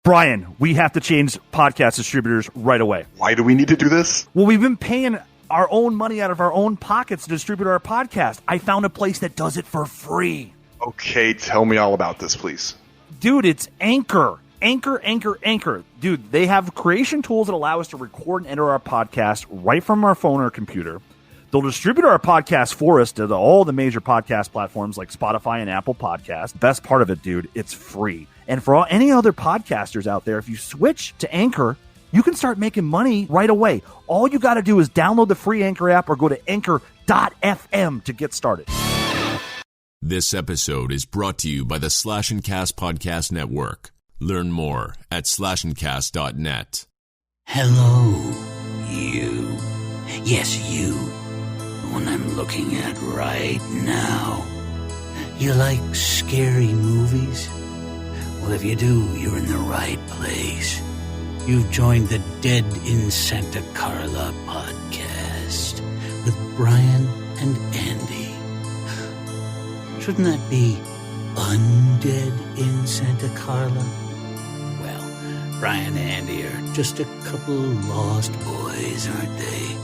Bryan, we have to change podcast distributors right away. Why do we need to do this? Well, we've been paying our own money out of our own pockets to distribute our podcast. I found a place that does it for free. Okay, tell me all about this, please. Dude, it's Anchor. Anchor. Dude, they have creation tools that allow us to record and enter our podcast right from our phone or computer. They'll distribute our podcast for us to all the major podcast platforms like Spotify and Apple Podcasts. Best part of it, dude, it's free. And for any other podcasters out there, if you switch to Anchor, you can start making money right away. All you got to do is download the free Anchor app or go to anchor.fm to get started. This episode is brought to you by the Slash and Cast Podcast Network. Learn more at slashandcast.net. Hello, you. Yes, you. The one I'm looking at right now. You like scary movies? Well, if you do, you're in the right place. You've joined the Dead in Santa Carla podcast with Bryan and Andy. Shouldn't that be Undead in Santa Carla? Well, Bryan and Andy are just a couple lost boys, aren't they?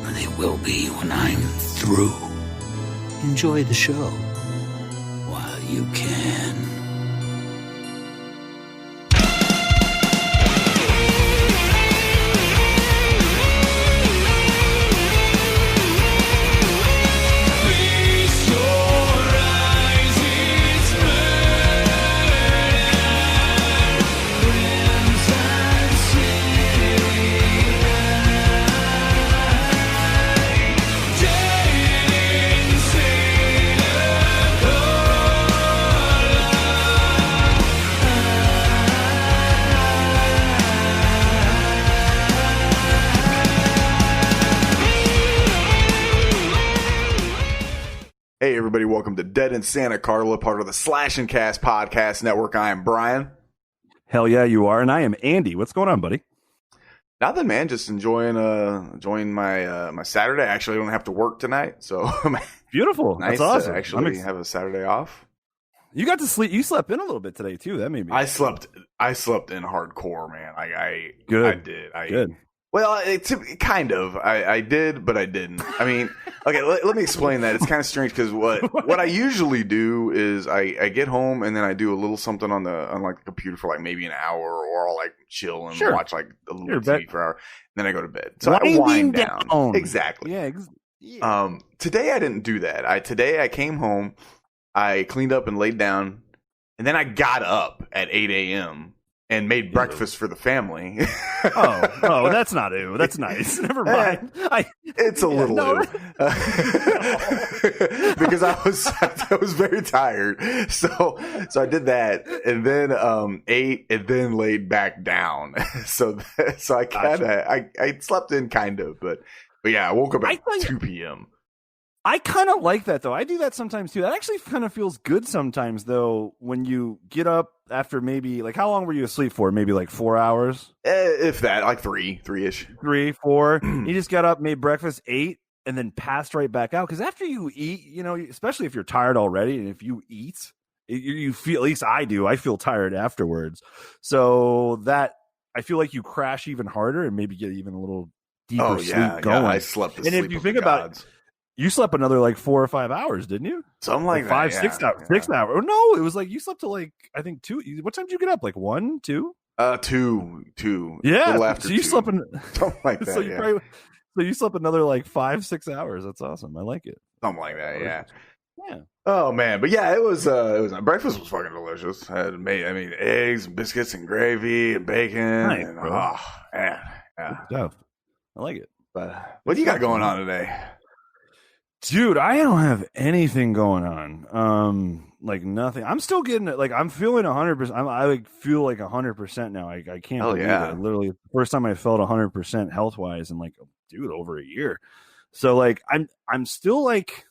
Or they will be when I'm through. Enjoy the show while you can. Hey, everybody, welcome to Dead in Santa Carla, part of the Slash and Cast Podcast Network. I am Bryan. Hell yeah, you are. And I am Andy. What's going on, buddy? Nothing, man. Just enjoying my Saturday. Actually, I don't have to work tonight, so Beautiful. nice That's awesome. to actually have a Saturday off. You got to sleep. You slept in a little bit today, too. That made me I slept in hardcore, man. Good. I did. Good. Well, kind of. I did, but I didn't. I mean, okay, let me explain that. It's kind of strange because what I usually do is I get home and then I do a little something on the computer for like maybe an hour, or I'll like chill and watch like a little TV for an hour. And then I go to bed. So I wind down. Exactly. Yeah. Today I didn't do that. Today I came home, I cleaned up and laid down, and then I got up at 8 a.m. and made breakfast for the family. oh, that's not ew. That's nice. Never mind. It's a little ew. Because I was very tired. So I did that, and then ate, and then laid back down. So I kind of I slept in kind of, but yeah, I woke up at 2 p.m. I kind of like that, though. I do that sometimes, too. That actually kind of feels good sometimes, though, when you get up after maybe, like, how long were you asleep for? Maybe, like, 4 hours? If that, like three-ish. 3, 4. You just got up, made breakfast, ate, and then passed right back out. Because after you eat, you know, especially if you're tired already, and if you eat, you feel, at least I do, I feel tired afterwards. So that, I feel like you crash even harder and maybe get even a little deeper sleep going. Yeah, I slept the sleep. And if you think about it, you slept another like 4 or 5 hours, didn't you? Something like that. 5, 6 hours. 6 hours. Oh, no, it was like you slept till like, I think 2. What time did you get up? Like 1, 2? 2. Yeah. A little after so you 2. slept in something like that. So you slept another like 5, 6 hours. That's awesome. I like it. Something like that. Yeah. Yeah. Oh man, but yeah, it was breakfast was fucking delicious. I made eggs and biscuits and gravy and bacon. Nice, and, bro. oh man, yeah. Good stuff. I like it. But what do you got going on today? Dude, I don't have anything going on. Like nothing. I'm still getting it. Like I'm feeling 100%. I like feel like 100% now. I can't believe it. Literally, the first time I felt 100% health wise in like, dude, over a year. So like, I'm still like,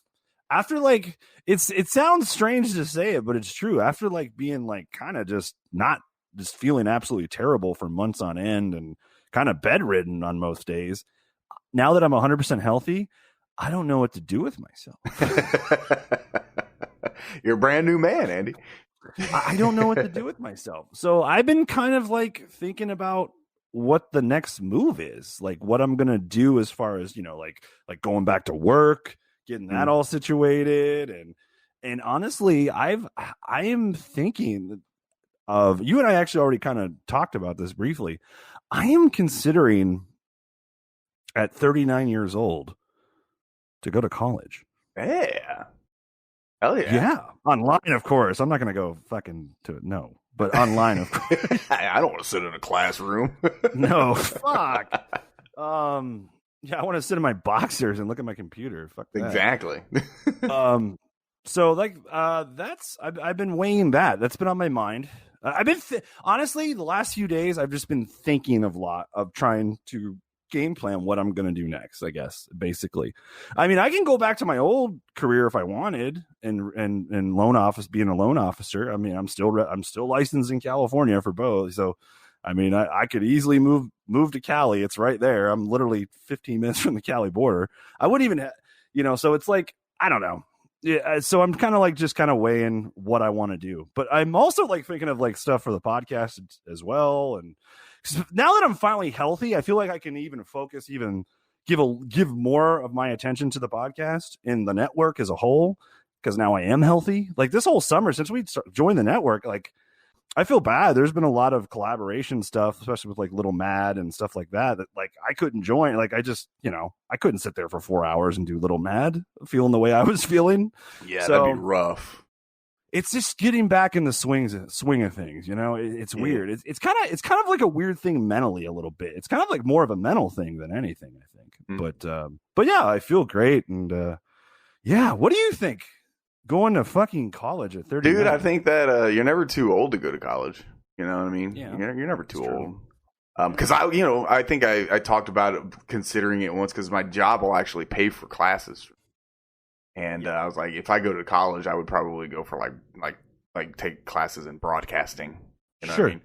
after like, it sounds strange to say it, but it's true. After like being like kind of just feeling absolutely terrible for months on end and kind of bedridden on most days. Now that I'm 100% healthy, I don't know what to do with myself. You're a brand new man, Andy. I don't know what to do with myself. So I've been kind of like thinking about what the next move is, like what I'm gonna do as far as, like going back to work, getting that all situated, and honestly, I am thinking of, you and I actually already kind of talked about this briefly. I am considering at 39 years old to go to college. Yeah. Hell yeah. Yeah. Online, of course. I'm not going to go fucking to it. No. But online, of course. I don't want to sit in a classroom. No. Fuck. Yeah, I want to sit in my boxers and look at my computer. Fuck that. Exactly. So like I've been weighing that. That's been on my mind. I've been honestly, the last few days I've just been thinking of trying to game plan what I'm going to do next, I guess, basically. I mean, I can go back to my old career if I wanted, and loan office, being a loan officer. I mean, I'm still licensed in California for both. So, I mean, I could easily move to Cali. It's right there. I'm literally 15 minutes from the Cali border. I wouldn't even, so it's like, I don't know. Yeah. So I'm kind of like, just kind of weighing what I want to do, but I'm also like thinking of like stuff for the podcast as well. And now that I'm finally healthy, I feel like I can even focus, give more of my attention to the podcast and the network as a whole, because now I am healthy. Like this whole summer since we joined the network, like I feel bad. There's been a lot of collaboration stuff, especially with like Little Mad and stuff like that like I couldn't join. Like I just, I couldn't sit there for 4 hours and do Little Mad feeling the way I was feeling. Yeah, so, that'd be rough. It's just getting back in the swing of things, It's weird. It's kind of like a weird thing mentally a little bit. It's kind of like more of a mental thing than anything, I think. But yeah, I feel great. And yeah, what do you think? Going to fucking college at 30. Dude, I think that you're never too old to go to college. You know what I mean? Yeah. You're never too old. Because I think I talked about it, considering it once, because my job will actually pay for classes. And I was like, if I go to college, I would probably go for like take classes in broadcasting. You know what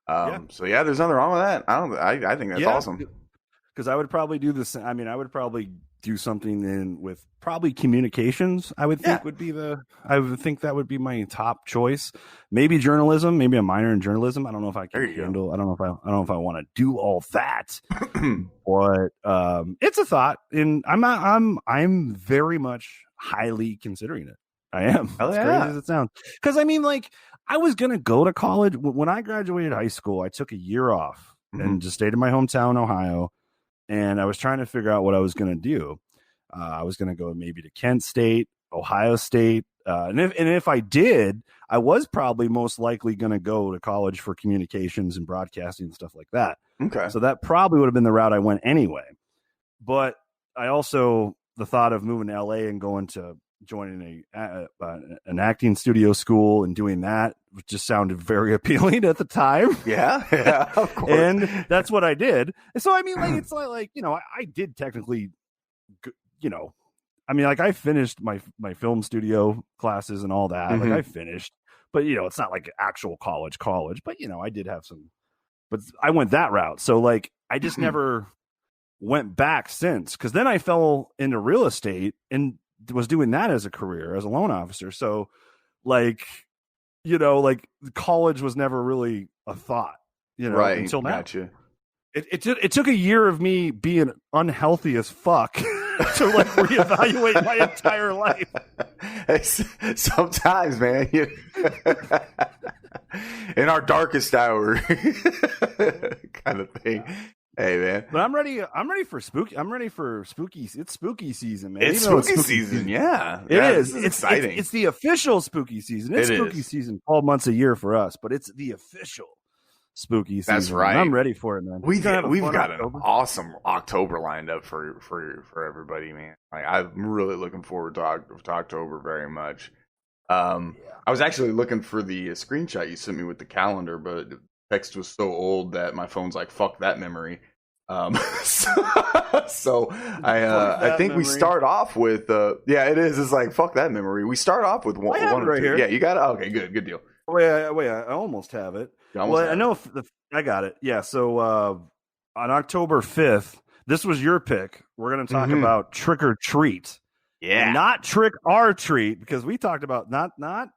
I mean? So yeah, there's nothing wrong with that. I think that's awesome. Because I would probably do this. I mean, I would probably do something with probably communications. I would think I would think that would be my top choice. Maybe journalism, maybe a minor in journalism. I don't know if I can handle. I don't know if I want to do all that. But it's a thought, and I'm very much highly considering it. I am. As crazy as it sounds. Because I mean, like, I was gonna go to college when I graduated high school. I took a year off and just stayed in my hometown, Ohio. And I was trying to figure out what I was going to do. I was going to go maybe to Kent State, Ohio State. And if I did, I was probably most likely going to go to college for communications and broadcasting and stuff like that. Okay. So that probably would have been the route I went anyway. But I also, the thought of moving to LA and going to joining an acting studio school and doing that just sounded very appealing at the time. Yeah, of course. And that's what I did. And so I mean, like, it's like I did technically, I mean, like, I finished my film studio classes and all that. Like, I finished, but it's not like actual college. But I did have some. But I went that route. So like, I just never went back since, because then I fell into real estate and was doing that as a career as a loan officer. So like, like college was never really a thought, right, until now. Gotcha. It took a year of me being unhealthy as fuck to like reevaluate my entire life. Sometimes, man, in our darkest hour, kind of thing. Hey, man. But I'm ready for spooky. It's spooky season, man. It's spooky season. Yeah. It is. It's exciting. It's the official spooky season. It's spooky season 12 months a year for us, but it's the official spooky season. That's right. I'm ready for it, man. We've got an awesome October lined up for everybody, man. Like, I'm really looking forward to October very much. I was actually looking for the screenshot you sent me with the calendar, but the text was so old that my phone's like, fuck that memory. So I think we start off with it is. It's like, fuck that memory. We start off with one or two. Here. Yeah, you got it. Okay, good deal. Wait, I almost have it. I know I got it. Yeah. So on October 5th, this was your pick. We're going to talk about Trick or Treat. Yeah. And not Trick or Treat, because we talked about not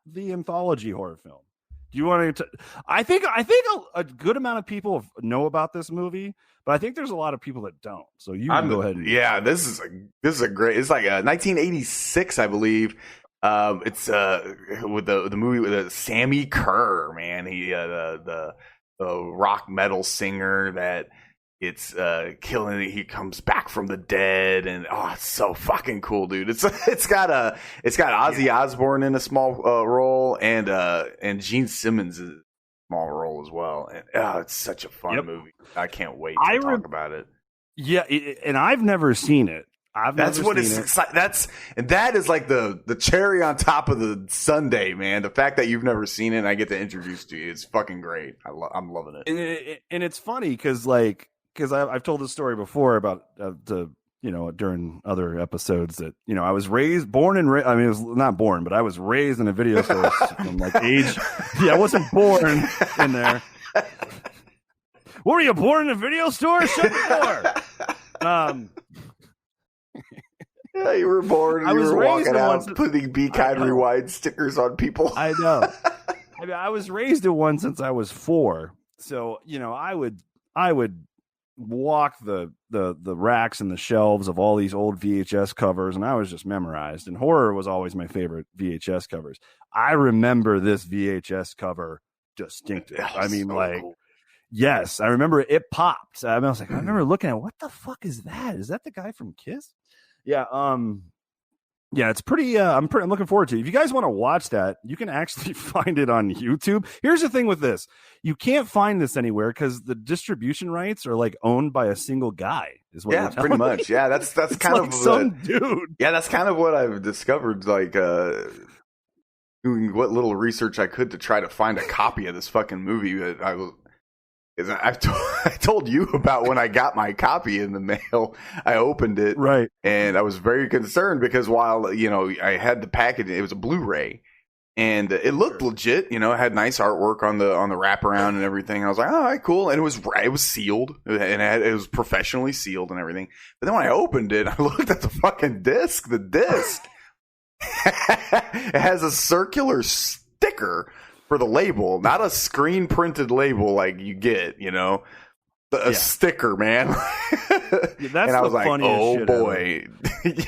the anthology horror film. Do you want to? I think a good amount of people know about this movie, but I think there's a lot of people that don't. So you can go ahead. This is a great. It's like a 1986, I believe. It's with the movie with Sammy Kerr, man. He the rock metal singer that it's killing. He comes back from the dead, and it's so fucking cool, dude. It's got Ozzy Osbourne in a small role, and Gene Simmons is a small role as well. And it's such a fun movie. I can't wait to talk about it. Yeah, and I've never seen it. That is like the cherry on top of the sundae, man. The fact that you've never seen it and I get to introduce to you is fucking great. I'm loving it. And it's funny because I've told this story before about during other episodes that I was born and raised. I mean, it was not born, but I was raised in a video store from like age. Yeah, I wasn't born in there. What were you, born in a video store? Shut the door. Yeah, you were born and you were walking out putting Be Kind Rewind stickers on people. I know. I mean, I was raised in one since I was 4. So, I would walk the racks and the shelves of all these old VHS covers, and I was just memorized. And horror was always my favorite VHS covers. I remember this VHS cover distinctive. I mean, so cool. Yes, I remember it popped. I was like, I remember looking at what the fuck is that? Is that the guy from Kiss? Yeah, it's pretty. I'm looking forward to it. If you guys want to watch that, you can actually find it on YouTube. Here's the thing with this: you can't find this anywhere because the distribution rights are like owned by a single guy. Is what? Yeah, pretty much. Yeah, that's kind like of some dude. Yeah, that's kind of what I've discovered. Like doing what little research I could to try to find a copy of this fucking movie. I told you about when I got my copy in the mail. I opened it, right, and I was very concerned because while I had the package, it was a Blu-ray, and it looked legit. It had nice artwork on the wraparound and everything. I was like, all right, cool, and it was sealed, and it was professionally sealed and everything. But then when I opened it, I looked at the fucking disc. The disc it has a circular sticker for the label, not a screen printed label like you get, a sticker, man. That's and I was like, oh shit boy.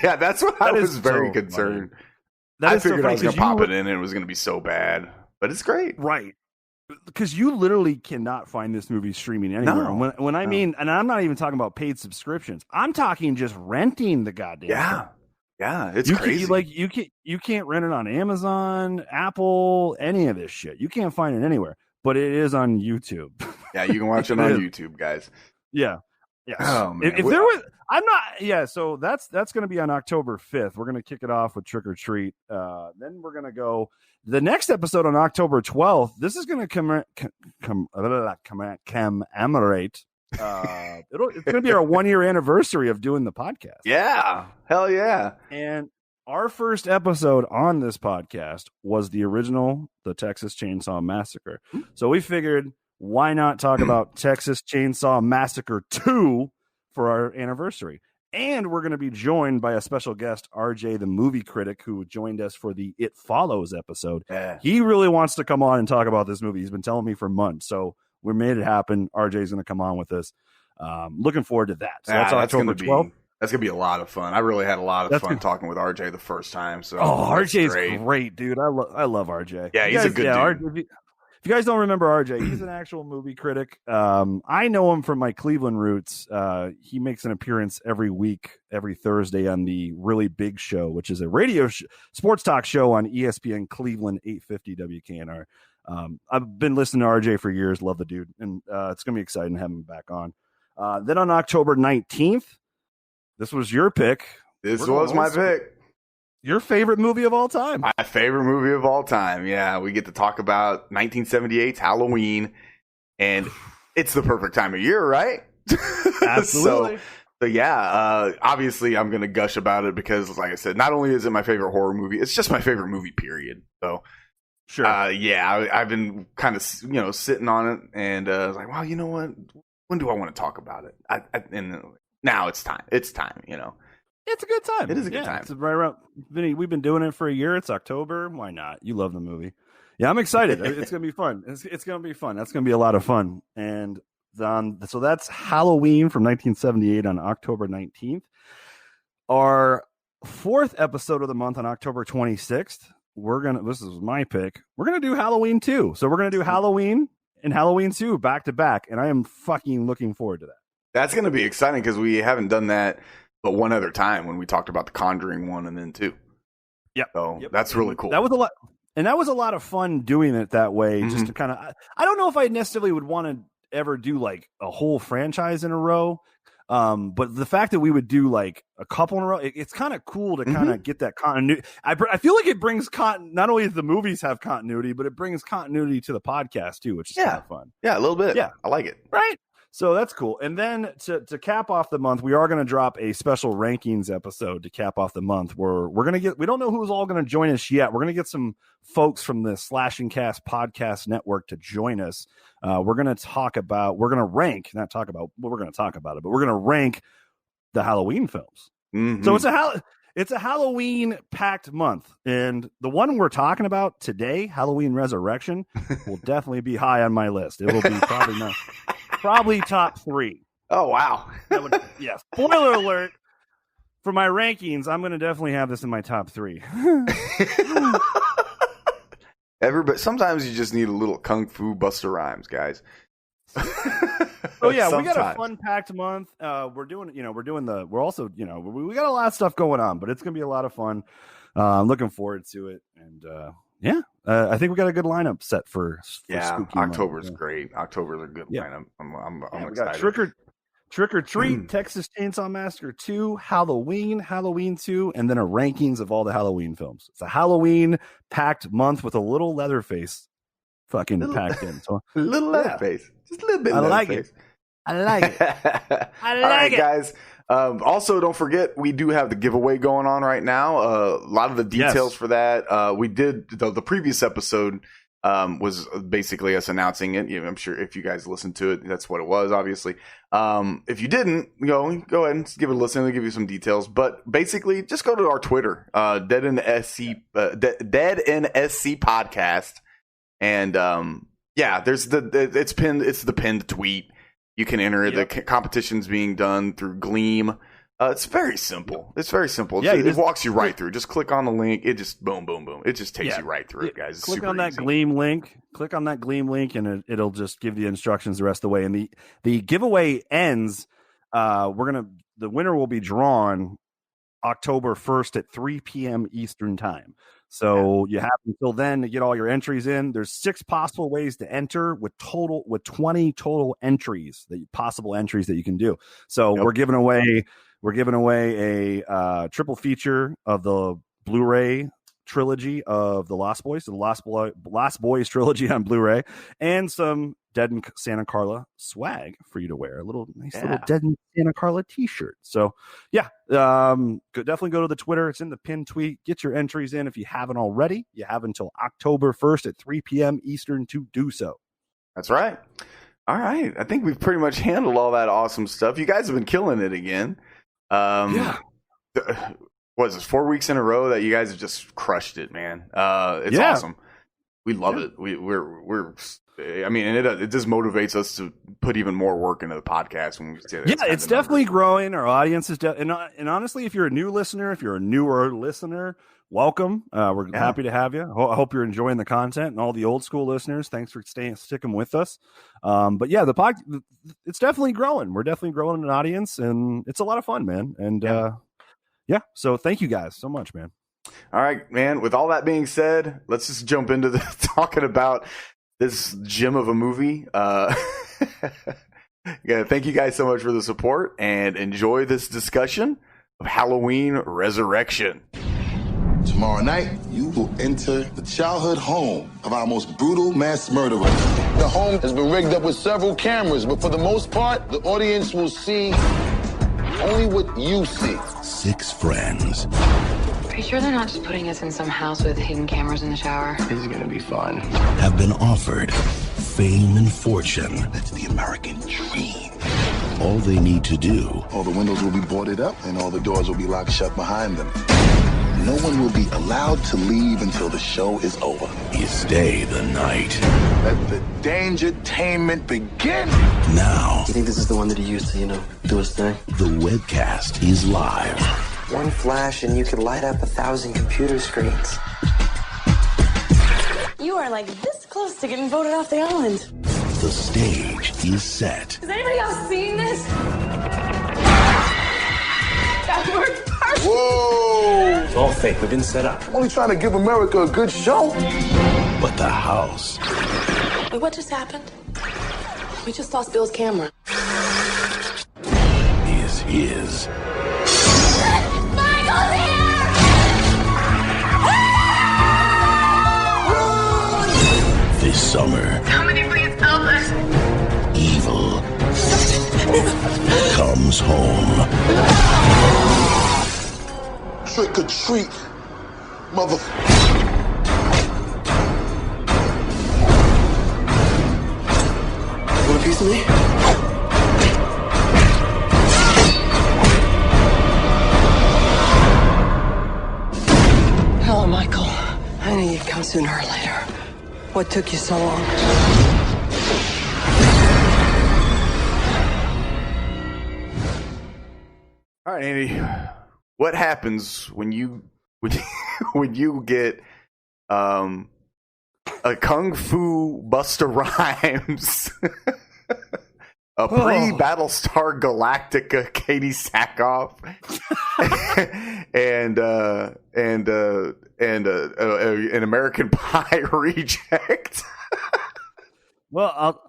Yeah, that's what I was very concerned. I figured I was going to pop it in and it was going to be so bad, but it's great. Right. Because you literally cannot find this movie streaming anywhere. No. When I mean, and I'm not even talking about paid subscriptions, I'm talking just renting the goddamn thing. Yeah, it's crazy. You can't rent it on Amazon, Apple, any of this shit. You can't find it anywhere, but it is on YouTube. Yeah, you can watch it on YouTube, guys. Yeah. Yeah. Oh, man. If there was, I'm not. Yeah. So that's going to be on October 5th. We're going to kick it off with Trick or Treat. Then we're going to go the next episode on October 12th. This is going to commemorate. It's going to be our 1-year anniversary of doing the podcast. Yeah, hell yeah! And our first episode on this podcast was the Texas Chainsaw Massacre. So we figured, why not talk about Texas Chainsaw Massacre 2 for our anniversary? And we're going to be joined by a special guest, RJ, the movie critic, who joined us for the It Follows episode. Yeah. He really wants to come on and talk about this movie. He's been telling me for months. So we made it happen. RJ's going to come on with us. Looking forward to that. So that's October 12th. That's going to be a lot of fun. I really had a lot of fun talking with RJ the first time. So RJ's great, dude. I love RJ. Yeah, he's a good dude. RJ, if you guys don't remember RJ, he's an actual movie critic. I know him from my Cleveland roots. He makes an appearance every week, every Thursday on the Really Big Show, which is a radio sports talk show on ESPN Cleveland 850 WKNR. I've been listening to RJ for years. Love the dude. And it's going to be exciting to have him back on. Then on October 19th, this was your pick. This was my pick. Your favorite movie of all time. My favorite movie of all time. Yeah, we get to talk about 1978's Halloween. And it's the perfect time of year, right? Absolutely. So yeah, obviously I'm going to gush about it because, like I said, not only is it my favorite horror movie, it's just my favorite movie, period. So sure. I've been kind of, sitting on it and I was like, well, you know what? When do I want to talk about it? And now it's time. It's time, It's a good time. It is a good time. It's right around, Vinny, we've been doing it for a year. It's October. Why not? You love the movie. Yeah, I'm excited. It's going to be fun. It's going to be fun. That's going to be a lot of fun. And so that's Halloween from 1978 on October 19th. Our fourth episode of the month on October 26th, this is my pick. We're going to do Halloween 2. So we're going to do Halloween and Halloween 2 back to back. And I am fucking looking forward to that. That's going to be exciting because we haven't done that but one other time when we talked about the Conjuring 1 and then 2. Yep. So that's really cool. That was a lot. And that was a lot of fun doing it that way. Just to kind of, I don't know if I necessarily would want to ever do like a whole franchise in a row. But the fact that we would do like a couple in a row, it's kind of cool to kind of get that continuity. I feel like it brings not only the movies have continuity, but it brings continuity to the podcast too, which is kind of fun. Yeah, a little bit. Yeah, I like it. Right. So that's cool. And then to cap off the month, we are going to drop a special rankings episode to cap off the month where we don't know who's all going to join us yet. We're going to get some folks from the Slash and Cast podcast network to join us. We're going to rank the Halloween films. So it's a Halloween packed month. And the one we're talking about today, Halloween Resurrection, will definitely be high on my list. It will be probably top 3. Oh, wow. Spoiler alert. For my rankings, I'm going to definitely have this in my top 3. But sometimes you just need a little Kung Fu Busta Rhymes, guys. Oh yeah, we got a fun packed month. We got a lot of stuff going on, but it's going to be a lot of fun. I'm looking forward to it. And I think we got a good lineup set for October's great. October's a good lineup. I'm excited. We got Trick or Treat, Texas Chainsaw Massacre 2, Halloween 2, and then a rankings of all the Halloween films. It's a Halloween packed month with a little Leatherface packed in. So a little Leatherface. Just a little bit of Leatherface. I like it. All right, guys. Also, don't forget, we do have the giveaway going on right now. A lot of the details for that. We did the previous episode was basically us announcing it. I'm sure if you guys listened to it, that's what it was, obviously. If you didn't, go ahead and give it a listen. We'll give you some details. But basically, just go to our Twitter, Dead in SC Podcast. And there's it's pinned. It's the pinned tweet. You can enter it. The competition's being done through Gleam. It's very simple. Yeah, it walks you right through. Just click on the link. It just boom, boom, boom. It just takes you right through it, guys. It's click on that easy. Gleam link. Click on that Gleam link, and it'll just give you instructions the rest of the way. And the giveaway ends. The winner will be drawn October 1st at 3 p.m. Eastern time. So you have until then to get all your entries in. There's 6 possible ways to enter with 20 total possible entries that you can do. So we're giving away a triple feature of the Blu-ray trilogy of the Lost Boys, the Lost Boys trilogy on Blu-ray, and some Dead in Santa Carla swag for you to wear. A little Dead in Santa Carla t-shirt. So definitely go to the Twitter. It's in the pinned tweet. Get your entries in if you haven't already. You have until October 1st at 3 p.m. Eastern to do so. That's right. All right. I think we've pretty much handled all that awesome stuff. You guys have been killing it again. What is this, 4 weeks in a row that you guys have just crushed it, man? It's awesome. We love it. It just motivates us to put even more work into the podcast when we say that. Yeah, it's definitely growing. Our audience is and honestly, if you're a new listener, if you're a newer listener, welcome. We're happy to have you. I hope you're enjoying the content, and all the old school listeners, thanks for sticking with us. But yeah, the podcast, it's definitely growing. We're definitely growing an audience, and it's a lot of fun, man. And so thank you guys so much, man. All right, man. With all that being said, let's just jump into talking about this gem of a movie. Thank you guys so much for the support, and enjoy this discussion of Halloween Resurrection. Tomorrow night, you will enter the childhood home of our most brutal mass murderer. The home has been rigged up with several cameras, but for the most part, the audience will see only what you see. 6 friends. Are you sure they're not just putting us in some house with hidden cameras in the shower? This is gonna be fun. Have been offered fame and fortune. That's the American dream. all they need to do. All the windows will be boarded up and all the doors will be locked shut behind them. No one will be allowed to leave until the show is over. Is stay the night. Let the dangertainment begin. Now, You think this is the one that he used to, do his thing? the webcast is live. One flash and you could light up 1,000 computer screens. You are like this close to getting voted off the island. The stage is set. Has anybody else seen this? That word perfect. Whoa! It's all fake. We've been set up. Only trying to give America a good show. But the house Wait, what just happened? We just lost Bill's camera. is his. Michael's here! This summer, Somebody please help us. evil comes home. Trick or treat, mother. Want a piece of me? Hello, Michael. I knew you'd come sooner or later. What took you so long? All right, Andy. What happens when you get a Kung Fu Busta Rhymes, a pre-Battlestar Galactica Katie Sackhoff, and an American Pie reject? Well,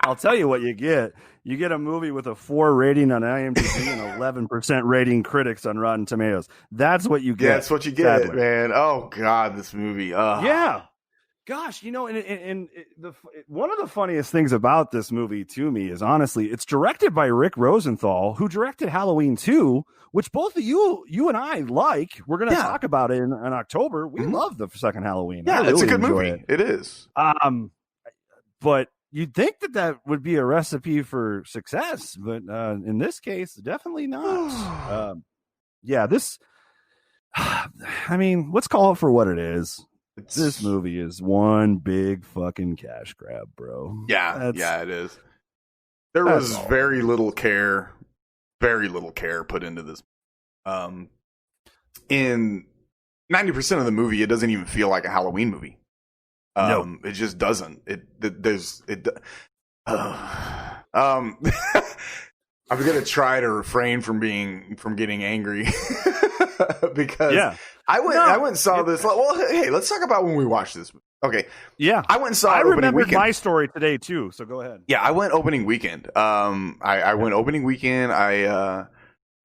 I'll tell you what you get. You get a movie with a 4 rating on IMDb and 11% rating critics on Rotten Tomatoes. That's what you get. Yeah, that's what you get, sadly. Man. Oh God, this movie. Yeah. Gosh, and one of the funniest things about this movie to me is honestly, it's directed by Rick Rosenthal, who directed Halloween 2, which both of you and I like. We're going to talk about it in October. We love the second Halloween. Yeah, it's a good movie. It is. But you'd think that would be a recipe for success, but in this case, definitely not. Let's call it for what it is. This movie is one big fucking cash grab, bro. Yeah, it is. There was very little care put into this. In 90% of the movie, it doesn't even feel like a Halloween movie. No. It just doesn't. I'm gonna try to refrain from getting angry because I went and saw this. Well, hey, let's talk about when we watched this. Okay, yeah, I went and saw. I remembered my story today too. So go ahead. Yeah, I went opening weekend. I went opening weekend. I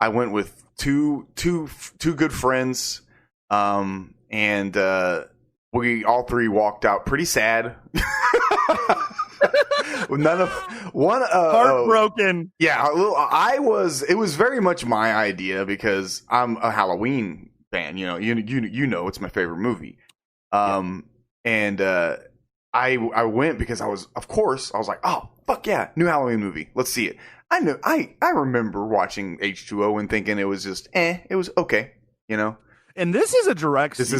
went with two good friends. And we all three walked out pretty sad. Heartbroken. Yeah, it was very much my idea because I'm a Halloween fan. You know, it's my favorite movie. And I went because I was like, oh fuck yeah, new Halloween movie, let's see it. I remember watching H2O and thinking it was just it was okay, you know. And this is a direct sequel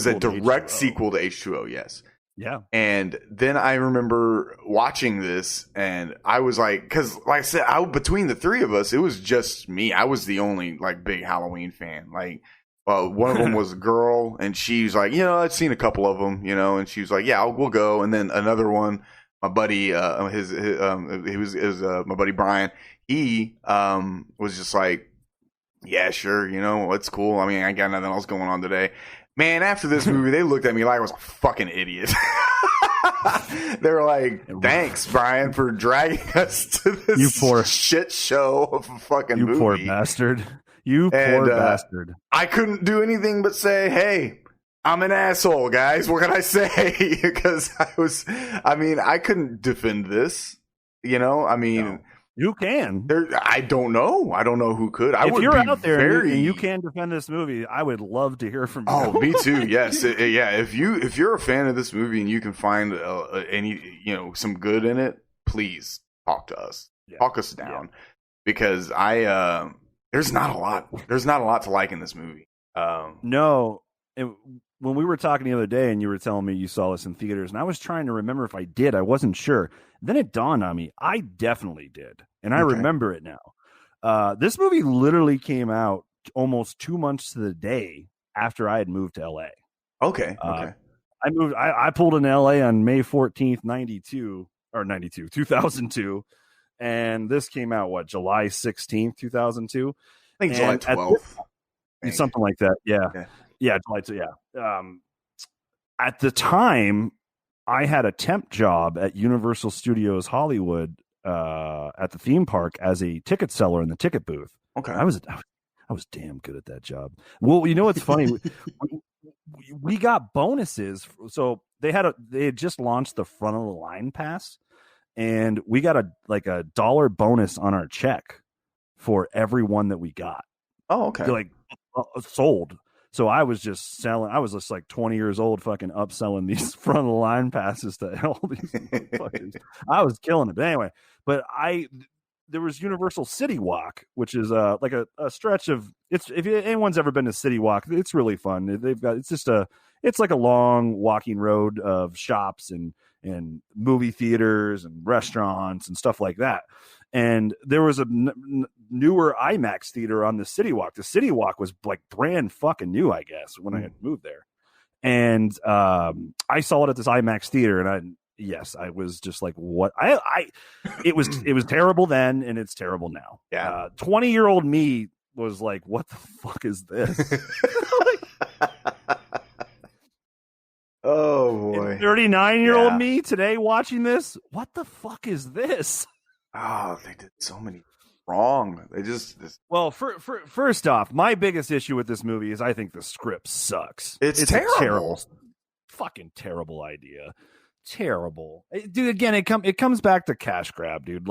to H2O, yes. Yeah. And then I remember watching this and I was like, because like I said, between the three of us, it was just me. I was the only like big Halloween fan. Like, one of them was a girl and she's like, I'd seen a couple of them, and she was like, yeah, we'll go. And then another one, my buddy, my buddy Bryan, he was just like, yeah, sure, it's cool. I mean, I got nothing else going on today. Man, after this movie, they looked at me like I was a fucking idiot. They were like, thanks, Bryan, for dragging us to this shit show of a fucking movie. You poor bastard. You poor bastard. I couldn't do anything but say, hey, I'm an asshole, guys. What can I say? Because I couldn't defend this, No. You can. I don't know. I don't know who could. If you're out there and you can defend this movie, I would love to hear from you. Oh, me too. Yes. Yeah. If you're a fan of this movie and you can find some good in it, please talk to us. Yeah. Talk us down. because there's not a lot to like in this movie. No, when we were talking the other day, and you were telling me you saw this in theaters, and I was trying to remember if I did. I wasn't sure. Then it dawned on me, I definitely did, and I remember it now. This movie literally came out almost 2 months to the day after I had moved to LA. Okay. I pulled in LA on May 14th, 2002. And this came out, July 16th, 2002? I think July 12th. Something like that. Yeah, July 2, yeah. At the time, I had a temp job at Universal Studios Hollywood at the theme park as a ticket seller in the ticket booth. Okay. I was damn good at that job. Well, you know what's funny? we got bonuses. So they had just launched the front of the line pass, and we got a $1 bonus on our check for every one that we got. Oh, okay. They're sold. So I was just selling. I was just 20 years old, fucking upselling these front of the line passes to all these fuckers. I was killing it. But anyway, there was Universal City Walk, which is a stretch of if anyone's ever been to City Walk, it's really fun. It's like a long walking road of shops and movie theaters and restaurants and stuff like that. And there was a newer IMAX theater on the City Walk. The City Walk was brand fucking new, I guess, when I had moved there. And I saw it at this IMAX theater, and I was just like, what? It was terrible then, and it's terrible now. Yeah. 20-year-old me was like, what the fuck is this? Oh boy. 39-year-old me today watching this, what the fuck is this? Oh, they did so many wrong. They just Well, first off, my biggest issue with this movie is I think the script sucks. It's terrible. Fucking terrible idea. Terrible, dude. Again, it comes back to cash grab, dude.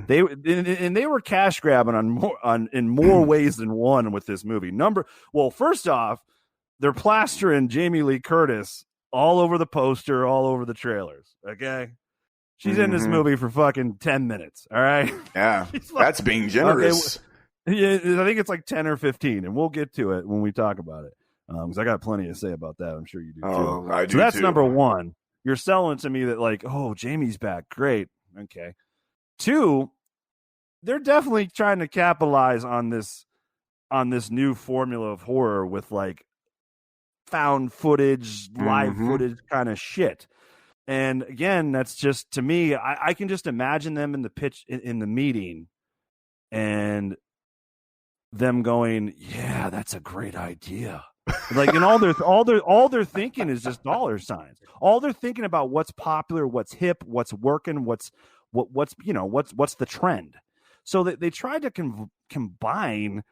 They were cash grabbing in more ways than one with this movie. First off, they're plastering Jamie Lee Curtis all over the poster, all over the trailers. Okay, she's in this movie for fucking 10 minutes. All right, yeah, that's being generous. Okay, I think it's 10 or 15, and we'll get to it when we talk about it. Because I got plenty to say about that. I'm sure you do too. I do. So that's too. number one. You're selling to me that Jamie's back. Great. Okay. 2, they're definitely trying to capitalize on this new formula of horror with found footage, live footage kind of shit. And again, that's just, to me, I can just imagine them in the pitch in the meeting and them going, yeah, that's a great idea. And all they're thinking is just dollar signs. All they're thinking about what's popular, what's hip, what's working, what's the trend. So they tried to combine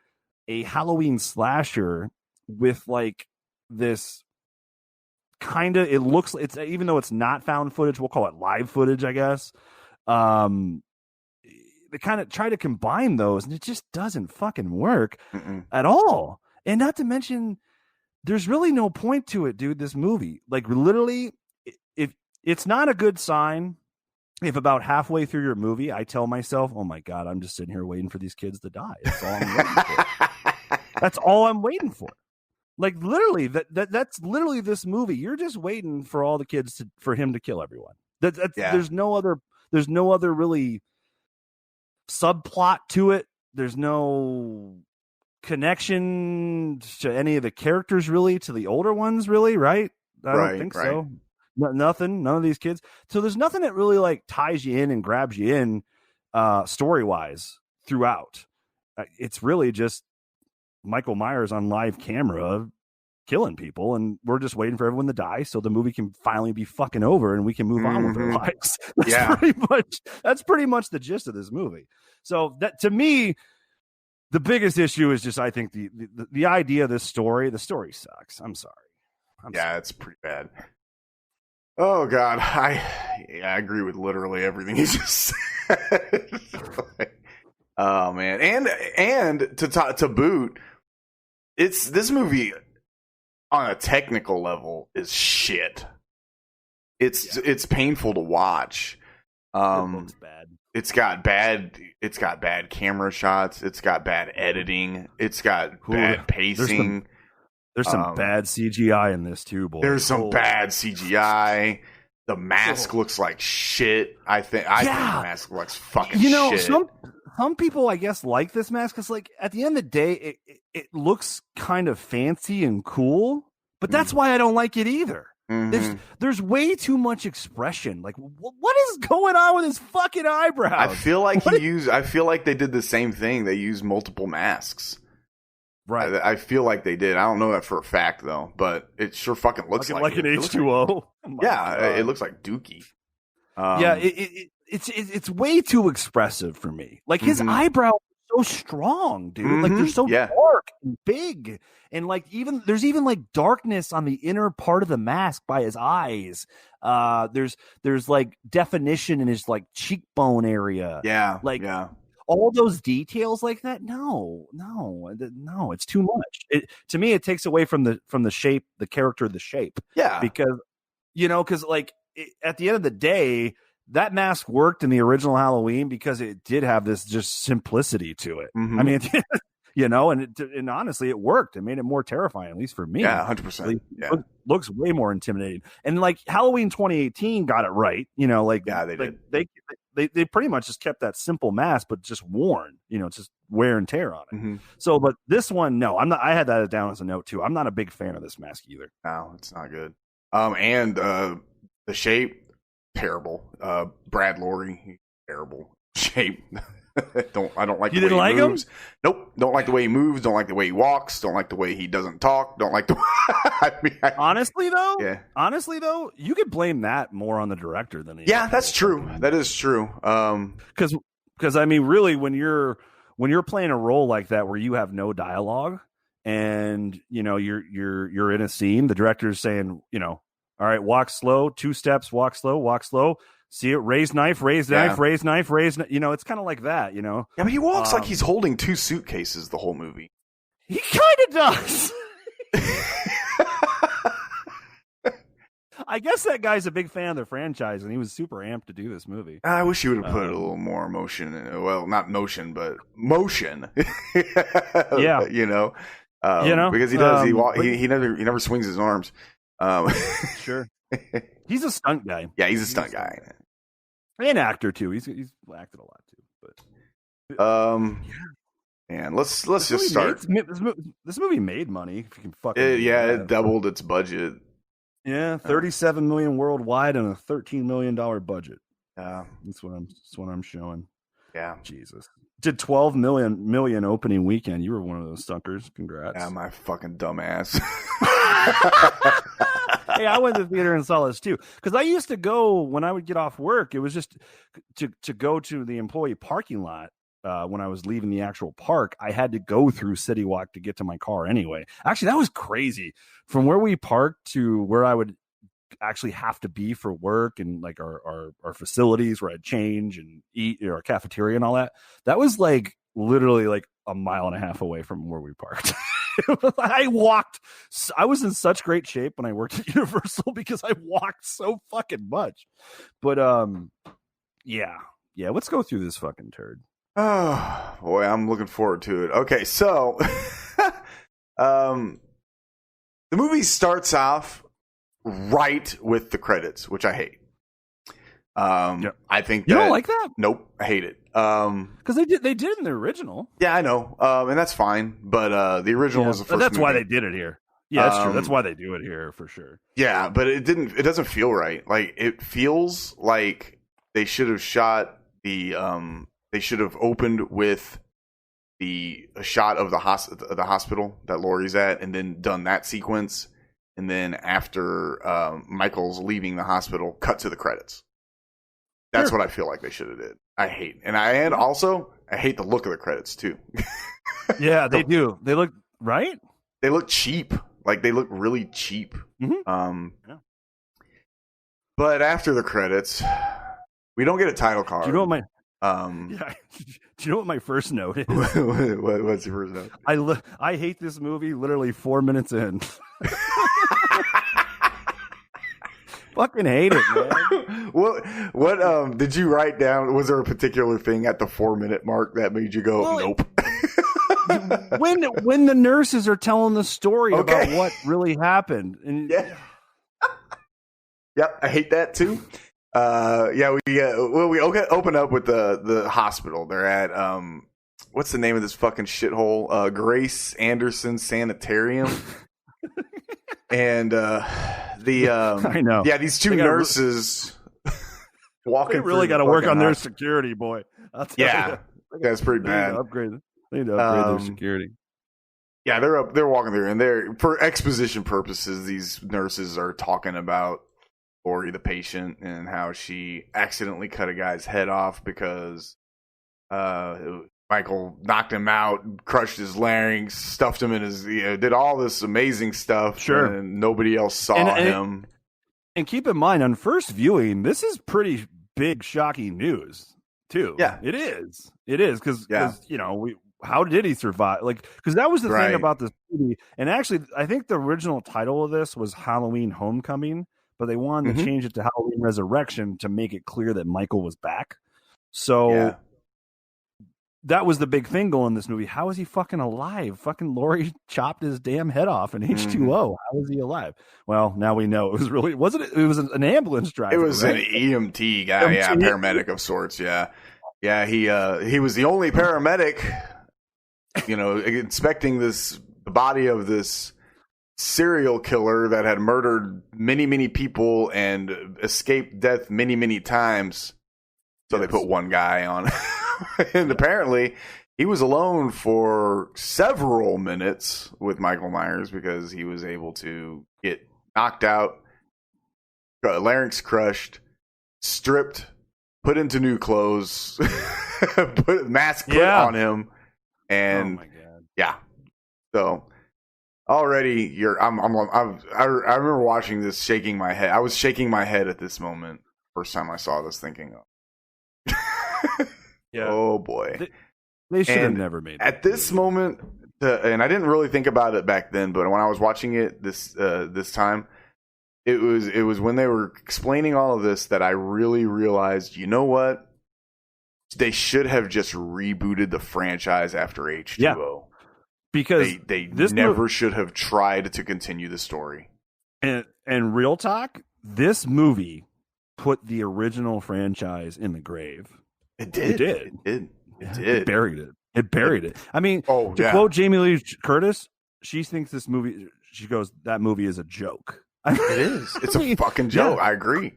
a Halloween slasher with this kind of, it's even though it's not found footage, we'll call it live footage, I guess. They kind of try to combine those, and it just doesn't fucking work at all. And not to mention, there's really no point to it, dude. This movie, literally, if it's not a good sign if about halfway through your movie I tell myself, oh my God, I'm just sitting here waiting for these kids to die. That's all I'm waiting for. That's all I'm waiting for. Literally, that's literally this movie. You're just waiting for all the kids for him to kill everyone. There's no other really subplot to it. There's no connection to any of the characters, really, to the older ones, really, right? I don't think so. Nothing. None of these kids. So there's nothing that really ties you in and grabs you in story wise throughout. It's really just Michael Myers on live camera killing people, and we're just waiting for everyone to die so the movie can finally be fucking over and we can move on with our lives. That's pretty much the gist of this movie. So that, to me, the biggest issue is just, I think the idea of this story, the story sucks. I'm sorry. It's pretty bad. Oh God. I agree with literally everything you just said. Oh man. And to boot, this movie on a technical level is shit. It's painful to watch. It looks bad. It's got bad camera shots. It's got bad editing. It's got bad pacing. There's some bad CGI in this too, boy. There's some bad CGI. The mask looks like shit. I think the mask looks fucking shit. Some people, I guess, like this mask because, like, at the end of the day, it looks kind of fancy and cool. But that's why I don't like it either. Mm-hmm. There's way too much expression. Like, what is going on with his fucking eyebrows? I feel like they did the same thing. They used multiple masks. Right. I feel like they did. I don't know that for a fact though, but it sure fucking looks like an H2O. It looks like Dookie. It's way too expressive for me. Like his eyebrows are so strong, dude. Like they're so dark and big, and like there's even like darkness on the inner part of the mask by his eyes. There's like definition in his like cheekbone area. All those details like that. No, it's too much. To me, it takes away from the shape, the character of the shape. Yeah, because like at the end of the day, that mask worked in the original Halloween because it did have this just simplicity to it. I mean, and honestly, it worked. It made it more terrifying, at least for me. Yeah, 100%. Yeah, looks way more intimidating. And like Halloween 2018 got it right. They did. They pretty much just kept that simple mask, but just worn. Just wear and tear on it. So, but this one, no, I'm not. I had that down as a note too. I'm not a big fan of this mask either. No, it's not good. And the shape. Terrible. Brad Lorry, terrible shape. I don't like. You didn't like him? Nope. Don't like the way he moves. Don't like the way he walks. Don't like the way he doesn't talk. Don't like the. Honestly though, you could blame that more on the director than the. Yeah, that's true. That is true. Because I mean, really, when you're playing a role like that where you have no dialogue and you're in a scene, the director's saying, all right, walk slow, 2 steps, walk slow. See it, raise knife, raise knife. It's kind of like that, Yeah, but he walks like he's holding 2 suitcases the whole movie. He kind of does. I guess that guy's a big fan of the franchise, and he was super amped to do this movie. I wish he would have put a little more motion in it. Well, not motion, but motion. Yeah. Because he does. He never swings his arms. Sure. He's a stunt guy. Yeah, he's a stunt guy. And actor too. He's acted a lot too. But and let's just start. This movie made money. If you can fucking it doubled its budget. Yeah, 37 million worldwide and a $13 million budget. Yeah, that's what I'm showing. Yeah, Jesus. Did 12 million opening weekend. You were one of those stunkers. Congrats. Yeah, my fucking dumbass. Hey, I went to the theater and saw this too. Because I used to go when I would get off work. It was just to go to the employee parking lot. When I was leaving the actual park, I had to go through City Walk to get to my car anyway. Actually, that was crazy. From where we parked to where I would actually have to be for work and like our facilities where I'd change and eat, our cafeteria and all that. That was like literally like a mile and a half away from where we parked. I was in such great shape when I worked at Universal because I walked so fucking much. But yeah, let's go through this fucking turd. Oh boy, I'm looking forward to it. Okay, so the movie starts off right with the credits, which I hate. I think you don't like that. Nope, I hate it. Because they did in the original. Yeah, I know, and that's fine. But the original was the first. That's movie. why they did it here. Yeah, that's true. That's why they do it here for sure. Yeah, but it doesn't feel right. Like it feels like they should have shot the. They should have opened with a shot of the hospital that Laurie's at, and then done that sequence, and then after Michael's leaving the hospital, cut to the credits. That's what I feel like they should have did. I hate the look of the credits too. Yeah, they do. They look right. They look cheap. Like they look really cheap. Mm-hmm. But after the credits, we don't get a title card. Do you know what my do you know what my first note is? What's your first note? I hate this movie literally 4 minutes in. fucking hate it, man. What did you write down? Was there a particular thing at the 4-minute mark that made you go, nope? when the nurses are telling the story about what really happened. And Yep, I hate that too. We open up with the hospital. They're at what's the name of this fucking shithole? Grace Anderson Sanitarium. And I know. Yeah, these two nurses walking. They really got to work on their security, boy. I'll tell you. That's pretty bad. They need to upgrade their security. Yeah, they're walking through, and they're, for exposition purposes, these nurses are talking about Lori, the patient, and how she accidentally cut a guy's head off because Michael knocked him out, crushed his larynx, stuffed him in his, did all this amazing stuff. Sure. And nobody else saw him. And keep in mind, on first viewing, this is pretty big, shocking news, too. Yeah. It is. Because, how did he survive? Because that was the thing about this movie. And actually, I think the original title of this was Halloween Homecoming, but they wanted to change it to Halloween Resurrection to make it clear that Michael was back. So that was the big thing going in this movie. How is he fucking alive? Fucking Lori chopped his damn head off in H2O. How is he alive? Well, now we know. It was really, wasn't it? It was an ambulance driver. It was an EMT guy, paramedic of sorts. Yeah. He was the only paramedic, inspecting the body of this serial killer that had murdered many, many people and escaped death many, many times. So they put one guy on. And apparently he was alone for several minutes with Michael Myers because he was able to get knocked out, larynx crushed, stripped, put into new clothes, mask put on him, and so already I remember watching this, shaking my head. I was shaking my head at this moment. First time I saw this, thinking, oh boy, they should have never made it. At this moment, and I didn't really think about it back then, but when I was watching it this time, it was when they were explaining all of this that I really realized, you know what? They should have just rebooted the franchise after H2O. Yeah. Because they never should have tried to continue the story. And real talk, this movie put the original franchise in the grave. It did. It buried it. It buried it. I mean, to quote Jamie Lee Curtis, she thinks this movie, she goes, that movie is a joke. It is. It's a fucking joke. I agree.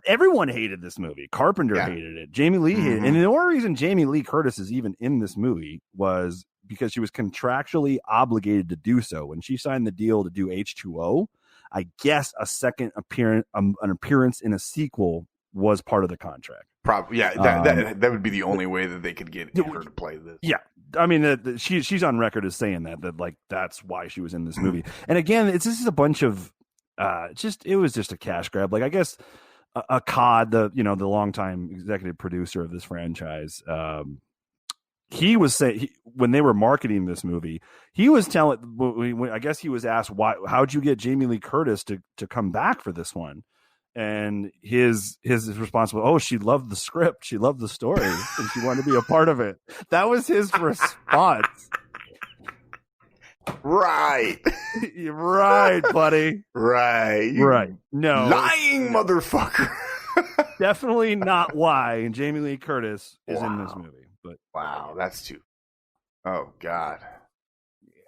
Everyone hated this movie. Carpenter hated it. Jamie Lee hated it. And the only reason Jamie Lee Curtis is even in this movie was because she was contractually obligated to do so. When she signed the deal to do H2O, I guess a second appearance, an appearance in a sequel was part of the contract. Probably, that would be the only way that they could get her to play this. Yeah, I mean, she's on record as saying that like that's why she was in this movie. And again, this is a bunch of it was just a cash grab. Like I guess a Cod, the longtime executive producer of this franchise, he was saying when they were marketing this movie, he was telling. I guess he was asked how'd you get Jamie Lee Curtis to come back for this one. And his response was, "Oh, she loved the script, she loved the story, and she wanted to be a part of it." That was his response. Right, buddy. Right. No, lying motherfucker. Definitely not why. And Jamie Lee Curtis is in this movie. But wow, that's too. Oh God.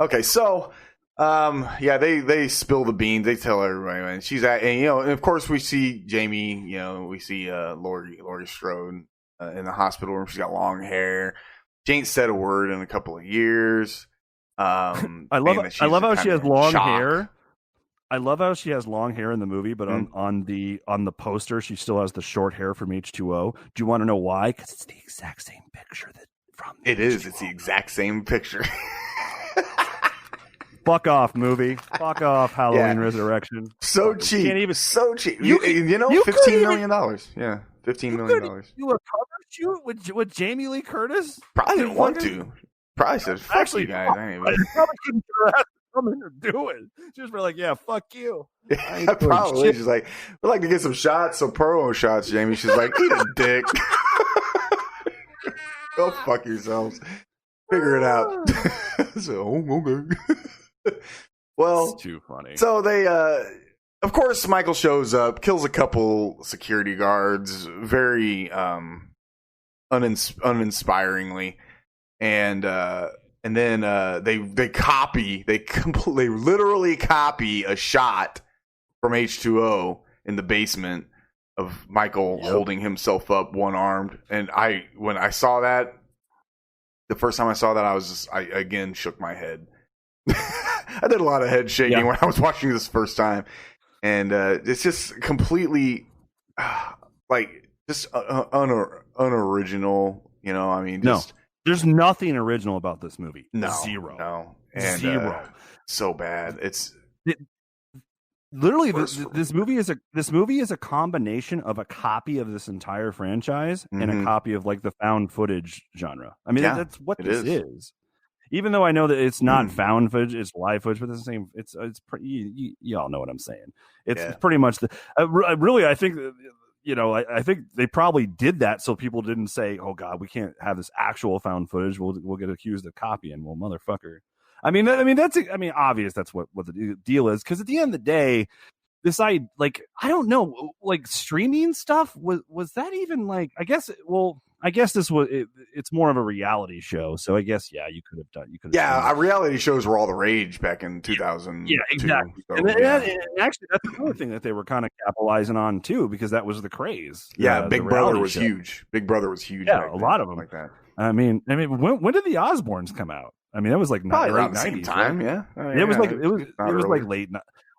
Okay, so. They spill the beans. They tell everybody, man. She's at, and of course we see Jamie. We see Laurie Strode in the hospital room. She's got long hair. She ain't said a word in a couple of years. I love how she has long hair. I love how she has long hair in the movie, but on the poster she still has the short hair from H2O. Do you want to know why? Because it's the exact same picture from. It is. It's the exact same picture. Fuck off, movie. Fuck off, Halloween Resurrection. So cheap. So cheap. $15 million. Yeah, $15 million. You a cover shoot with Jamie Lee Curtis? Probably didn't want to. Probably said, fuck you guys. Probably couldn't come in or do it. Just be like, yeah, fuck you. Probably. She's like, we'd like to get some shots, some promo shots, Jamie. She's like, eat a dick. Go fuck yourselves. Figure it out. So, okay. Well, it's too funny. So they, of course, Michael shows up, kills a couple security guards, very uninspiringly, and then they literally copy a shot from H2O in the basement of Michael holding himself up one armed. And when I saw that, the first time I saw that, I again shook my head. I did a lot of head shaking when I was watching this first time, and it's just completely unoriginal. You know, I mean, there's nothing original about this movie. Zero. And, zero. So bad. Literally, this movie is a combination of a copy of this entire franchise and a copy of like the found footage genre. I mean, that's what this is. Even though I know that it's not found footage, it's live footage, but it's the same. It's you all know what I'm saying. It's pretty much really. I think I think they probably did that so people didn't say, "Oh God, we can't have this actual found footage. We'll get accused of copying." Well, motherfucker. I mean, obvious. That's what the deal is. Because at the end of the day, I don't know, like streaming stuff was that even like? I guess this was it's more of a reality show. So I guess you could have done. Reality shows were all the rage back in 2000. Yeah, exactly. So, and actually, that's another thing that they were kind of capitalizing on too, because that was the craze. Yeah, Big Brother was huge. Big Brother was huge. Yeah, a lot of them like that. I mean, when did the Osbournes come out? I mean, that was like probably around the 90s, same time. Right? Yeah, it was like late.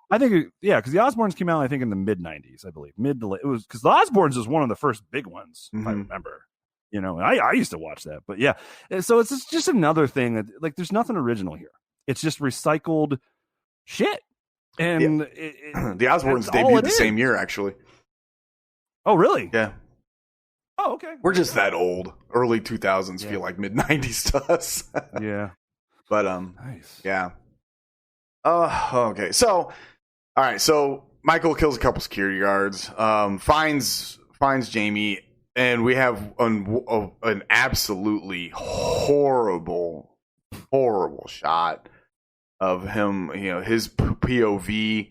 I think because the Osbournes came out, I think in the mid 90s, I believe, mid to late. It was because the Osbournes was one of the first big ones, if I remember. You know, I used to watch that, but yeah. So it's just another thing that like there's nothing original here. It's just recycled shit. And the Osbournes debuted the same year, actually. Oh, really? Yeah. Oh, okay. We're just that old. Early 2000s feel like mid 90s to us. Yeah. But nice. Yeah. Okay. So, all right. So Michael kills a couple security guards. Finds Jamie, and we have an absolutely horrible shot of him. You know, his POV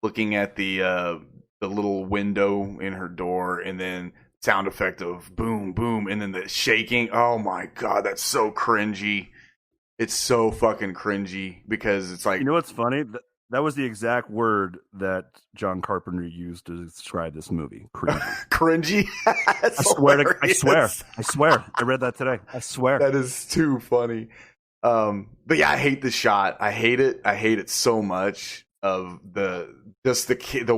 looking at the little window in her door, and then sound effect of boom, boom, and then the shaking. Oh my God, that's so cringy. It's so fucking cringy because it's like... You know what's funny? That was the exact word that John Carpenter used to describe this movie. Cringy. Cringy? I swear. I read that today. I swear. That is too funny. But yeah, I hate the shot. I hate it. I hate it so much of the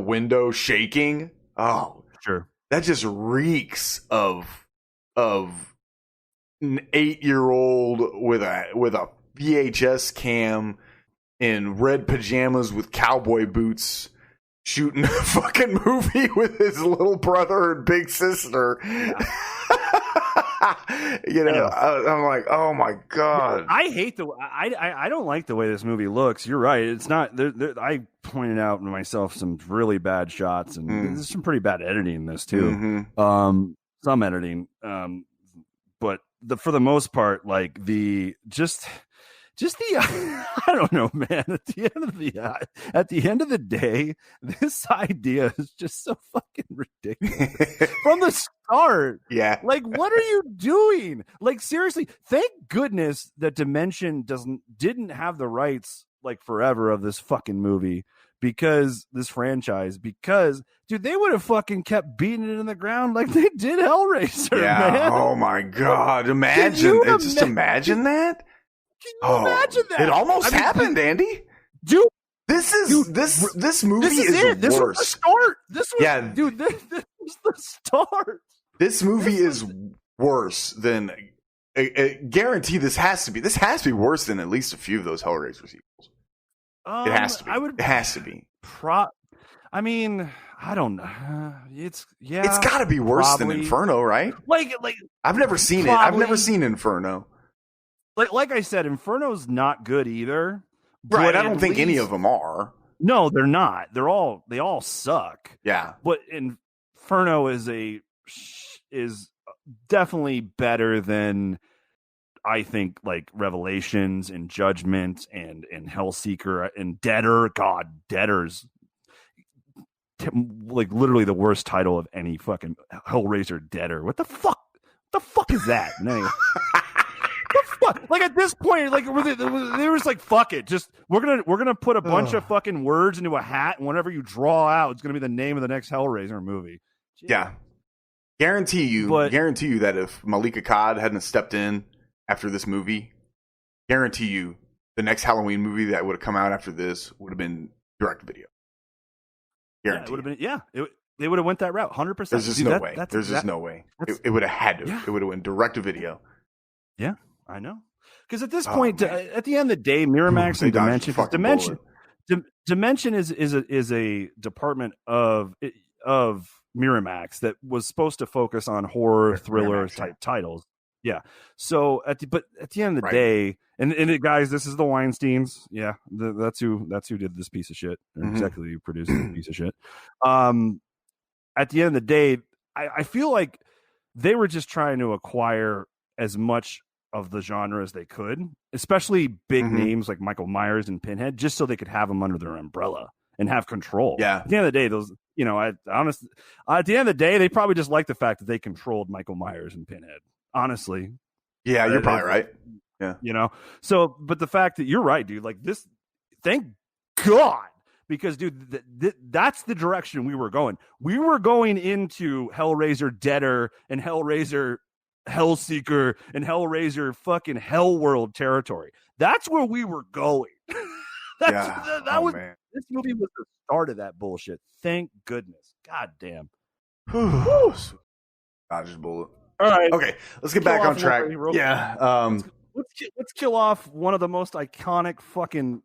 window shaking. Oh, sure. That just reeks of an 8-year-old with a VHS cam in red pajamas with cowboy boots shooting a fucking movie with his little brother and big sister. Yeah. I'm like, oh my God. I hate I don't like the way this movie looks. You're right. It's not I pointed out myself some really bad shots, and there's some pretty bad editing in this too. Some editing. But for the most part, like the just the I don't know, man. At the end of the day, this idea is just so fucking ridiculous from the start. Yeah, like what are you doing? Like seriously, thank goodness that Dimension didn't have the rights like forever of this fucking movie, because this franchise, dude, they would have fucking kept beating it in the ground like they did Hellraiser. Yeah. Man. Oh my God. Imagine that. Can you imagine that? It almost happened, Andy. Dude, this movie is this worse. Was the start. This was the start. This movie is worse than. I guarantee this has to be worse than at least a few of those Hellraiser sequels. It has to be. It has to be. I mean, I don't know. It's got to be worse than Inferno, right? Like I've never seen it. I've never seen Inferno. Like I said, Inferno's not good either, Right. I don't think any of them are. No, they're not. They all suck. Yeah. But Inferno is definitely better than, I think, like Revelations and Judgment and Hellseeker and Deader. God, Deader's like literally the worst title of any fucking Hellraiser. Deader. What the fuck? The fuck is that? Anyway. Like at this point, like they were just like, fuck it, just we're gonna put a bunch of fucking words into a hat, and whenever you draw out, it's gonna be the name of the next Hellraiser movie. Jeez. Yeah, guarantee you that if Malika Akkad hadn't stepped in after this movie, guarantee you the next Halloween movie that would have come out after this would have been direct to video. Guarantee. Yeah, it would have been. Yeah, they would have went that route, 100%. There's just no way. There's just no way. It would have had to. Yeah. It would have went direct to video. Yeah. I know, because at this point, at the end of the day, Miramax and Dimension is a department of Miramax that was supposed to focus on horror thriller type titles. Yeah. So at the end of the day, and guys, this is the Weinsteins. Yeah, that's who did this piece of shit. Exactly, who produced this piece of shit. At the end of the day, I feel like they were just trying to acquire as much of the genre as they could, especially big names like Michael Myers and Pinhead, just so they could have them under their umbrella and have control. Yeah. At the end of the day, those, at the end of the day, they probably just like the fact that they controlled Michael Myers and Pinhead. Honestly. Yeah, you're probably right. Yeah. So, but the fact that you're right, dude, like this, thank God, because dude, that's the direction we were going. We were going into Hellraiser Deader and Hellraiser Hellseeker and Hellraiser fucking Hell World territory. That's where we were going. This movie was the start of that bullshit. Thank goodness. God damn. Dodger's bullet. All right. Okay, let's get back on track. Yeah. Let's kill off one of the most iconic fucking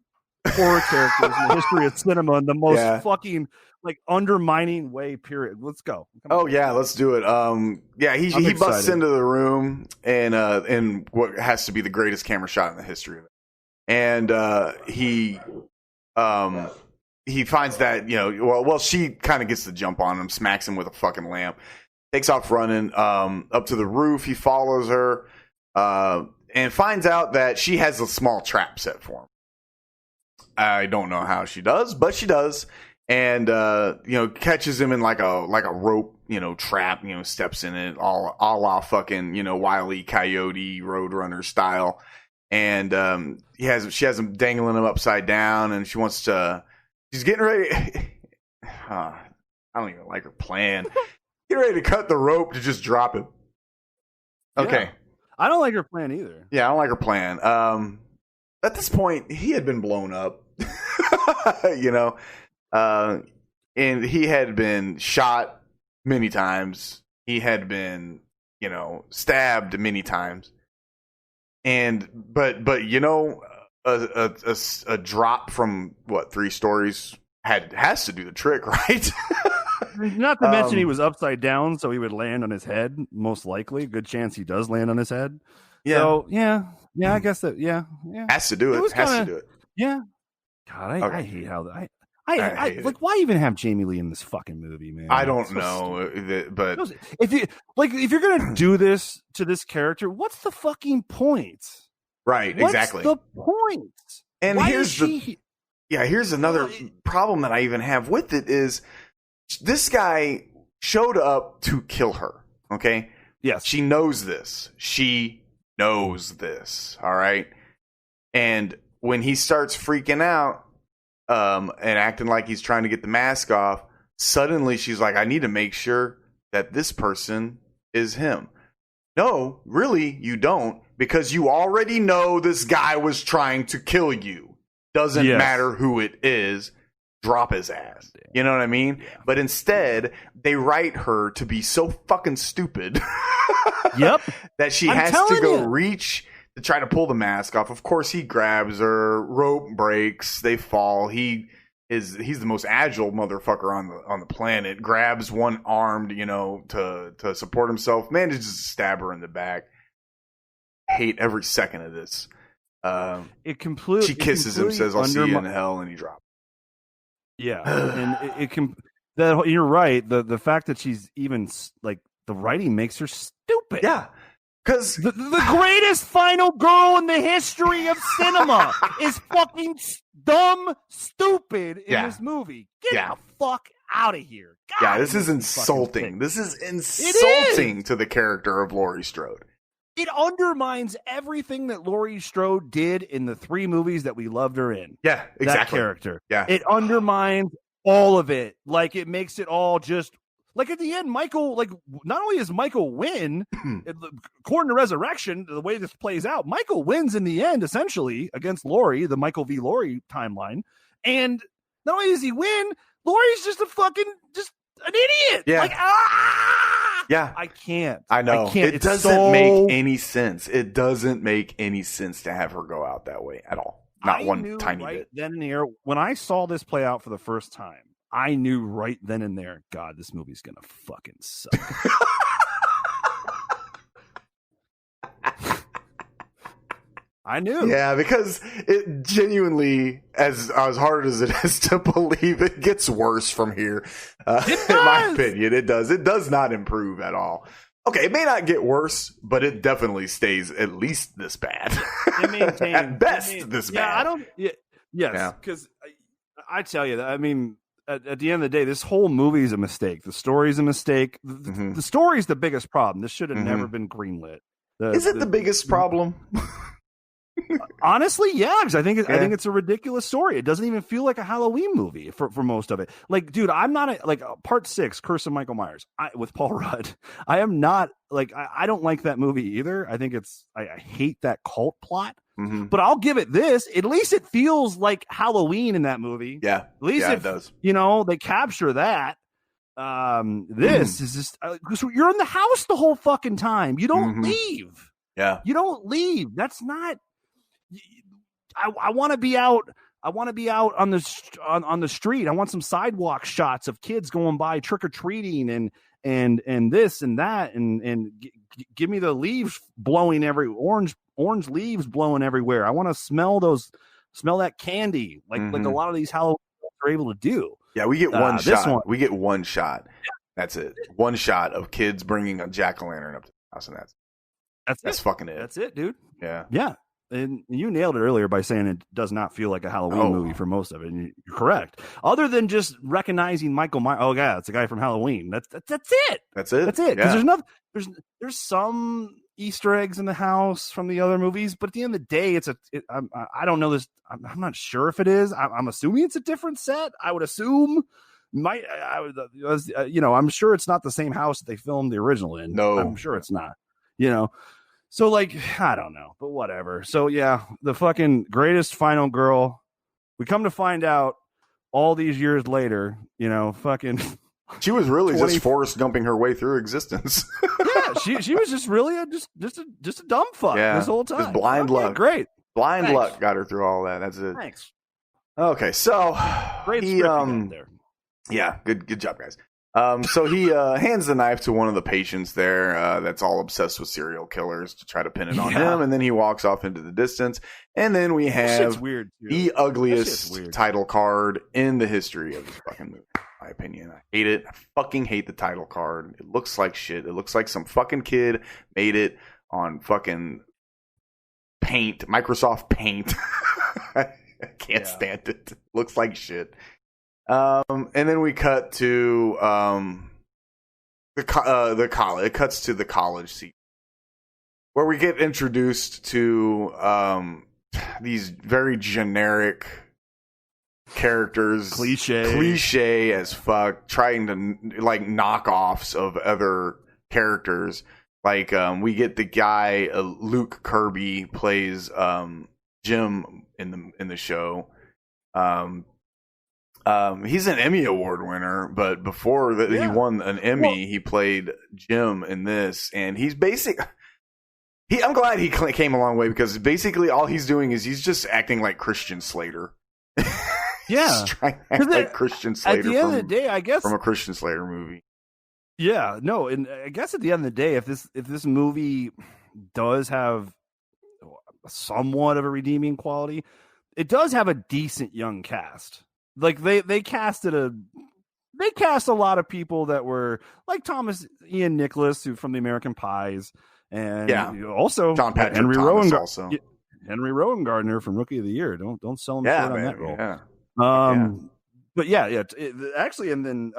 horror characters in the history of cinema in the most fucking like undermining way, period. Let's go. Let's do it. He busts into the room and what has to be the greatest camera shot in the history of it. And he finds that, she kind of gets the jump on him, smacks him with a fucking lamp, takes off running up to the roof. He follows her and finds out that she has a small trap set for him. I don't know how she does, but she does. And catches him in like a rope, trap, steps in it, all a la fucking, Wile E. Coyote Roadrunner style. And she has him dangling him upside down, and she's getting ready. I don't even like her plan. Getting ready to cut the rope to just drop him. Okay. Yeah. I don't like her plan either. Yeah, I don't like her plan. At this point, he had been blown up. And he had been shot many times. He had been, stabbed many times. But a drop from 3 stories has to do the trick, right? Not to mention he was upside down, so he would land on his head. Most likely, good chance he does land on his head. Yeah. So yeah. I guess that. Yeah. Has to do it. Has to do it. Yeah. God, I hate how that. I like. Why even have Jamie Lee in this fucking movie, man? I don't know, but if you're gonna do this to this character, what's the fucking point? Right, exactly. What's the point? And here's another problem that I even have with it is this guy showed up to kill her. Okay. Yes. She knows this. All right. And when he starts freaking out and acting like he's trying to get the mask off, suddenly she's like, I need to make sure that this person is him. No, really, you don't, because you already know this guy was trying to kill you. Doesn't matter who it is. Drop his ass. You know what I mean? Yeah. But instead, they write her to be so fucking stupid that she has to go reach to try to pull the mask off. Of course, he grabs her, rope breaks, they fall. He's the most agile motherfucker on the planet. Grabs one armed, to support himself. Manages to stab her in the back. Hate every second of this. It completely. She kisses him, says, "I'll see you in hell," and he drops. Yeah, and it can. That you're right. The fact that she's even like the writing makes her stupid. Yeah. Because the greatest final girl in the history of cinema is fucking dumb, stupid in this movie. Get the fuck out of here. God, yeah, this is insulting. This is insulting to the character of Laurie Strode. It undermines everything that Laurie Strode did in the 3 movies that we loved her in. Yeah, exactly. That character. Yeah. It undermines all of it. Like, it makes it all just... Like, at the end, Michael, like, not only does Michael win, according to Resurrection, the way this plays out, Michael wins in the end, essentially, against Laurie, the Michael v. Laurie timeline. And not only does he win, Laurie's just just an idiot. Yeah. Like, yeah. I can't. I know. I can't. It doesn't make any sense. It doesn't make any sense to have her go out that way at all. Not one tiny bit. Then and there, when I saw this play out for the first time, I knew right then and there, God, this movie's gonna fucking suck. I knew. Yeah, because it genuinely, as hard as it is to believe, it gets worse from here. In my opinion, it does. It does not improve at all. Okay, it may not get worse, but it definitely stays at least this bad. It maintains, at best, this bad. I don't. Yes, because I tell you that. I mean, at the end of the day, this whole movie is a mistake. The story's a mistake. The story's the biggest problem. This should have never been greenlit. Is it the biggest problem? Honestly, yeah, because I think it's a ridiculous story. It doesn't even feel like a Halloween movie for most of it. Like, dude, I'm not Part 6, Curse of Michael Myers, with Paul Rudd. I am not like I don't like that movie either. I think I hate that cult plot. But I'll give it this. At least it feels like Halloween in that movie. Yeah, at least it does. You know, they capture that. This is just you're in the house the whole fucking time. You don't leave. Yeah, you don't leave. That's not. I want to be out. I want to be out on the street. I want some sidewalk shots of kids going by trick or treating and this and that and give me the leaves blowing orange leaves blowing everywhere. I want to smell that candy like a lot of these Halloween are able to do. Yeah, we get one shot. We get one shot. That's it. One shot of kids bringing a jack-o'-lantern up to the house, and that's fucking it. That's it, dude. Yeah. And you nailed it earlier by saying it does not feel like a Halloween movie for most of it. And you're correct. Other than just recognizing Michael Myers. Oh, yeah, it's a guy from Halloween. That's it. That's it. That's it. Because there's some Easter eggs in the house from the other movies, but at the end of the day, I don't know this. I'm not sure if it is. I'm assuming it's a different set. I would assume. I'm sure it's not the same house that they filmed the original in. No, I'm sure it's not. So, like, I don't know, but whatever. So, yeah, the fucking greatest final girl. We come to find out all these years later, fucking. She was really just Forrest Gumping her way through existence. Yeah, she was just really just a dumb fuck this whole time. Just blind luck. Great. Blind luck got her through all that. That's it. Thanks. Okay, so great script there. Yeah, good job, guys. So he hands the knife to one of the patients there that's all obsessed with serial killers to try to pin it on him, and then he walks off into the distance. And then we have the ugliest title card in the history of this fucking movie, in my opinion. I hate it. I fucking hate the title card. It looks like shit. It looks like some fucking kid made it on fucking Paint, Microsoft Paint. I can't stand it. It looks like shit. And then we cut to the college. It cuts to the college scene where we get introduced to these very generic characters, cliche as fuck, trying to like knockoffs of other characters. Like we get the guy Luke Kirby plays Jim in the show. He's an Emmy Award winner, but before that he won an Emmy, he played Jim in this, and he's I'm glad he came a long way because basically all he's doing is he's just acting like Christian Slater. Yeah, trying to act like Christian Slater. At the end of the day, I guess from a Christian Slater movie. Yeah, no, and I guess at the end of the day, if this movie does have somewhat of a redeeming quality. It does have a decent young cast. Like they cast a lot of people that were like Thomas Ian Nicholas, who from the American Pies, and also John Patrick Henry Thomas Rowan, also. Henry Rowan Gardner from Rookie of the Year. Don't sell him short on that role. Yeah. But actually, and then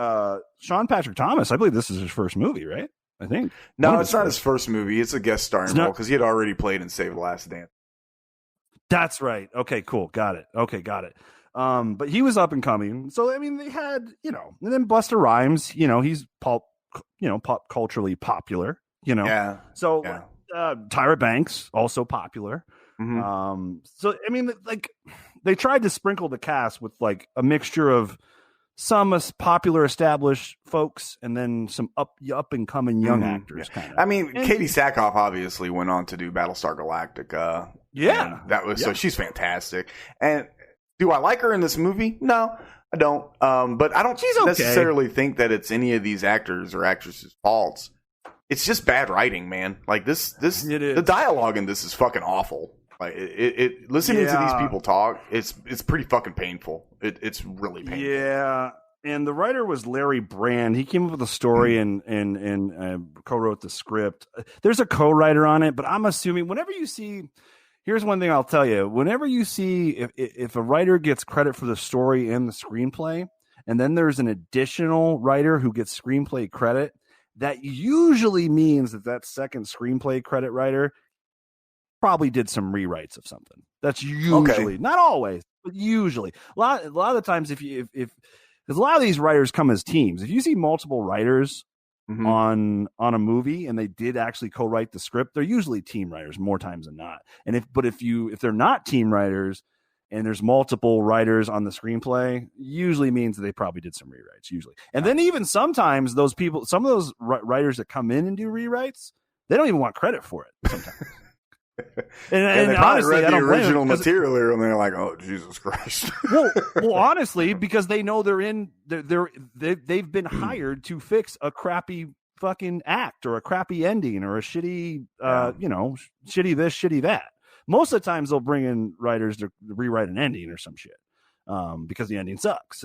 Sean Patrick Thomas, I believe this is his first movie, right? I think. No, it's not his first movie. It's a guest starring role because he had already played in Save the Last Dance. That's right. Okay, cool. Got it. But he was up and coming. So, I mean, they had, and then Busta Rhymes, he's pop culturally popular, Yeah. So, Tyra Banks, also popular. Mm-hmm. So, I mean, like, they tried to sprinkle the cast with, like, a mixture of some popular established folks and then some up and coming young actors. Yeah. I mean, Katie Sackhoff obviously went on to do Battlestar Galactica. Yeah. That was so she's fantastic. And do I like her in this movie? No, I don't. But I don't necessarily think that it's any of these actors or actresses' faults. It's just bad writing, man. Like this the dialogue in this is fucking awful. Like listening to these people talk, it's pretty fucking painful. It's really painful. Yeah, and the writer was Larry Brand. He came up with the story and co-wrote the script. There's a co-writer on it, but I'm assuming whenever you see, here's one thing I'll tell you: whenever you see if a writer gets credit for the story and the screenplay, and then there's an additional writer who gets screenplay credit, that usually means that second screenplay credit writer probably did some rewrites of something. That's usually not always, but usually a lot of the times. If because a lot of these writers come as teams. If you see multiple writers on a movie and they did actually co-write the script, they're usually team writers more times than not. And if they're not team writers and there's multiple writers on the screenplay, usually means that they probably did some rewrites. Usually, and then even sometimes those people, some of those writers that come in and do rewrites, they don't even want credit for it sometimes. and they honestly, read the original material and they're like, "Oh, Jesus Christ!" well, honestly, because they know they've been hired to fix a crappy fucking act or a crappy ending or a shitty, shitty this, shitty that. Most of the times, they'll bring in writers to rewrite an ending or some shit because the ending sucks.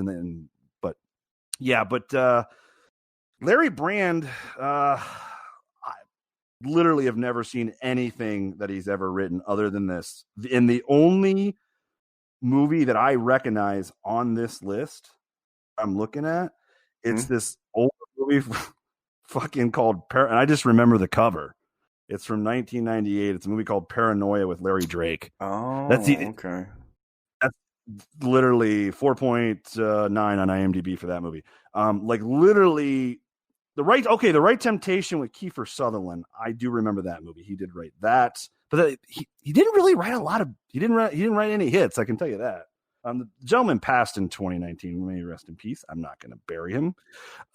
But Larry Brand. Literally have never seen anything that he's ever written other than this. And the only movie that I recognize on this list I'm looking at, it's this old movie fucking called and I just remember the cover. It's from 1998. It's a movie called Paranoia with Larry Drake. Oh, okay. That's literally 4.9 on IMDb for that movie. Like literally The Right Temptation with Kiefer Sutherland. I do remember that movie. He did write that, but he didn't really write a lot of. He didn't write any hits. I can tell you that. The gentleman passed in 2019. May he rest in peace. I'm not going to bury him.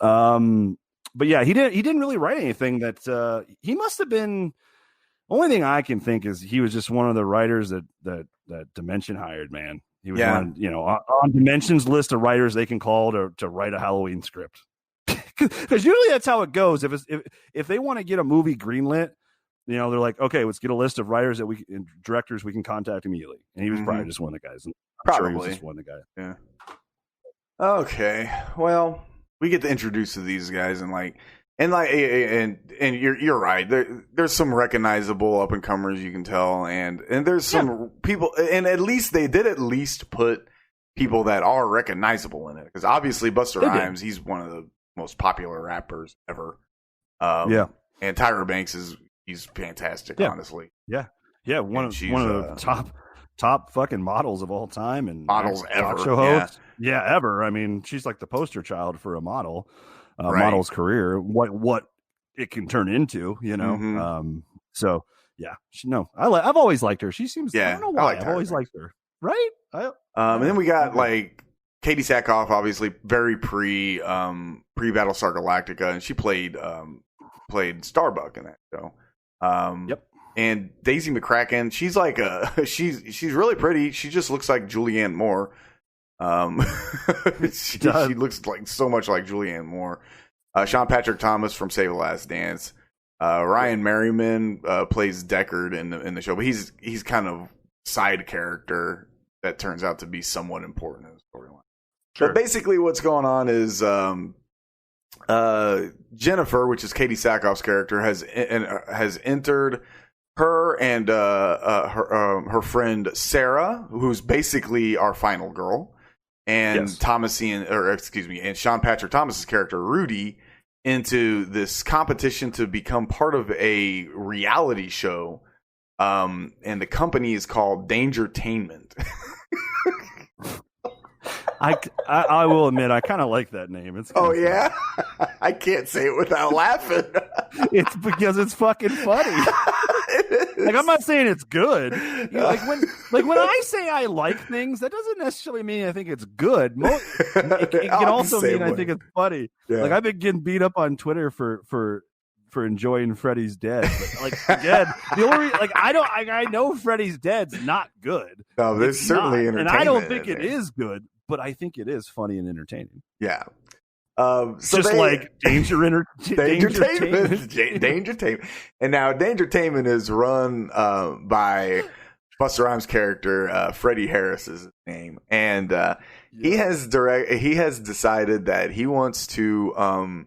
But yeah, he didn't really write anything that he must have been. Only thing I can think is he was just one of the writers that Dimension hired. Man, he was on Dimension's list of writers they can call to write a Halloween script. Because usually that's how it goes. If they want to get a movie greenlit, they're like, okay, let's get a list of writers and directors we can contact immediately. And he was probably just one of the guys. Probably he was just one of the guys. Yeah. Okay. Well, we get to introduce to these guys and you're right. There's some recognizable up and comers you can tell, and there's some people, and at least they did at least put people that are recognizable in it. Because obviously Busta Rhymes, he's one of the most popular rappers ever. And Tyra Banks he's fantastic, honestly. Yeah, one of the top fucking models of all time and models ever. Talk show hosts. Yeah, ever. I mean, she's like the poster child for a model, model's career. What it can turn into, So yeah, I've always liked her. She seems. I don't know why. I've always liked her. Right. And then we got Katie Sackhoff, obviously very pre Battlestar Galactica, and she played Starbuck in that show. And Daisy McCracken, she's like she's really pretty. She just looks like Julianne Moore. She looks like so much like Julianne Moore. Sean Patrick Thomas from Save the Last Dance. Ryan Merriman plays Deckard in the show, but he's kind of side character that turns out to be somewhat important in the storyline. Sure. But basically, what's going on is Jennifer, which is Katie Sackhoff's character, has entered. Her and her friend Sarah, who's basically our final girl, and and Sean Patrick Thomas's character Rudy, into this competition to become part of a reality show, and the company is called Dangertainment. I will admit I kind of like that name. It's yeah, I can't say it without laughing. It's because it's fucking funny. Like, I'm not saying it's good. Like when I say I like things, that doesn't necessarily mean I think it's good. It can also mean I think it's funny. Yeah. Like, I've been getting beat up on Twitter for enjoying Freddy's Dead. But, like, again, the only I know Freddy's Dead's not good. No, there's certainly entertainment, and I don't think it is good, but I think it is funny and entertaining. Yeah. Like Dangertainment. And now Dangertainment is run by Busta Rhymes' character, Freddie Harris is his name. And he has decided that he wants to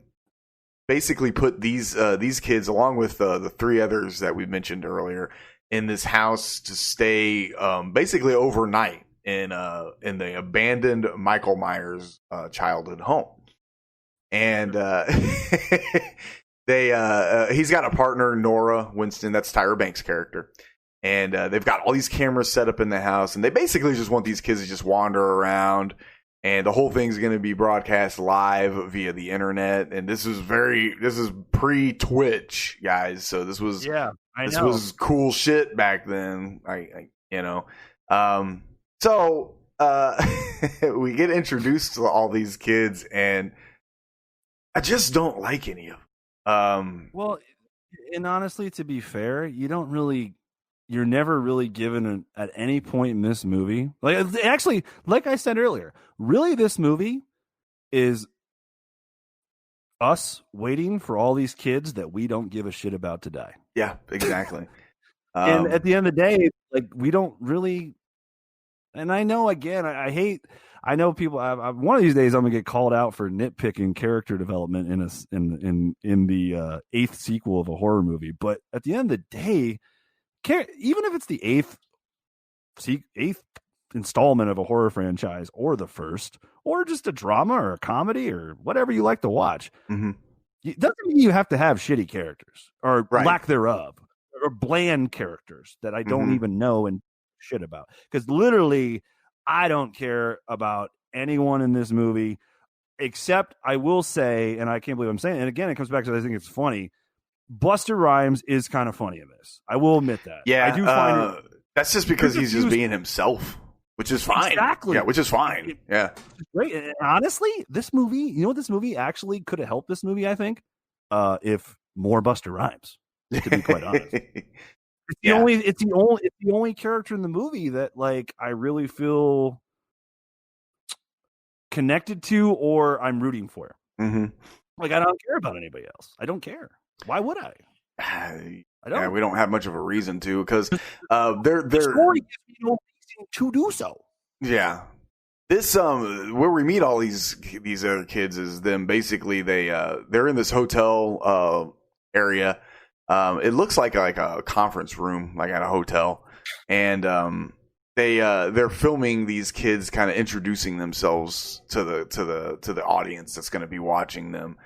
basically put these kids, along with the three others that we mentioned earlier, in this house to stay basically overnight in the abandoned Michael Myers childhood home. And he's got a partner, Nora Winston, that's Tyra Banks' character. And they've got all these cameras set up in the house, and they basically just want these kids to just wander around. And the whole thing's going to be broadcast live via the internet. And this is pre-Twitch, guys. So this was was cool shit back then. So we get introduced to all these kids, and I just don't like any of them. Well, and honestly, to be fair, you're never really given at any point in this movie. Actually, like I said earlier, really this movie is us waiting for all these kids that we don't give a shit about to die. Yeah, exactly. And at the end of the day, like, we don't really. And I know, again, I know people. One of these days, I'm gonna get called out for nitpicking character development in the eighth sequel of a horror movie. But at the end of the day, even if it's the eighth installment of a horror franchise, or the first, or just a drama or a comedy or whatever you like to watch, it doesn't mean you have to have shitty characters or lack thereof, or bland characters that I don't even know and shit about. Because literally, I don't care about anyone in this movie, except I will say, and I can't believe I'm saying it, and again, it comes back to, I think it's funny, Busta Rhymes is kind of funny in this. I will admit that. Yeah, I do find that's just because he's just being himself, which is fine. Exactly. Yeah, which is fine. Yeah. Great. And honestly, this movie, you know what this movie actually could have helped this movie, I think, if more Busta Rhymes, to be quite honest. It's the only character in the movie that, like, I really feel connected to, or I'm rooting for. Like, I don't care about anybody else. I don't care. Why would I? I don't. Yeah, we don't have much of a reason to, because they're the story gives me no reason to do so. Yeah. This where we meet all these other kids is them basically they're in this hotel area. It looks like a conference room, like at a hotel, and they're filming these kids, kind of introducing themselves to the audience that's going to be watching them,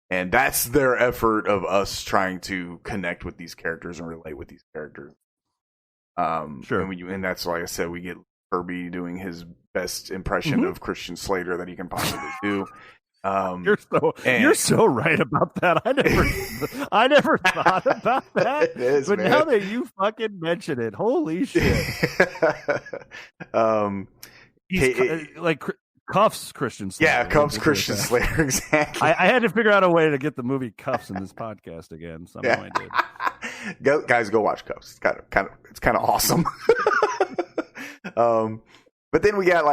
and that's their effort of us trying to connect with these characters and relate with these characters. Sure, and that's why I said we get Kirby doing his best impression of Christian Slater that he can possibly do. You're so right about that. I never thought about that. But man, now that you fucking mention it, holy shit! He's like Cuffs Christian Slater. Yeah, Cuffs Christian Slater. Exactly. I had to figure out a way to get the movie Cuffs in this podcast again. Somehow I did. Guys, go watch Cuffs. It's kind of awesome. But then we got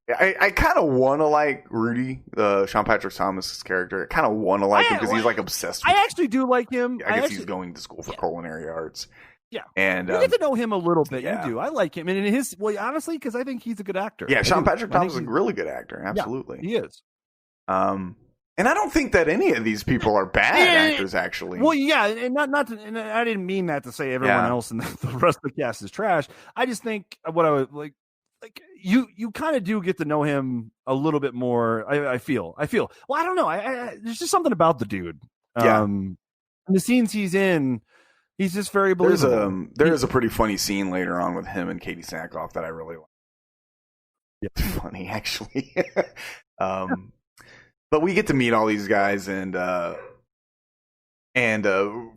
I kind of want to like Rudy, Sean Patrick Thomas' character. I kind of want to like him because he's like obsessed with I actually do like him. I guess he's going to school for culinary arts. Yeah. And you get to know him a little bit. Yeah. You do. I like him. And in his, well, honestly, because I think he's a good actor. Yeah, Sean Patrick Thomas is a really good actor. Absolutely. Yeah, he is. And I don't think that any of these people are bad actors, actually. Well, yeah, and not to, and I didn't mean that to say everyone else and the rest of the cast is trash. I just think what I would like you kind of do get to know him a little bit more. I feel. Well, I don't know. There's just something about the dude. And the scenes he's in, he's just very believable. There is a pretty funny scene later on with him and Katie Sackhoff that I really like. Yeah, funny actually. But we get to meet all these guys, and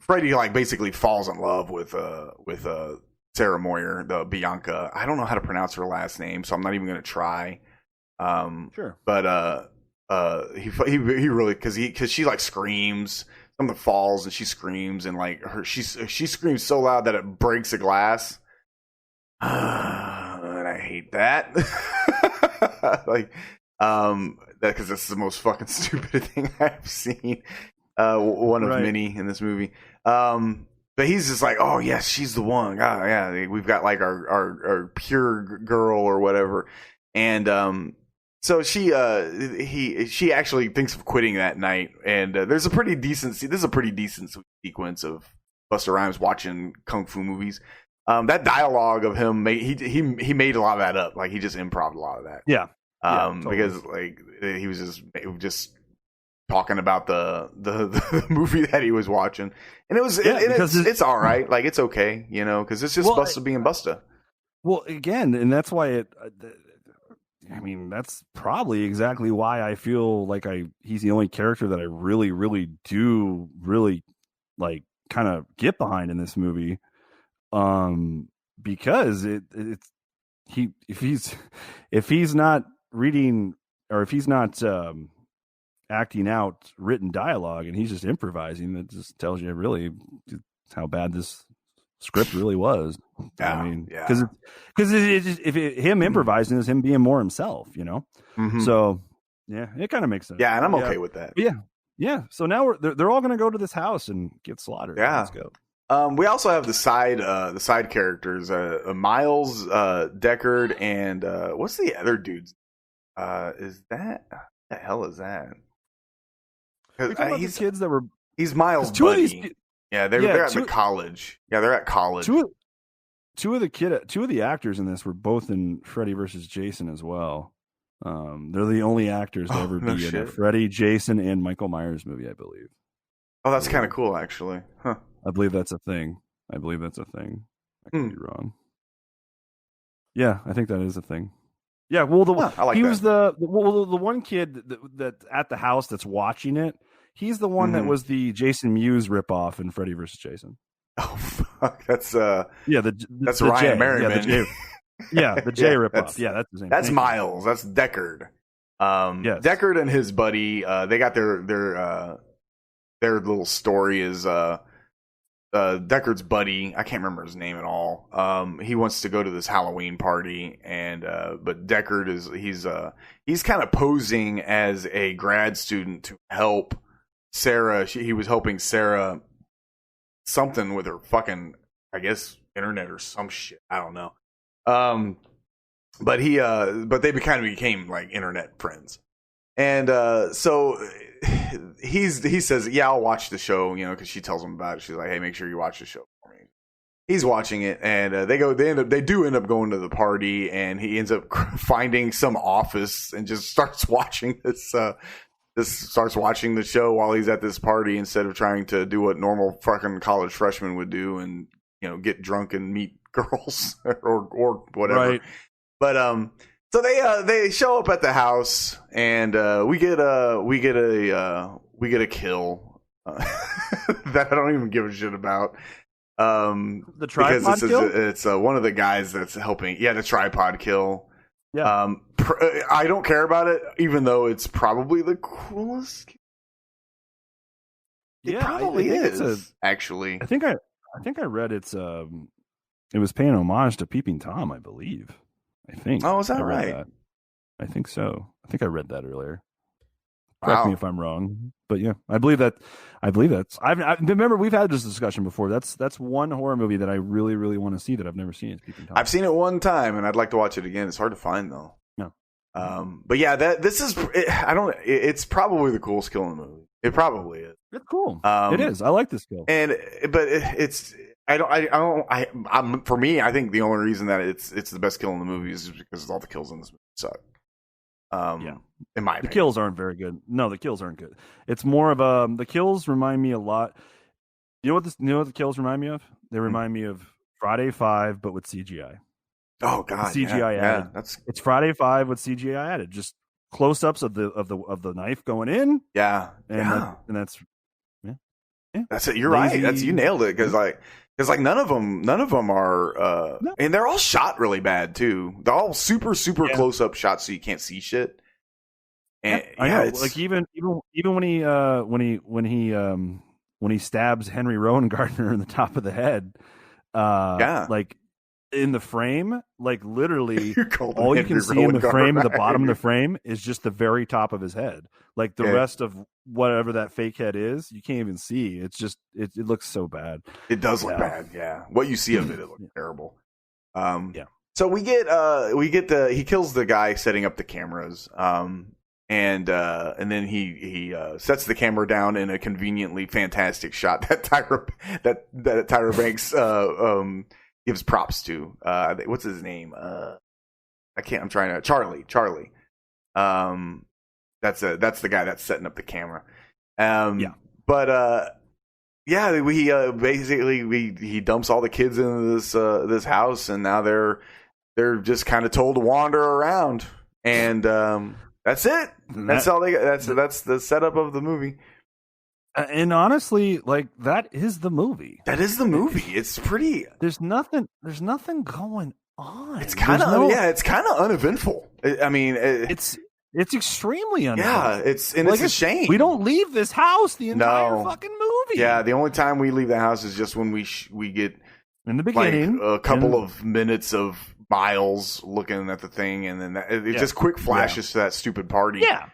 Freddie like basically falls in love with Sarah Moyer, the Bianca. I don't know how to pronounce her last name, so I'm not even going to try. Sure. But he really because she like screams. Something falls and she screams, and like she screams so loud that it breaks a glass. And I hate that. Like because this is the most fucking stupid thing I've seen. One of many in this movie. But he's just like, oh yes, she's the one. Oh yeah, we've got like our pure girl or whatever. And so she actually thinks of quitting that night. And there's a pretty decent. This is a pretty decent sequence of Busta Rhymes watching kung fu movies. That dialogue of him, he made a lot of that up. Like he just improv a lot of that. Yeah. Totally. Because like he was just talking about the movie that he was watching, and it was it's all right, like it's okay, you know, because it's just Busta being Busta. Well, again, and that's why I mean, that's probably exactly why I feel like he's the only character that I really, really do really like kind of get behind in this movie, because if he's not reading or if he's not acting out written dialogue and he's just improvising, that just tells you really how bad this script really was. I mean, because him improvising is him being more himself, you know. Mm-hmm. So yeah, it kind of makes sense. Yeah, and I'm okay with that. Yeah. So now they're all going to go to this house and get slaughtered. Yeah, let's go. We also have the side characters, Miles, Deckard, and what's the other dude's? Is that what the hell is that? He's the kids that were. He's Miles' buddy. They're at the college. Yeah, they're at college. Two of the actors in this were both in Freddy vs. Jason as well. They're the only actors to ever be in a Freddy, Jason, and Michael Myers movie, I believe. Oh, that's kind of cool, actually. Huh. I believe that's a thing. I could be wrong. Yeah, I think that is a thing. Yeah, well, was the one kid that at the house that's watching it. He's the one that was the Jason Mewes ripoff in Freddy vs. Jason. Oh fuck, that's that's Ryan Merriman. The J ripoff. That's his name. That's Miles. That's Deckard. Yes. Deckard and his buddy. They got their little story is Deckard's buddy. I can't remember his name at all. He wants to go to this Halloween party, and but Deckard he's kind of posing as a grad student to help Sarah. He was helping Sarah something with her fucking, I guess, internet or some shit. I don't know. But they kind of became like internet friends, and so he says, "Yeah, I'll watch the show," you know, because she tells him about it. She's like, "Hey, make sure you watch the show for me." He's watching it, and they do end up going to the party, and he ends up finding some office and just starts watching starts watching the show while he's at this party instead of trying to do what normal fucking college freshmen would do and, you know, get drunk and meet girls or whatever. Right. But so they show up at the house, and we get a kill that I don't even give a shit about. The tripod kill? It's one of the guys that's helping. Yeah, the tripod kill. Yeah. I don't care about it, even though it's probably the coolest. It probably is. Actually, I think I read it was paying homage to Peeping Tom, I believe. I think. Oh, is that right? I think so. I think I read that earlier. Correct me if I'm wrong, but yeah, I believe that. I remember we've had this discussion before. That's one horror movie that I really, really want to see that I've never seen. I've seen it one time, and I'd like to watch it again. It's hard to find though. No. But yeah, it's probably the coolest kill in the movie. It probably is. It's cool. It is. I like this kill. For me, I think the only reason that it's the best kill in the movie is because all the kills in this movie suck. In my opinion. The kills aren't very good. No, the kills aren't good. It's more of the kills remind me a lot. You know what the kills remind me of? They remind me of Friday 5, but with CGI. Oh God, CGI added. Yeah, it's Friday 5 with CGI added. Just close-ups of the knife going in. Yeah, and that's that's it. You're right. You nailed it because none of them are, and they're all shot really bad too. They're all super close up shots, so you can't see shit. And I know, like even when he stabs Henry Rowan Gardner in the top of the head, like in the frame, like literally all you can see in the frame, the bottom of the frame is just the very top of his head. Like the rest of whatever that fake head is, you can't even see. It's just it looks so bad. It does look bad. Yeah, what you see of it looks terrible. So we get he kills the guy setting up the cameras. And then he sets the camera down in a conveniently fantastic shot that Tyra Banks gives props to. What's his name? Charlie. That's the guy that's setting up the camera. But he dumps all the kids into this house, and now they're just kind of told to wander around, and that's it. That's all they got. That's the setup of the movie. And honestly, like that is the movie. That is the movie. It's pretty. There's nothing going on. It's kind of it's kind of uneventful. I mean, it's extremely uneventful. Yeah, it's a shame. We don't leave this house the entire fucking movie. Yeah, the only time we leave the house is just when we get in the beginning like a couple of minutes of Miles looking at the thing, and then it just quick flashes to that stupid party. Yeah,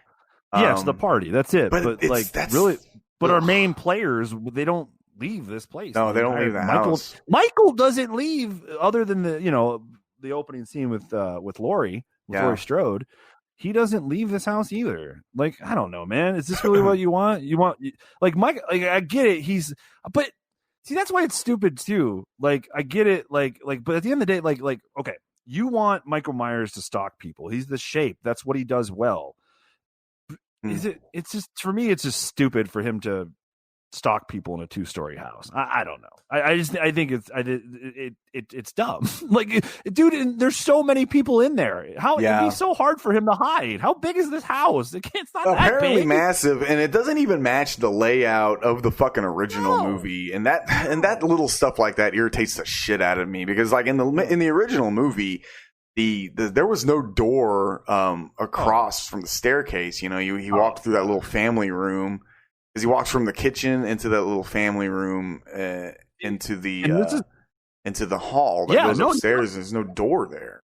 it's the party. That's it. But that's really. But our main players, they don't leave this place. No, they don't leave the house. Michael doesn't leave, other than the opening scene with Laurie Strode. He doesn't leave this house either. Like, I don't know, man. Is this really what you want? You want like Mike? Like, I get it. But see, that's why it's stupid too. Like, I get it. Like, but at the end of the day, like, okay, you want Michael Myers to stalk people. He's the Shape. That's what he does well. It's just, for me, it's just stupid for him to stalk people in a 2-story house. I don't know. I think it's dumb. Like, dude, there's so many people in there. It'd be so hard for him to hide. How big is this house? It's not apparently that big. Massive, and it doesn't even match the layout of the fucking original movie. And that little stuff like that irritates the shit out of me, because like in the original movie, there was no door across from the staircase. You know, he walked through that little family room, as he walks from the kitchen into that little family room into the hall that goes upstairs. There's no door there.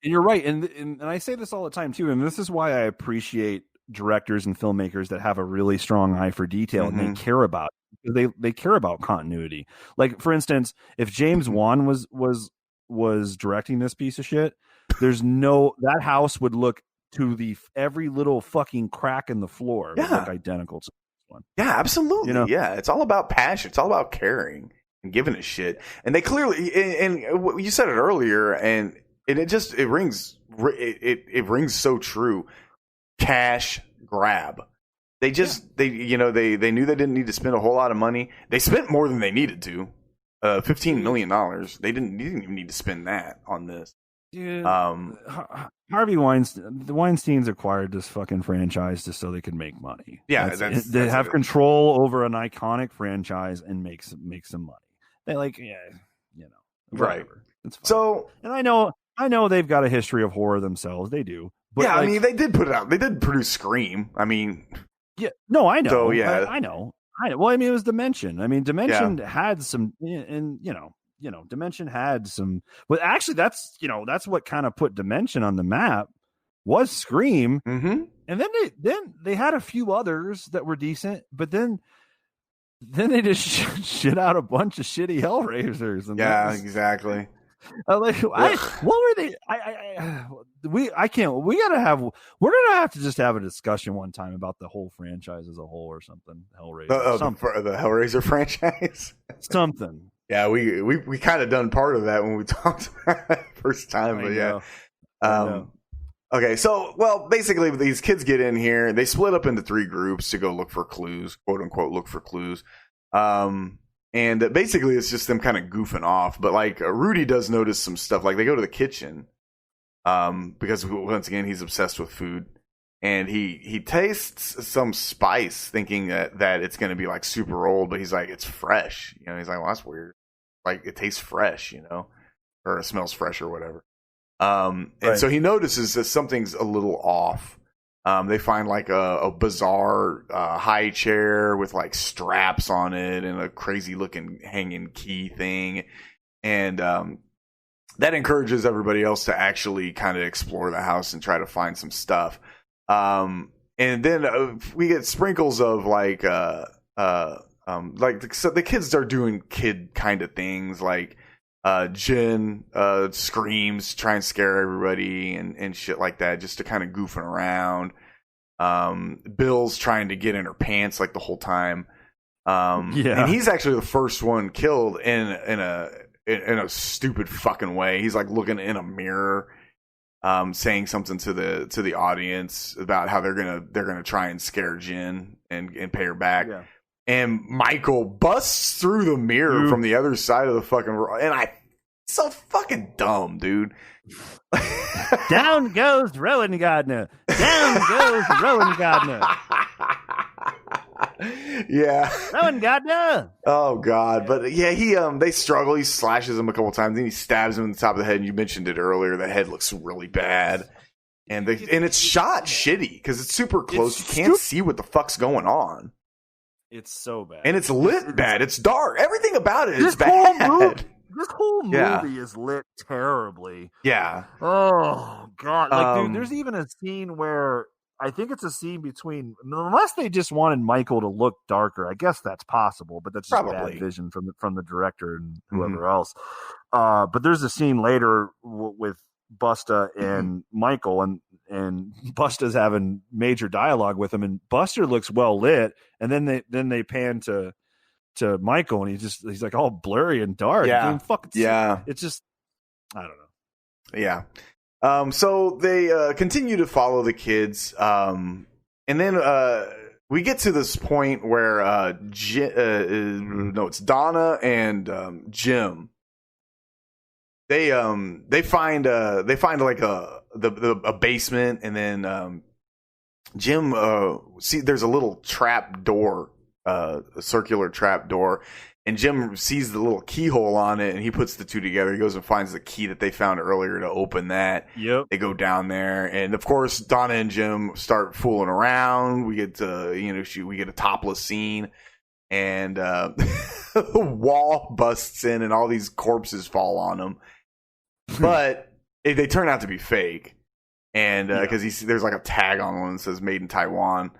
And you're right, and I say this all the time too, and this is why I appreciate directors and filmmakers that have a really strong eye for detail, and they care about they care about continuity. Like, for instance, if James Wan was directing this piece of shit, that house would look to every little fucking crack in the floor would look identical to this one. Yeah, absolutely. Yeah, it's all about passion. It's all about caring and giving a shit. And they clearly, and you said it earlier, and it rings so true. Cash grab. They knew they didn't need to spend a whole lot of money. They spent more than they needed to. $15 million. They didn't even need to spend that on this. Dude, Harvey Weinstein. The Weinsteins acquired this fucking franchise just so they could make money. Yeah, they have control over an iconic franchise and make some money. They whatever. Right. It's fine. So, and I know they've got a history of horror themselves. They do. But yeah, I mean, they did put it out. They did produce Scream. I mean, yeah, no, I know. So, yeah, I know. Well, I mean, it was Dimension. I mean, Dimension had some, and Dimension had some. But actually, that's what kind of put Dimension on the map. was Scream, mm-hmm. and then they had a few others that were decent, but then they just shit out a bunch of shitty Hellraisers. And exactly. What were they? We're gonna have to just have a discussion one time about the whole franchise as a whole or something. Hellraiser, the Hellraiser franchise, something. Yeah, we kind of done part of that when we talked first time, but yeah. Okay, so basically these kids get in here. They split up into 3 groups to go look for clues, quote unquote, look for clues. And basically it's just them kind of goofing off. But like Rudy does notice some stuff. Like they go to the kitchen, because once again he's obsessed with food, and he tastes some spice, thinking that it's going to be like super old, but he's like, it's fresh. You know, he's like, well, that's weird. Like it tastes fresh, you know, or it smells fresh or whatever. And so he notices that something's a little off. They find like a bizarre high chair with like straps on it and a crazy looking hanging key thing. And that encourages everybody else to actually kind of explore the house and try to find some stuff. And then we get sprinkles of like the kids are doing kid kind of things, like Jen screams, try and scare everybody and shit like that, just to kind of goofing around. Bill's trying to get in her pants like the whole time. And he's actually the first one killed in a stupid fucking way. He's like looking in a mirror, saying something to the audience about how they're gonna try and scare Jen and pay her back. Yeah. And Michael busts through the mirror from the other side of the fucking room. And so fucking dumb, dude. Down goes Rowan Gardner. Down goes Rowan Gardner. Yeah. Rowan Gardner. Oh, God. But yeah, they struggle. He slashes him a couple times. Then he stabs him in the top of the head. And you mentioned it earlier. The head looks really bad. And it's shot shitty because it's super close. You can't see what the fuck's going on. It's so bad. And it's lit bad. It's dark. Everything about it is bad. This whole movie is lit terribly. Yeah. Oh, God. Like, dude, there's even a scene where I think it's a scene between, unless they just wanted Michael to look darker. I guess that's possible, but that's just bad vision from the director and whoever else. But there's a scene later with Busta and Michael, and Busta's having major dialogue with him, and Buster looks well lit, and then they pan to Michael, and he's like all blurry and dark. Yeah. I mean, it's just, I don't know. Yeah. So they continue to follow the kids, and then we get to this point where it's Donna and Jim. They find like a basement, and then Jim there's a little trap door, a circular trap door, and Jim sees the little keyhole on it, and he puts the two together. He goes and finds the key that they found earlier to open that. Yep. They go down there, and of course Donna and Jim start fooling around. We get we get a topless scene, and the wall busts in, and all these corpses fall on them. But they turn out to be fake, and because there's like a tag on one that says "Made in Taiwan,"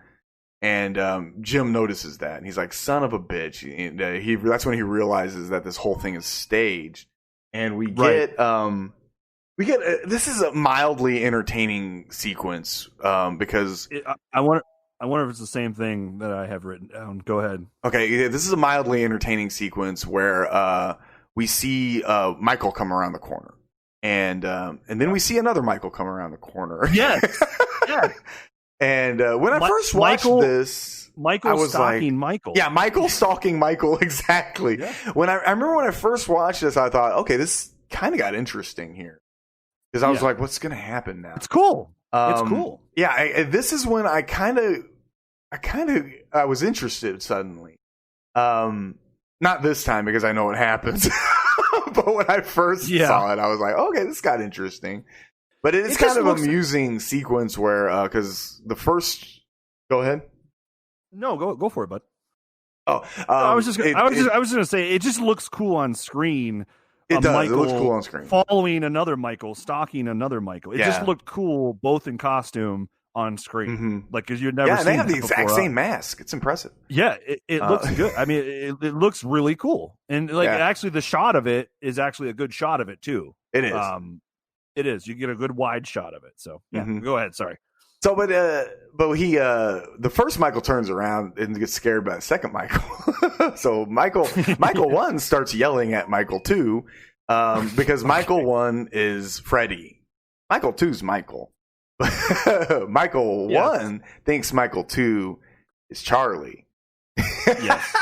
and Jim notices that, and he's like, "Son of a bitch!" And that's when he realizes that this whole thing is staged, and we get this is a mildly entertaining sequence because I wonder if it's the same thing that I have written down. Go ahead. Okay, this is a mildly entertaining sequence where we see Michael come around the corner. And then we see another Michael come around the corner. Yes. Yeah. And when I first watched this, Michael was stalking Michael. Yeah, Michael stalking Michael, exactly. Yeah. When I remember when I first watched this, I thought, okay, this kind of got interesting here. Because I was like, what's going to happen now? It's cool. It's cool. Yeah, this is when I was interested suddenly. Not this time because I know what happens. But when I first saw it, I was like, okay, this got interesting. But it's kind of amusing sequence where, because the first... Go ahead. No, go for it, bud. Oh, I was just going to say, it just looks cool on screen It does. Michael It looks cool on screen. Following another Michael, stalking another Michael. It just looked cool, both in costume on screen. Mm-hmm. Like, because you'd never seen they have the before. exact same mask. It's impressive. Yeah, it looks good. I mean, it looks really cool. And actually the shot of it is actually a good shot of it too. It is. It is. You get a good wide shot of it. So go ahead. Sorry. So, but he, the first Michael turns around and gets scared by the second Michael. So Michael 1 starts yelling at Michael 2, because Michael 1 is Freddy. Michael 2's Michael. Michael 1 thinks Michael 2 is Charlie. Yes.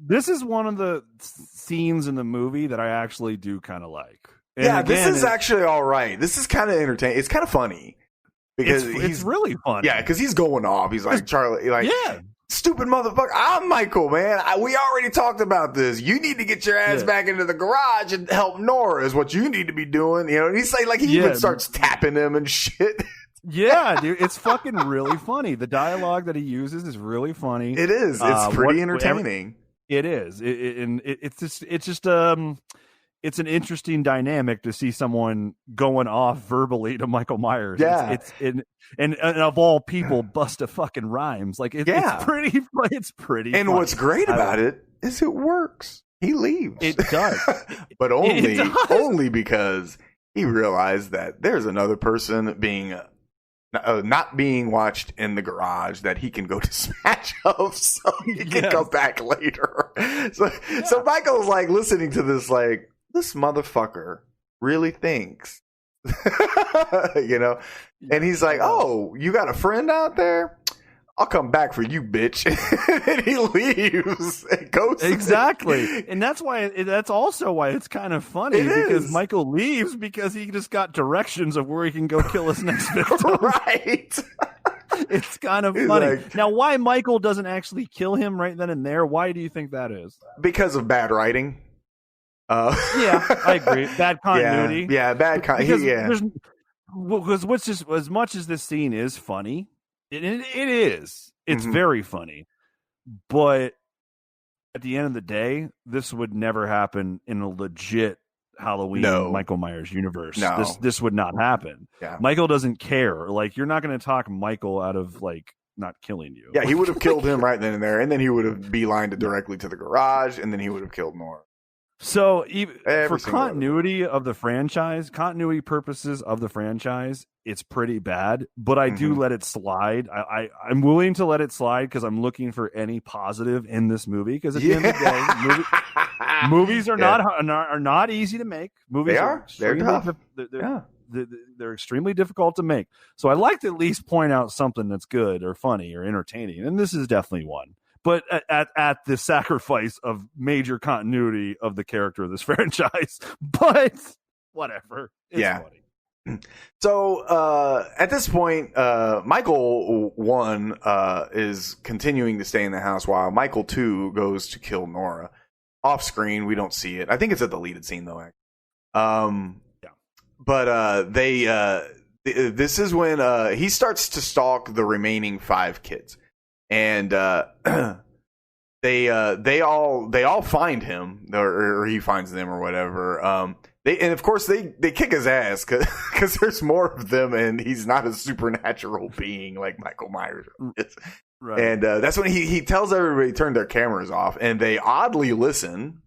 This is one of the scenes in the movie that I actually do kind of like. And yeah, again, this is actually all right. This is kind of entertaining. It's kind of funny because it's really funny. Yeah, because he's going off. He's like, Charlie, like, stupid motherfucker. I'm Michael, man. We already talked about this. You need to get your ass back into the garage and help Nora is what you need to be doing. You know, and he's like he even starts tapping him and shit. Yeah, dude, it's fucking really funny. The dialogue that he uses is really funny. It is. It's pretty entertaining. It is. It's just it's an interesting dynamic to see someone going off verbally to Michael Myers. Yeah. And of all people, bust a fucking rhymes. Like it's pretty And funny. What's great about it is it works. He leaves. It does. But only because he realized that there's another person being not being watched in the garage that he can go to smash up so he can come back later. So Michael's like listening to this like, this motherfucker really thinks, you know, and he's like, oh, you got a friend out there? I'll come back for you, bitch. And he leaves and goes. Exactly. And that's also why it's kind of funny because Michael leaves because he just got directions of where he can go kill his next victim. Right. It's kind of funny. Now, why Michael doesn't actually kill him right then and there? Why do you think that is? Because of bad writing. Yeah, I agree. Bad continuity. Yeah, bad continuity. Because what's just as much as this scene is funny, it is. It's very funny, but at the end of the day, this would never happen in a legit Halloween Michael Myers universe. No. This would not happen. Yeah. Michael doesn't care. Like, you're not going to talk Michael out of like not killing you. Yeah, he would have killed him right then and there, and then he would have beelined directly to the garage, and then he would have killed Nora. So for continuity purposes of the franchise, it's pretty bad, but I do let it slide. I'm willing to let it slide because I'm looking for any positive in this movie. Because at the end of the day, movies are not easy to make. Movies They're tough. They're extremely difficult to make. So I like to at least point out something that's good or funny or entertaining, and this is definitely one. But at the sacrifice of major continuity of the character of this franchise. But whatever. It's funny. So at this point, Michael 1 is continuing to stay in the house while Michael 2 goes to kill Nora. Off screen, we don't see it. I think it's a deleted scene though. Actually. But this is when he starts to stalk the remaining 5 kids. And they all find him, or he finds them, or whatever. And of course they kick his ass because there's more of them, and he's not a supernatural being like Michael Myers is. Right. And that's when he tells everybody to turn their cameras off, and they oddly listen.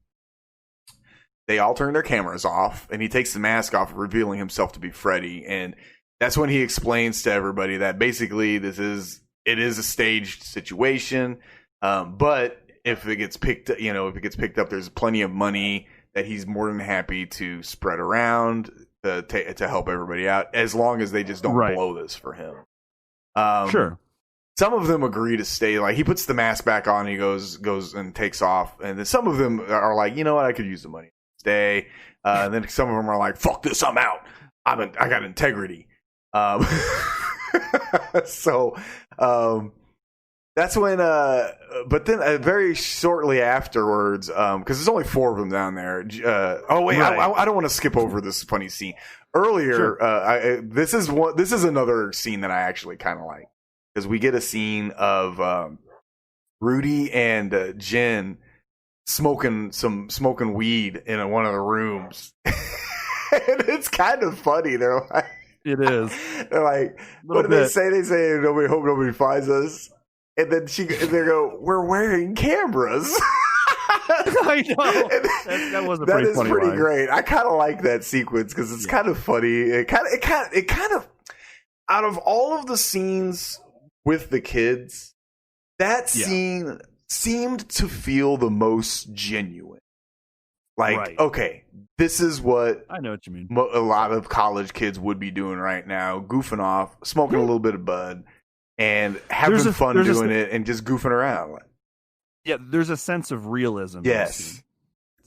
They all turn their cameras off, and he takes the mask off, revealing himself to be Freddy. And that's when he explains to everybody that basically it is a staged situation, but if it gets picked up, there's plenty of money that he's more than happy to spread around to help everybody out, as long as they just don't blow this for him. Sure. Some of them agree to stay. Like, he puts the mask back on, he goes and takes off, and then some of them are like, you know what, I could use the money, stay. And then some of them are like, fuck this, I'm out. I got integrity. So that's when but then very shortly afterwards, because there's only 4 of them down there. I don't want to skip over this funny scene earlier. Sure. This is another scene that I actually kind of like, because we get a scene of Rudy and Jen smoking weed in one of the rooms. And it's kind of funny. They're like, it is. They're like, what do they say? They say, nobody hope nobody finds us. And then they go, we're wearing cameras. I know. That was a pretty funny line. Great. I kind of like that sequence because it's kind of funny. It kind of, out of all of the scenes with the kids, that scene seemed to feel the most genuine. Like, okay, this is what I know what you mean. A lot of college kids would be doing right now, goofing off, smoking a little bit of bud, and having fun doing it and just goofing around. Yeah, there's a sense of realism. Yes.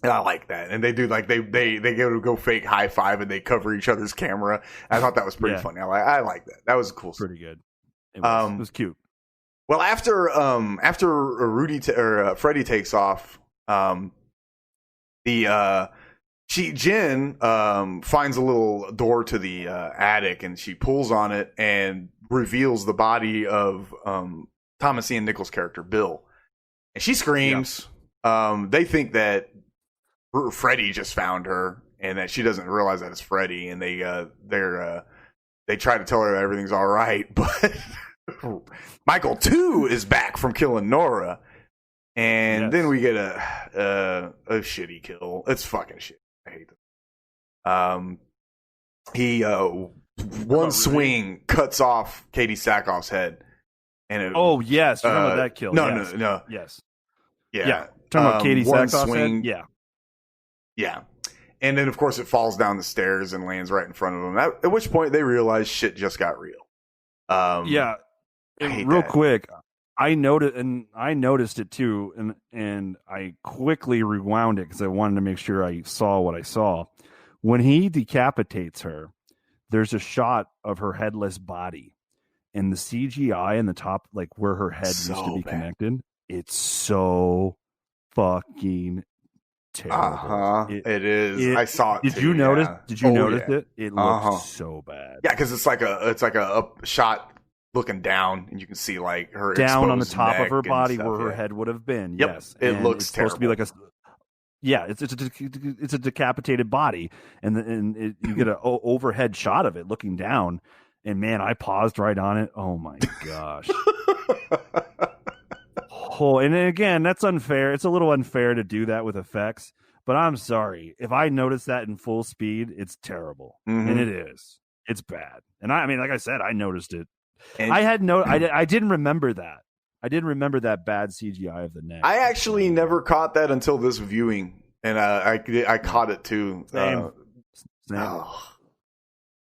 And I like that. And they do like they go fake high five and they cover each other's camera. I thought that was pretty funny. I like that. That was cool. Pretty good. It was cute. Well, after Freddy takes off, Jen finds a little door to the attic and she pulls on it and reveals the body of Thomas Ian Nichols' character Bill. And she screams. Yeah. They think that Freddy just found her, and that she doesn't realize that it's Freddy. And they try to tell her that everything's all right, but Michael 2 is back from killing Nora, and then we get a shitty kill. It's fucking shit. I hate that. He one swing cuts off Katie Sackhoff's head. And yes, you remember that kill? No. Yes. Yeah. Talking about Katie one Sackhoff's swing. head? Yeah. And then, of course, it falls down the stairs and lands right in front of them. At which point, they realize shit just got real. Real quick, I noticed it too, and I quickly rewound it because I wanted to make sure I saw what I saw. When he decapitates her, there's a shot of her headless body. And the CGI in the top, like where her head used to be connected, it's so fucking terrible. It is. I saw it. Did you notice? Did you notice it? It looks so bad. Yeah, because it's like a up shot looking down, and you can see like her down on the top of her body where her head would have been. Yep. Yes, it looks supposed to be like a. Yeah, it's a decapitated body, and you get an overhead shot of it looking down. And man, I paused right on it. Oh my gosh. And again, that's unfair. It's a little unfair to do that with effects, but I'm sorry. If I notice that in full speed, it's terrible. Mm-hmm. And it is. It's bad. And I mean, like I said, I noticed it. And I didn't remember that. I didn't remember that bad CGI of the neck. I actually never caught that until this viewing. And I caught it too. Same. Oh.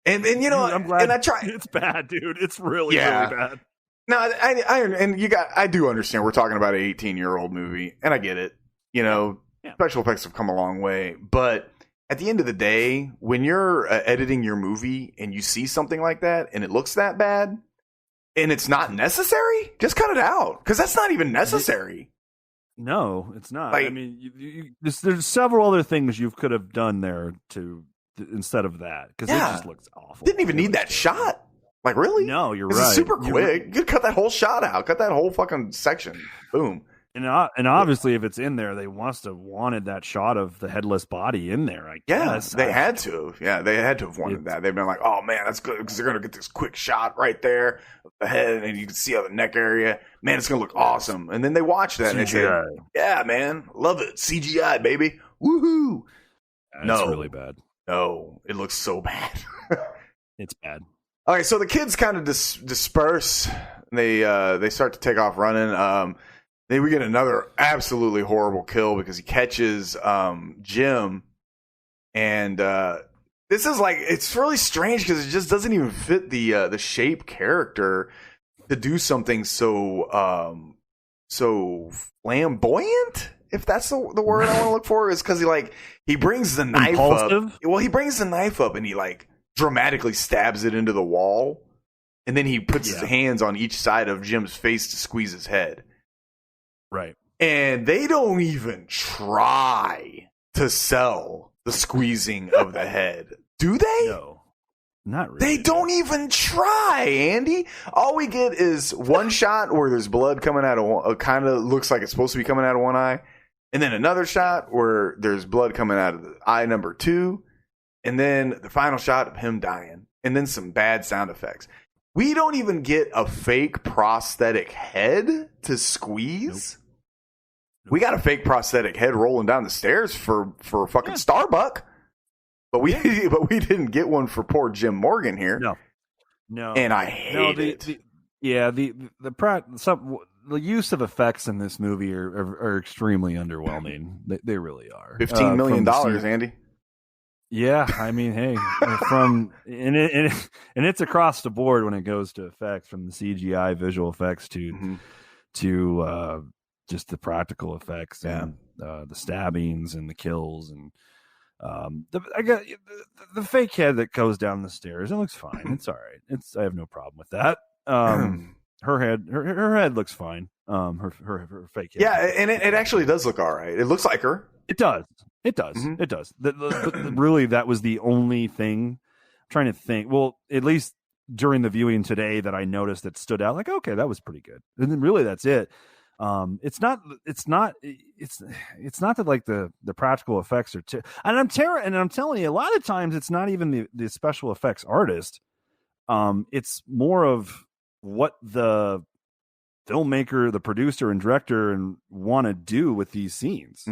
And you know, I'm glad. And I try. It's bad, dude. It's really bad. No, I do understand. We're talking about an 18-year-old movie, and I get it. You know, special effects have come a long way, but at the end of the day, when you're editing your movie and you see something like that and it looks that bad, and it's not necessary, just cut it out because that's not even necessary. No, it's not. Like, I mean, there's several other things you could have done there instead of that, because it just looks awful. Didn't even need that shot. Like, really? No, you're right. It's super quick. You could cut that whole shot out. Cut that whole fucking section. Boom. And obviously, if it's in there, they must have wanted that shot of the headless body in there. I guess. They had to. Yeah, they had to have wanted that. They've been like, oh man, that's good because they're gonna get this quick shot right there of the head, and you can see the neck area. Man, it's gonna look awesome. And then they watch that and they say, yeah, man, love it. CGI, baby. Woohoo. That's really bad. No, it looks so bad. It's bad. Okay, so the kids kind of disperse. They start to take off running. Then we get another absolutely horrible kill because he catches Jim, and this is like, it's really strange because it just doesn't even fit the Shape character to do something so flamboyant. If that's the word I want to look for, is because he brings the knife up. Well, he brings the knife up and he like dramatically stabs it into the wall, and then he puts his hands on each side of Jim's face to squeeze his head. Right. And they don't even try to sell the squeezing of the head, do they? No, not really. They don't even try, Andy. All we get is one shot where there's blood coming out of one, kind of looks like it's supposed to be coming out of one eye. And then another shot where there's blood coming out of the eye number 2. And then the final shot of him dying. And then some bad sound effects. We don't even get a fake prosthetic head to squeeze. Nope. We got a fake prosthetic head rolling down the stairs for fucking Starbuck. But we didn't get one for poor Jim Morgan here. No. And I hate it. The use of effects in this movie are extremely underwhelming. They really are. $15 million, Andy. Yeah, I mean, hey, it's across the board when it goes to effects, from the CGI visual effects to just the practical effects and the stabbings and the kills and the fake head that goes down the stairs. It looks fine. It's all right. I have no problem with that. Her head looks fine. Her fake head. Yeah, and it actually does look all right. It looks like her. It does. It does. Mm-hmm. It does. Really, that was the only thing. I'm trying to think. Well, at least during the viewing today, that I noticed that stood out. Like, okay, that was pretty good. And then really, that's it. It's not that like the practical effects are and I'm telling you, a lot of times it's not even the special effects artist. It's more of what the filmmaker, the producer and director want to do with these scenes,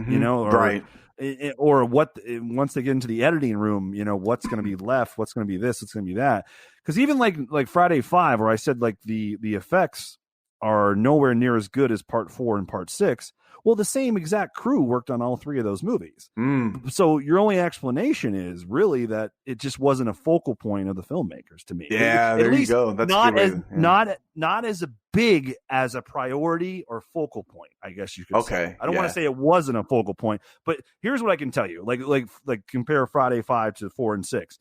or what, once they get into the editing room, what's going to be left, what's going to be this, what's going to be that. Because even like Friday 5, where I said like the effects are nowhere near as good as part 4 and part 6. Well, the same exact crew worked on all 3 of those movies. So your only explanation is really that it just wasn't a focal point of the filmmakers to me. Yeah, there you go. That's not as big as a priority or focal point, I guess you could say. I don't want to say it wasn't a focal point, but here's what I can tell you. Like compare Friday 5 to 4 and 6.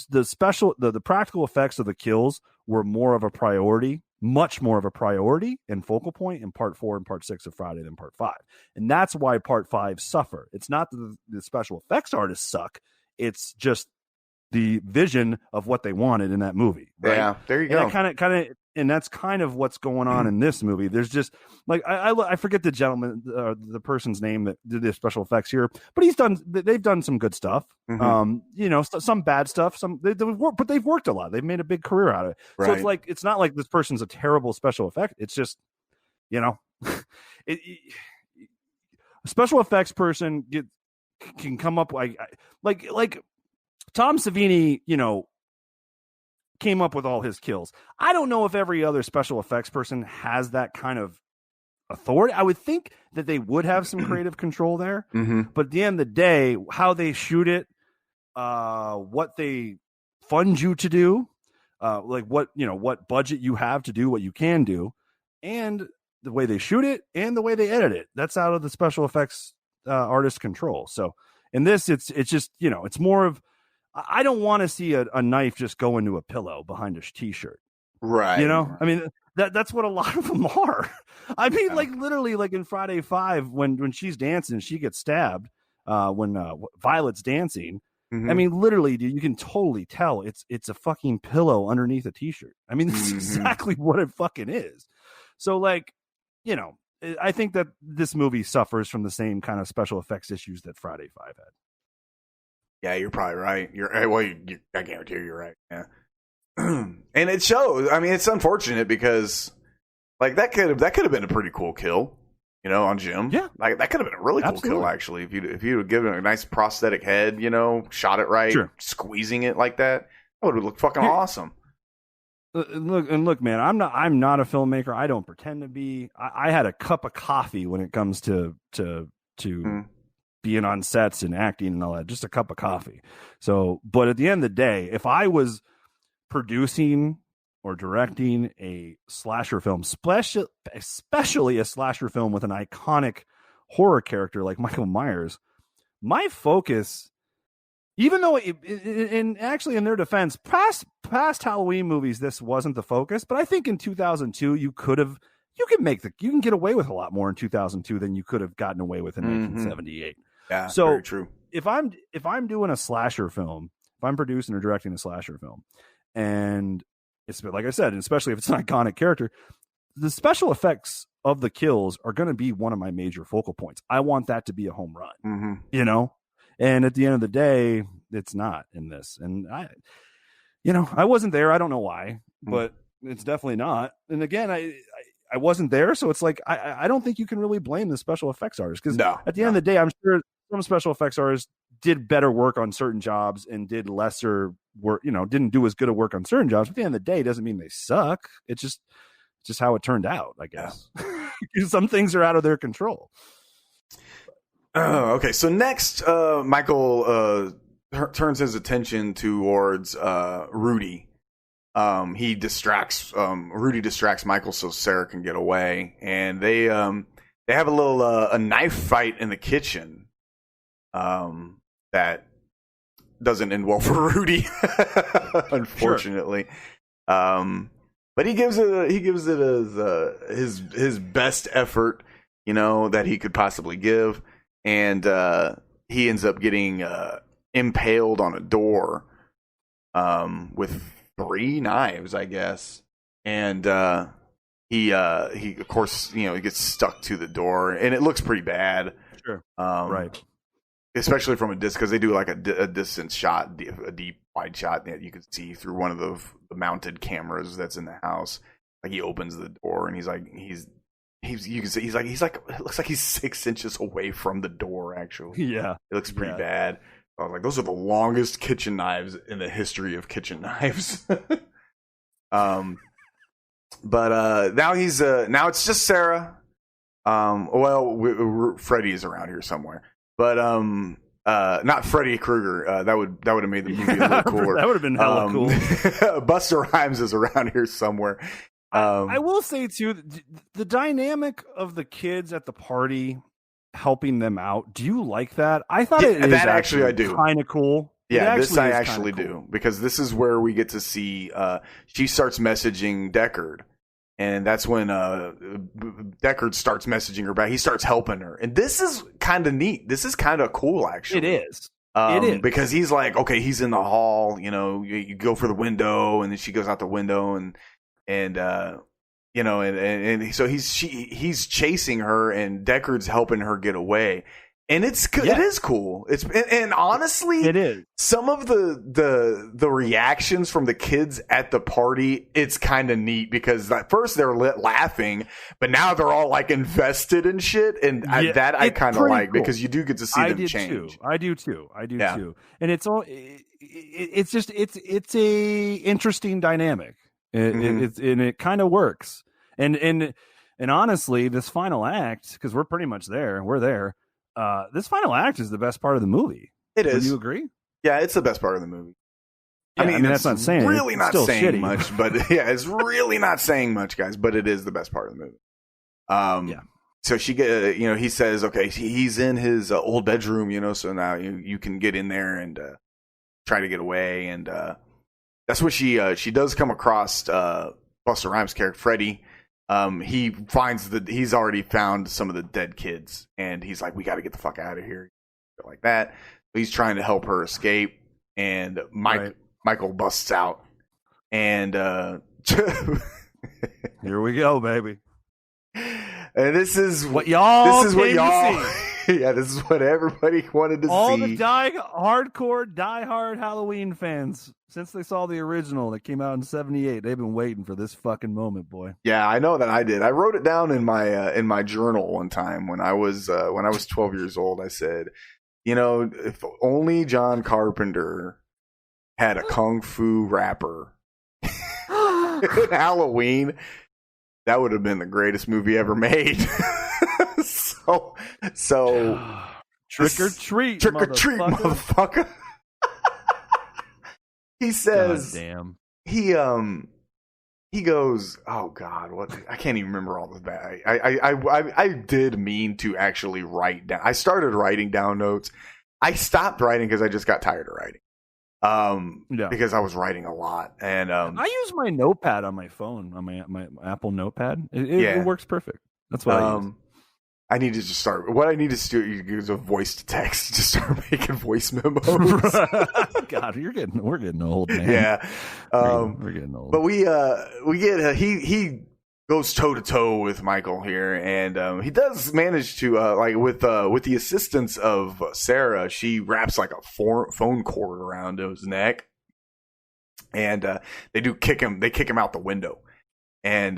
The practical effects of the kills were more of a priority, much more of a priority and focal point in part 4 and part 6 of Friday than part 5. And that's why part 5 suffer. It's not that the special effects artists suck. It's just the vision of what they wanted in that movie. Right? Yeah, there you go. And that's kind of what's going on in this movie. There's just like, I forget the gentleman, the person's name that did the special effects here, but they've done some good stuff. Some bad stuff, but they've worked a lot. They've made a big career out of it. Right. So it's like, it's not like this person's a terrible special effect. It's just, a special effects person can come up like Tom Savini, came up with all his kills. I don't know if every other special effects person has that kind of authority. I would think that they would have some creative control there, but at the end of the day, how they shoot it, what they fund you to do, like what budget you have to do what you can do, and the way they shoot it and the way they edit it, that's out of the special effects artist control. So in this, it's just, it's more of, I don't want to see a knife just go into a pillow behind a t-shirt. Right. I mean, that's what a lot of them are. I mean, like literally like in Friday 5, when she's dancing, she gets stabbed when Violet's dancing. I mean, literally, dude, you can totally tell it's a fucking pillow underneath a t-shirt. I mean, that's exactly what it fucking is. So like, I think that this movie suffers from the same kind of special effects issues that Friday 5 had. Yeah, you're probably right. I guarantee you're right. Yeah, and it shows. I mean, it's unfortunate because, like, that could have been a pretty cool kill, on Jim. Yeah, like that could have been a really cool kill actually. If you had given it a nice prosthetic head, shot it right, squeezing it like that would have looked fucking awesome. Look, man, I'm not a filmmaker. I don't pretend to be. I had a cup of coffee when it comes to being on sets and acting and all that, just a cup of coffee. So, but at the end of the day, if I was producing or directing a slasher film, especially a slasher film with an iconic horror character like Michael Myers, my focus, even though actually in their defense, past Halloween movies, this wasn't the focus, but I think in 2002, you can get away with a lot more in 2002 than you could have gotten away with in 1978. Yeah, so very true. If I'm doing a slasher film, if I'm producing or directing a slasher film, and it's like I said, especially if it's an iconic character, the special effects of the kills are going to be one of my major focal points. I want that to be a home run, and at the end of the day, it's not in this. And I wasn't there. I don't know why, but it's definitely not. And again, I wasn't there. So it's like, I don't think you can really blame the special effects artists, because at the end of the day, I'm sure some special effects artists did better work on certain jobs and did lesser work, didn't do as good a work on certain jobs. But at the end of the day, it doesn't mean they suck. It's just how it turned out, I guess. Some things are out of their control. Okay. So next, Michael turns his attention towards Rudy. Rudy distracts Michael so Sarah can get away, and they have a little a knife fight in the kitchen. That doesn't end well for Rudy, unfortunately. Sure. But he gives it his best effort, that he could possibly give, and he ends up getting impaled on a door with 3 knives, I guess, and he of course he gets stuck to the door, and it looks pretty bad. Sure, right. Especially from a distance, because they do like a distance shot, a deep wide shot that you can see through one of the mounted cameras that's in the house. Like he opens the door and you can see he's like it looks like he's 6 inches away from the door. Actually, yeah, it looks pretty bad. I was like, those are the longest kitchen knives in the history of kitchen knives. But now it's just Sarah. Freddy is around here somewhere. But not Freddy Krueger. That would have made the movie a little cooler. That would have been hella cool. Buster Rhymes is around here somewhere. I will say too, the dynamic of the kids at the party helping them out. Do you like that? I thought that actually I do. Kind of cool. Yeah, this I actually do, because this is where we get to see. She starts messaging Deckard. And that's when Deckard starts messaging her back. He starts helping her. And this is kind of neat. This is kind of cool, actually. It is. It is. Because he's like, okay, he's in the hall. You go for the window, and then she goes out the window. And so he's chasing her, and Deckard's helping her get away. And it is cool. And honestly, it is. Some of the reactions from the kids at the party, it's kind of neat, because at first they're laughing, but now they're all like invested in shit, and I kind of like, cool, because you do get to see them change. I do too. And it's a interesting dynamic. It kind of works. And honestly, this final act, because we're pretty much there. We're there. This final act is the best part of the movie. It is. Do you agree? Yeah, it's the best part of the movie. Yeah, I mean that's not saying really it's not still saying shitty. much, but yeah, it's really not saying much, guys. But it is the best part of the movie. Yeah. So he says, okay, he's in his old bedroom, so now you can get in there and try to get away, and that's what she does come across Busta Rhymes' character, Freddy. He finds he's already found some of the dead kids, and he's like, we got to get the fuck out of here, like that. He's trying to help her escape, and Michael busts out, and here we go, baby. And this is what y'all see. Yeah, this is what everybody wanted to see. All the hardcore, diehard Halloween fans, since they saw the original that came out in '78, they've been waiting for this fucking moment, boy. Yeah, I know that I did. I wrote it down in my journal one time when I was 12 years old. I said, if only John Carpenter had a kung fu rapper in Halloween, that would have been the greatest movie ever made. So trick or treat, motherfucker. He says, God damn. He goes, oh God, what? I can't even remember all the bad. I did mean to actually write down. I started writing down notes. I stopped writing because I just got tired of writing. Because I was writing a lot, and I use my notepad on my phone, on my Apple Notepad. It works perfect. That's what I use. I need to just start. What I need to do is a voice to text. Just start making voice memos. God, we're getting old, man. Yeah, we're getting old. But we get he goes toe to toe with Michael here, and he does manage to with the assistance of Sarah, she wraps like a phone cord around his neck, and they kick him out the window, and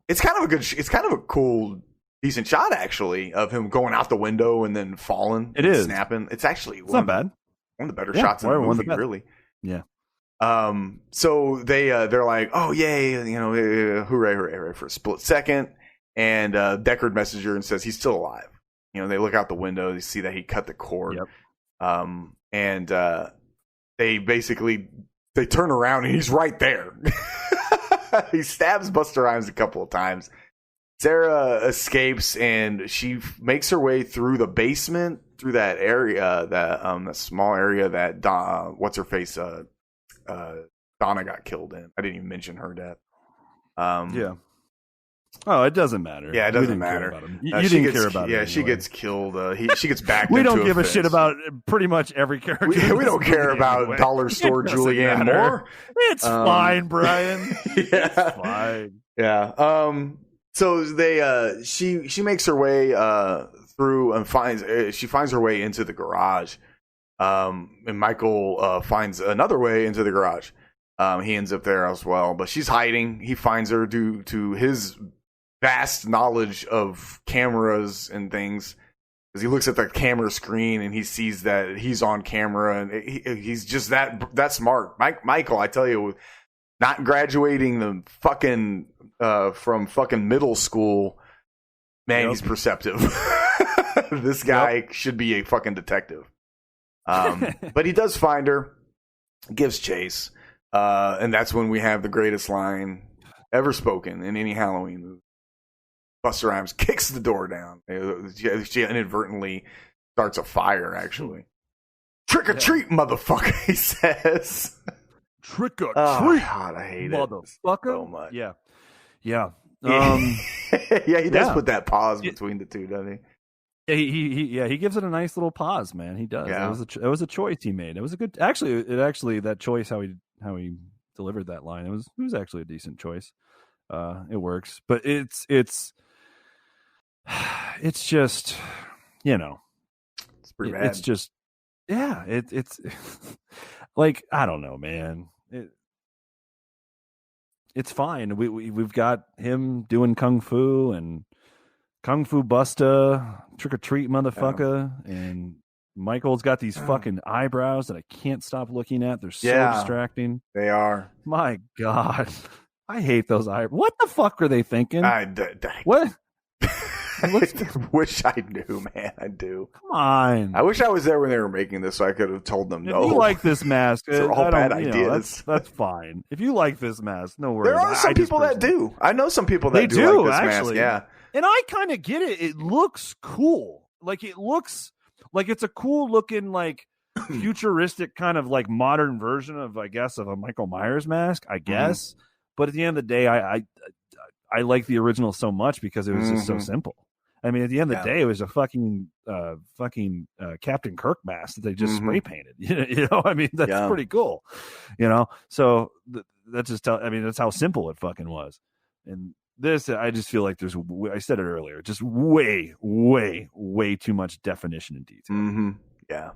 it's kind of a cool, decent shot actually of him going out the window and then falling. It is snapping. It's actually not bad. One of the better shots in the movie, really. Yeah. So they're like, oh yay, hooray for a split second, and Deckard messages her and says he's still alive. They look out the window, they see that he cut the cord. Yep. And they turn around and he's right there. He stabs Busta Rhymes a couple of times. Sarah escapes and she makes her way through the basement, through that area, that small area that what's her face Donna got killed in. I didn't even mention her death. Yeah. Oh, it doesn't matter. Yeah, it doesn't matter. You didn't care about him. Yeah, she gets killed. She gets backed. We don't give a shit about pretty much every character. We don't care about anyway. Dollar Store Julianne Moore. It's fine, Brian. Yeah. It's fine. Yeah. So they she makes her way through and finds her way into the garage. And Michael finds another way into the garage. He ends up there as well, but she's hiding. He finds her due to his vast knowledge of cameras and things, because he looks at the camera screen and he sees that he's on camera, and he's just that smart. Michael, I tell you, not graduating the fucking from fucking middle school, man, He's perceptive. This guy should be a fucking detective. But he does find her, gives chase, and that's when we have the greatest line ever spoken in any Halloween movie. Busta Rhymes kicks the door down. She inadvertently starts a fire, actually. Trick or treat, motherfucker, he says. Trick or treat. God, I hate motherfucker. So much. Yeah. Yeah, he does put that pause between the two, doesn't he? Yeah, he gives it a nice little pause, man. He does. Yeah. It was a choice he made. It was a good. Actually, that choice how he delivered that line. It was actually a decent choice. It works, but it's just, it's pretty bad. It's just, yeah. It's like, I don't know, man. It's fine. We've got him doing kung fu and Kung Fu Busta, Trick or Treat motherfucker, and Michael's got these fucking eyebrows that I can't stop looking at. They're so distracting. They are. My God. I hate those eyebrows. What the fuck are they thinking? What? I wish I knew, man. I do. Come on. I wish I was there when they were making this so I could have told them no. If you like this mask, they're all bad ideas. That's fine. If you like this mask, no worries. There are some people that do. I know some people that do like this actually. mask. Yeah. And I kind of get it. It looks cool. Like, it looks like it's a cool looking, like, futuristic kind of like modern version of, I guess, of a Michael Myers mask, I guess. Mm-hmm. But at the end of the day, I like the original so much because it was just so simple. I mean, at the end of the day, it was a fucking Captain Kirk mask that they just spray painted. I mean, that's pretty cool. So that's how simple it fucking was. And this, I just feel like I said it earlier, just way, way, way too much definition and detail. Mm-hmm. Yeah.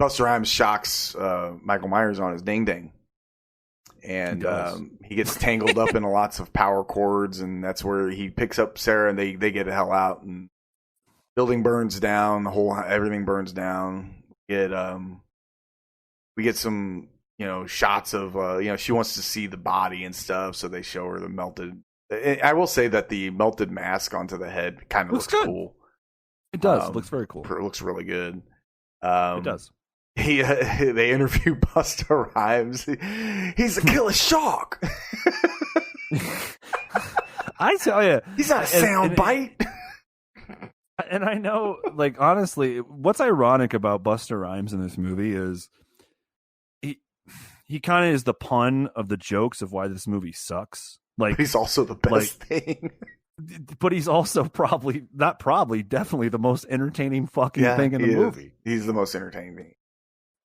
Busta Rhymes shocks Michael Myers on his ding-ding. And he gets tangled up in lots of power cords, and that's where he picks up Sarah, and they get the hell out. And building burns down, everything burns down. We get some shots of she wants to see the body and stuff, so they show her the melted. I will say that the melted mask onto the head kind of looks cool. It does. It looks very cool. It looks really good. It does. They interview Busta Rhymes. He's a killer shark. I tell you, he's not a sound bite. And I know, like, honestly, what's ironic about Busta Rhymes in this movie is he kind of is the pun of the jokes of why this movie sucks. Like, but he's also the best thing. But he's also definitely the most entertaining fucking thing in the movie. He's the most entertaining thing.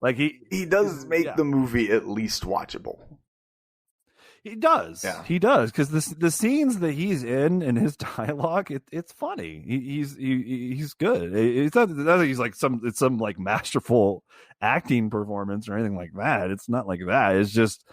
Like, he does make the movie at least watchable. He does. Yeah. He does, because the scenes that he's in and his dialogue, it's funny. He's good. It's not that he's like some like masterful acting performance or anything like that. It's not like that. It's just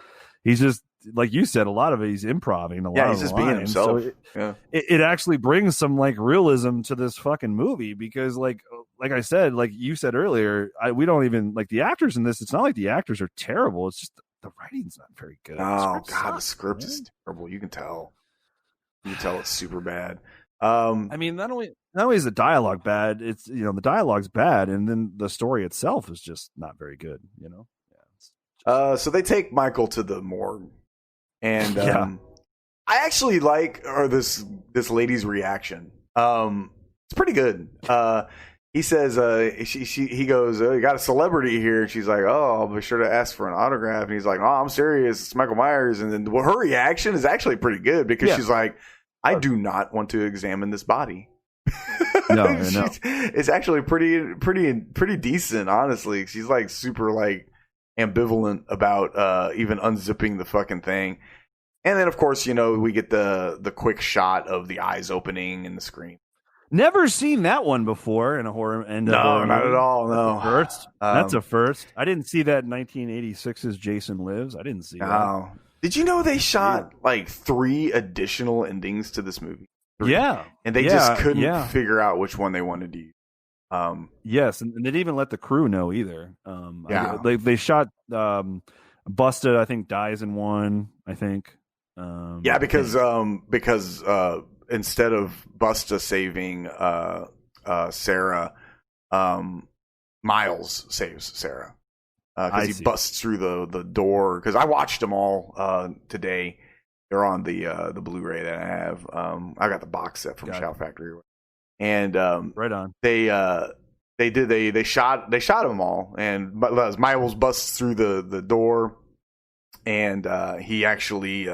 he's just like you said. A lot of it he's improvising. He's just being himself. So it actually brings some like realism to this fucking movie, because like I said, like you said earlier, we don't even like the actors in this. It's not like the actors are terrible. It's just the writing's not very good. Oh God, the script is terrible. You can tell. It's super bad. I mean, not only is the dialogue bad, it's the dialogue's bad, and then the story itself is just not very good. So they take Michael to the morgue, and I actually like this lady's reaction. It's pretty good. He says, he goes, you got a celebrity here. And she's like, oh, I'll be sure to ask for an autograph. And he's like, oh, I'm serious. It's Michael Myers. And then her reaction is actually pretty good, because she's like, I do not want to examine this body. No. It's actually pretty decent, honestly. She's like super like ambivalent about even unzipping the fucking thing. And then, of course, we get the quick shot of the eyes opening and the scream. Never seen that one before in a horror. No, not at all. No, first. That's a first. I didn't see that 1986's Jason Lives. I didn't see that. Did you know they shot like 3 additional endings to this movie? 3. Yeah, and they just couldn't figure out which one they wanted to use. Yes, and they didn't even let the crew know either. They shot Busta. I think dies in one. I think. Because instead of Busta saving Sarah, Miles saves Sarah, because he busts through the door. Because I watched them all today. They're on the Blu-ray that I have. I got the box set from Shout Factory, and right on. They shot them all, and Miles busts through the door, and he actually.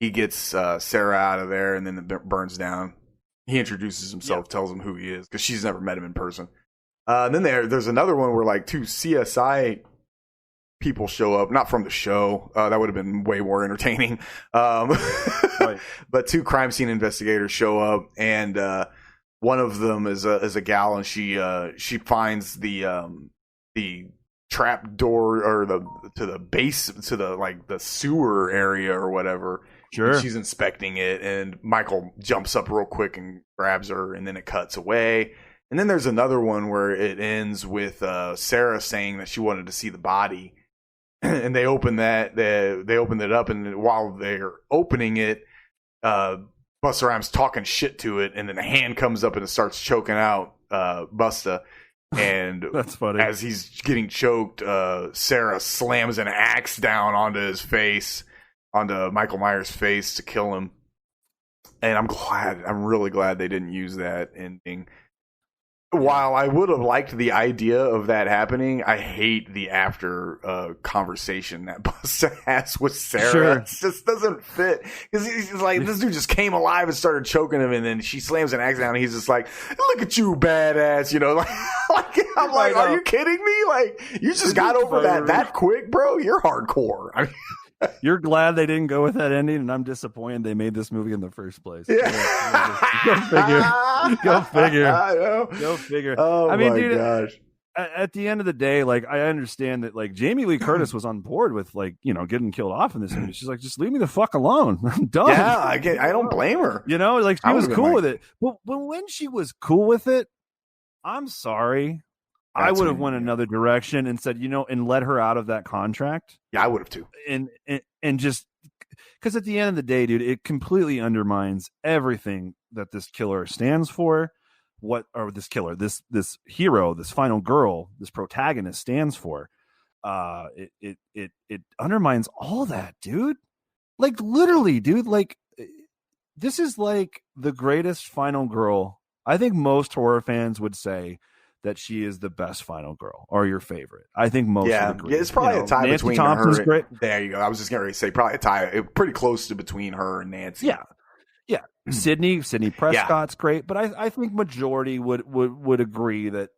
He gets Sarah out of there, and then it burns down. He introduces himself, tells him who he is, because she's never met him in person. And then there's another one where like 2 CSI people show up, not from the show. That would have been way more entertaining. Right. But 2 crime scene investigators show up, and one of them is a gal, and she finds the trap door or to the base to the sewer area or whatever. Sure. And she's inspecting it, and Michael jumps up real quick and grabs her, and then it cuts away. And then there's another one where it ends with Sarah saying that she wanted to see the body, and they open it up, and while they're opening it, Busta Rhymes talking shit to it, and then the hand comes up and it starts choking out Busta. And that's funny. As he's getting choked, Sarah slams an axe down onto Michael Myers' face to kill him. And I'm really glad they didn't use that ending. While I would have liked the idea of that happening, I hate the after conversation that Busta has with Sarah. Sure. It just doesn't fit. Because he's like, this dude just came alive and started choking him, and then she slams an axe down, and he's just like, look at you, badass. I'm like, are you kidding me? Like, you just got over that quick, bro? You're hardcore. I mean, you're glad they didn't go with that ending, and I'm disappointed they made this movie in the first place. Yeah. Go figure. I know. Go figure. Oh, I mean, my dude, gosh. At the end of the day, like, I understand that, like, Jamie Lee Curtis was on board with, like, getting killed off in this movie. She's like, just leave me the fuck alone. I'm done. Yeah, I don't blame her. Like, she was cool with it. But when she was cool with it, I'm sorry. I would have went another direction and said, and let her out of that contract. Yeah, I would have too. And just because at the end of the day, dude, it completely undermines everything that this killer stands for. This hero, this final girl, this protagonist stands for. It undermines all that, dude. Like, literally, dude. Like, this is like the greatest final girl. I think most horror fans would say that she is the best final girl or your favorite. I think most of the it's probably a tie Nancy between Thompson's her. Great. There you go. I was just going to say probably a tie, pretty close to between her and Nancy. Yeah. Sydney Prescott's great, but I think majority would agree that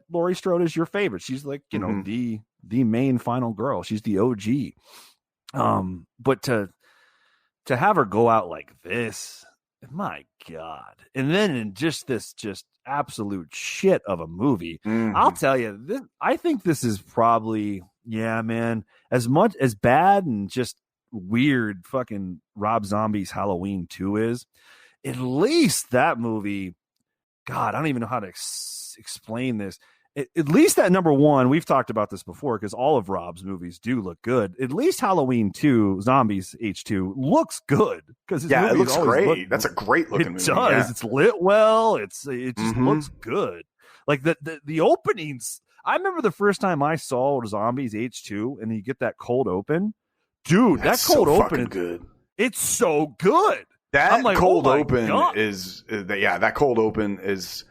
Laurie Strode is your favorite. She's like the main final girl. She's the OG. But to have her go out like this, my God. And then in just absolute shit of a movie, I'll tell you, I think this is probably, yeah, man, as much as bad and just weird fucking Rob Zombie's Halloween 2 is, at least that movie, God, I don't even know how to explain this. At least that number one, we've talked about this before because all of Rob's movies do look good. At least Halloween 2, Zombies H2 looks good because it looks great. That's a great looking movie. It does. Yeah. It's lit well. It just looks good. Like the openings. I remember the first time I saw Zombies H2, and you get that cold open, dude. That's that cold open is good. It's so good. That cold open is that cold open is.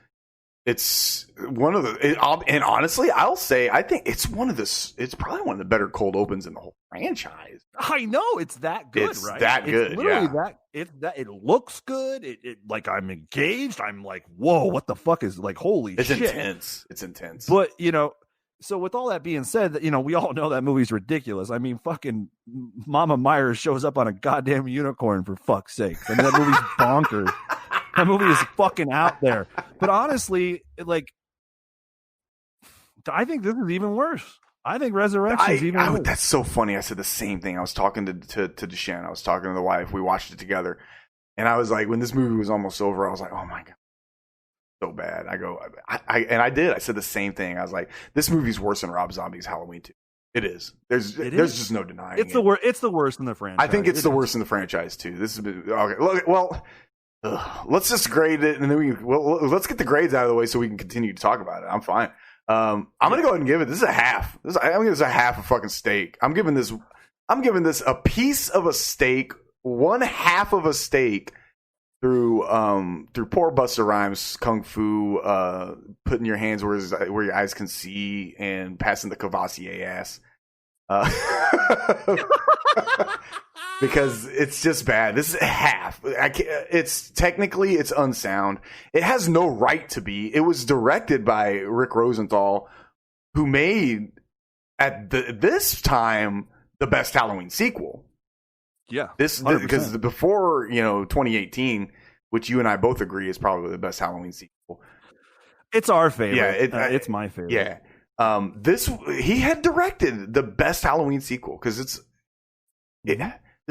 It's one of the, and honestly, I'll say, I think it's probably one of the better cold opens in the whole franchise. I know it's that good, it's right? That good, it's literally it looks good. It like I'm engaged. I'm like, whoa, what the fuck is like? Holy shit! It's intense. But so with all that being said, we all know that movie's ridiculous. I mean, fucking Mama Myers shows up on a goddamn unicorn for fuck's sake. I mean, that movie's bonkers. That movie is fucking out there. But honestly, I think this is even worse. I think Resurrection's even worse. That's so funny. I said the same thing. I was talking to Deshaun. I was talking to the wife. We watched it together. And I was like, when this movie was almost over, I was like, oh my God, so bad. And I did. I said the same thing. I was like, this movie's worse than Rob Zombie's Halloween 2. It is. There's just no denying it. It's the worst in the franchise. I think it's the worst in the franchise too. This has been okay. Well, let's just grade it, and then let's get the grades out of the way so we can continue to talk about it. I'm fine. I'm gonna go ahead and give it. This is a half. I'm giving this a half a fucking steak. I'm giving this a piece of a steak, one half of a steak through poor Busta Rhymes kung fu, putting your hands where your eyes can see and passing the Cavassier ass. Because it's just bad. This is half. It's technically unsound. It has no right to be. It was directed by Rick Rosenthal, who made at this time the best Halloween sequel. Yeah, because before 2018, which you and I both agree is probably the best Halloween sequel. It's our favorite. Yeah, it's my favorite. Yeah. He had directed the best Halloween sequel because there's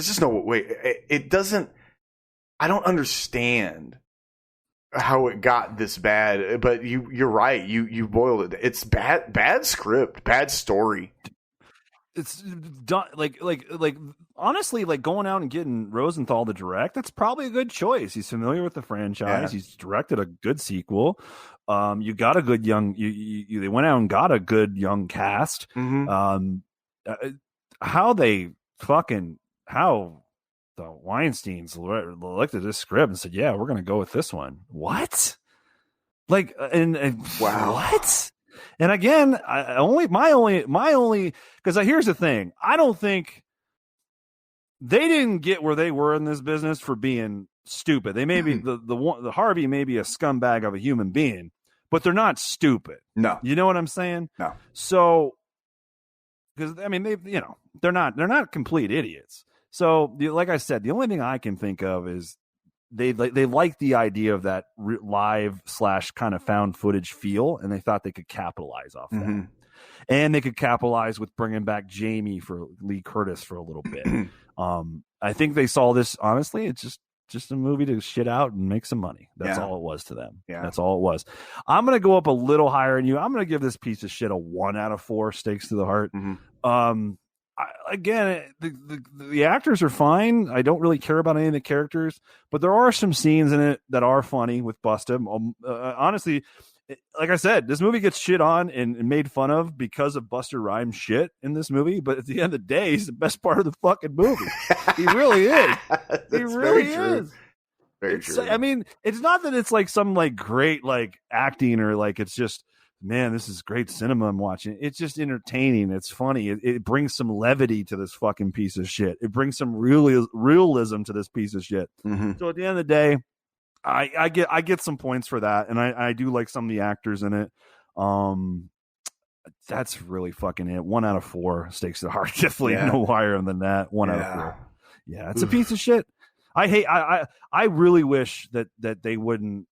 just no way. It doesn't. I don't understand how it got this bad. But you're right. You boiled it. It's bad script, bad story. It's done like honestly, like going out and getting Rosenthal to direct. That's probably a good choice. He's familiar with the franchise. Yeah. He's directed a good sequel. You got a good young. They went out and got a good young cast. Mm-hmm. How the Weinsteins looked at this script and said, "Yeah, we're going to go with this one." What? Like, and wow, what? And again, my only because here's the thing: I don't think they didn't get where they were in this business for being stupid. They may be the Harvey may be a scumbag of a human being, but they're not stupid. No, you know what I'm saying? No. So, because I mean, they're not complete idiots. So, like I said, the only thing I can think of is they like the idea of that live / kind of found footage feel, and they thought they could capitalize off that. And they could capitalize with bringing back Jamie for Lee Curtis for a little bit. I think they saw this, honestly, it's just a movie to shit out and make some money. That's all it was to them. Yeah. That's all it was. I'm going to go up a little higher than you. I'm going to give this piece of shit a 1 out of 4 stakes to the heart. Again, the actors are fine. I don't really care about any of the characters, but there are some scenes in it that are funny with Busta. Honestly, like I said, this movie gets shit on and made fun of because of Busta Rhymes shit in this movie. But at the end of the day, he's the best part of the fucking movie. He really is. He really is. Very true. I mean, it's not that it's like some like great like acting or like it's just, man, this is great cinema I'm watching. It's just entertaining. It's funny. It brings some levity to this fucking piece of shit. It brings some realism to this piece of shit. So at the end of the day, I get some points for that, and I do like some of the actors in it. that's really fucking it. 1 out of 4 stakes to the heart. Definitely Yeah. no higher than that. 1 out of 4. Yeah, it's a piece of shit. I really wish that they wouldn't.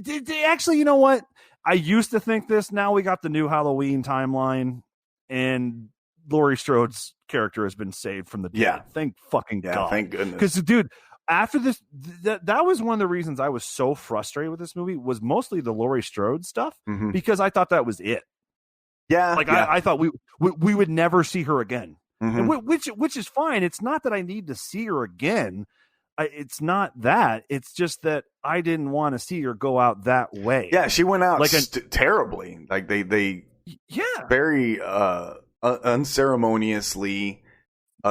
They actually, you know what? I used to think this. Now we got the new Halloween timeline, and Laurie Strode's character has been saved from the dead. Yeah. Thank fucking God. Thank goodness. Because, dude, after this, that was one of the reasons I was so frustrated with this movie, was mostly the Laurie Strode stuff, because I thought that was it. Yeah. Like, yeah. I thought we would never see her again. And which is fine. It's not that I need to see her again. It's not that. It's just that I didn't want to see her go out that way. Yeah, she went out like terribly. Like they very unceremoniously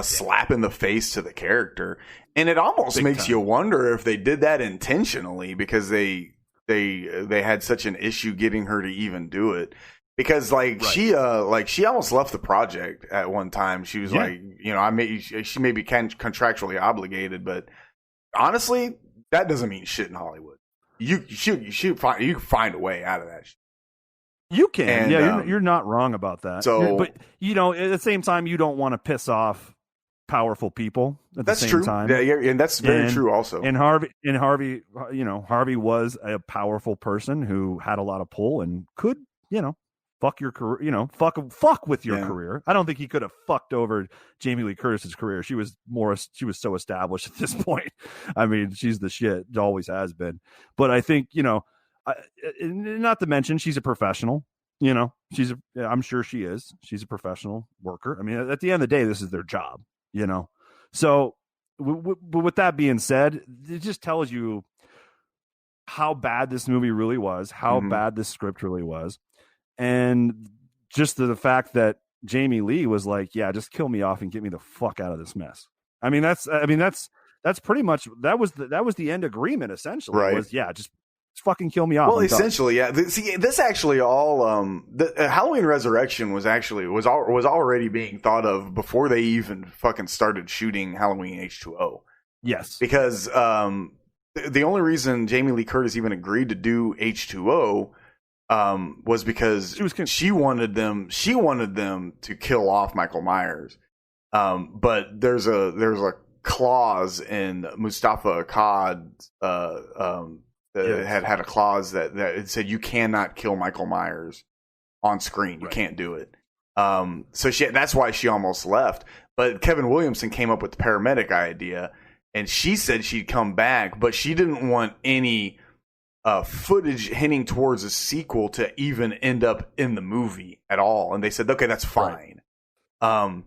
slap in the face to the character, and it almost makes you wonder if they did that intentionally, because they had such an issue getting her to even do it. Because she almost left the project at one time. she was like, she may be contractually obligated, but honestly, that doesn't mean shit in Hollywood. You can find a way out of that shit. You can. And, you're not wrong about that. So, but at the same time, you don't want to piss off powerful people at the same time. Yeah, and that's very true also. And Harvey, Harvey was a powerful person who had a lot of pull and could, fuck your career, fuck with your career. I don't think he could have fucked over Jamie Lee Curtis's career. She was so established at this point. I mean, she's the shit. Always has been. But I think, not to mention she's a professional. I'm sure she is. She's a professional worker. I mean, at the end of the day, this is their job. So with that being said, it just tells you how bad this movie really was, how bad this script really was. And just the fact that Jamie Lee was like, yeah, just kill me off and get me the fuck out of this mess. I mean, that's pretty much, that was the end agreement, essentially. Right. Was, yeah, just fucking kill me off. Well, essentially, yeah. See, this actually all, the Halloween Resurrection was already being thought of before they even fucking started shooting Halloween H2O. Yes. Because, the only reason Jamie Lee Curtis even agreed to do H2O was because she wanted them to kill off Michael Myers. But there's a clause in Mustafa Akkad had a clause that it said you cannot kill Michael Myers on screen. You can't do it. So that's why she almost left. But Kevin Williamson came up with the paramedic idea, and she said she'd come back, but she didn't want any footage hinting towards a sequel to even end up in the movie at all. And they said, okay, that's fine. Right.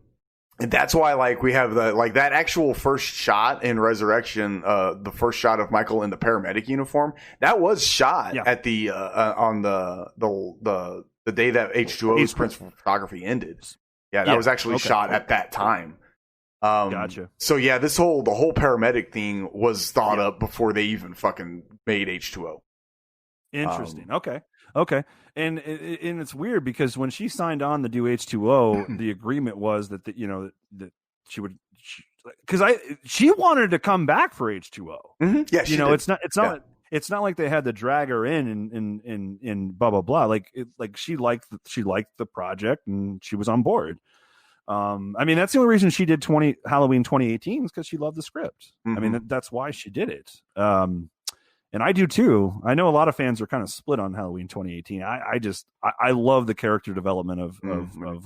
And that's why, we have that actual first shot in Resurrection, the first shot of Michael in the paramedic uniform, that was shot at the on the day that H2O's principal photography ended. Yeah, that was actually shot at that time. Gotcha. So yeah, the whole paramedic thing was thought up before they even fucking made H2O. Interesting. Okay. And it's weird because when she signed on to do H2O, the agreement was that that she would, because she wanted to come back for H2O. Mm-hmm. Yeah, she did. It's not like they had to drag her in blah blah blah. She liked the project and she was on board. I mean, that's the only reason she did Halloween 2018 is because she loved the script. I mean, that's why she did it. And I do too. I know a lot of fans are kind of split on Halloween 2018. I love the character development of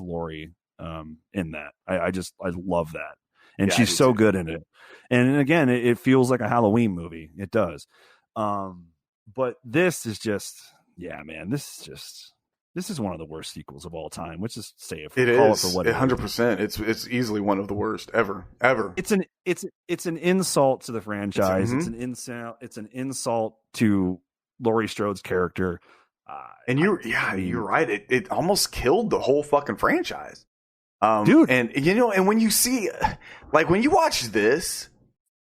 Laurie in that. I love that. And she's so good in it. And again, it feels like a Halloween movie. It does. But this is just, man, this is one of the worst sequels of all time. Let's just say it for what it 100%. It's easily one of the worst ever. It's an insult to the franchise. It's an insult to Laurie Strode's character. And you're right. It almost killed the whole fucking franchise. Dude. And and when you see, when you watch this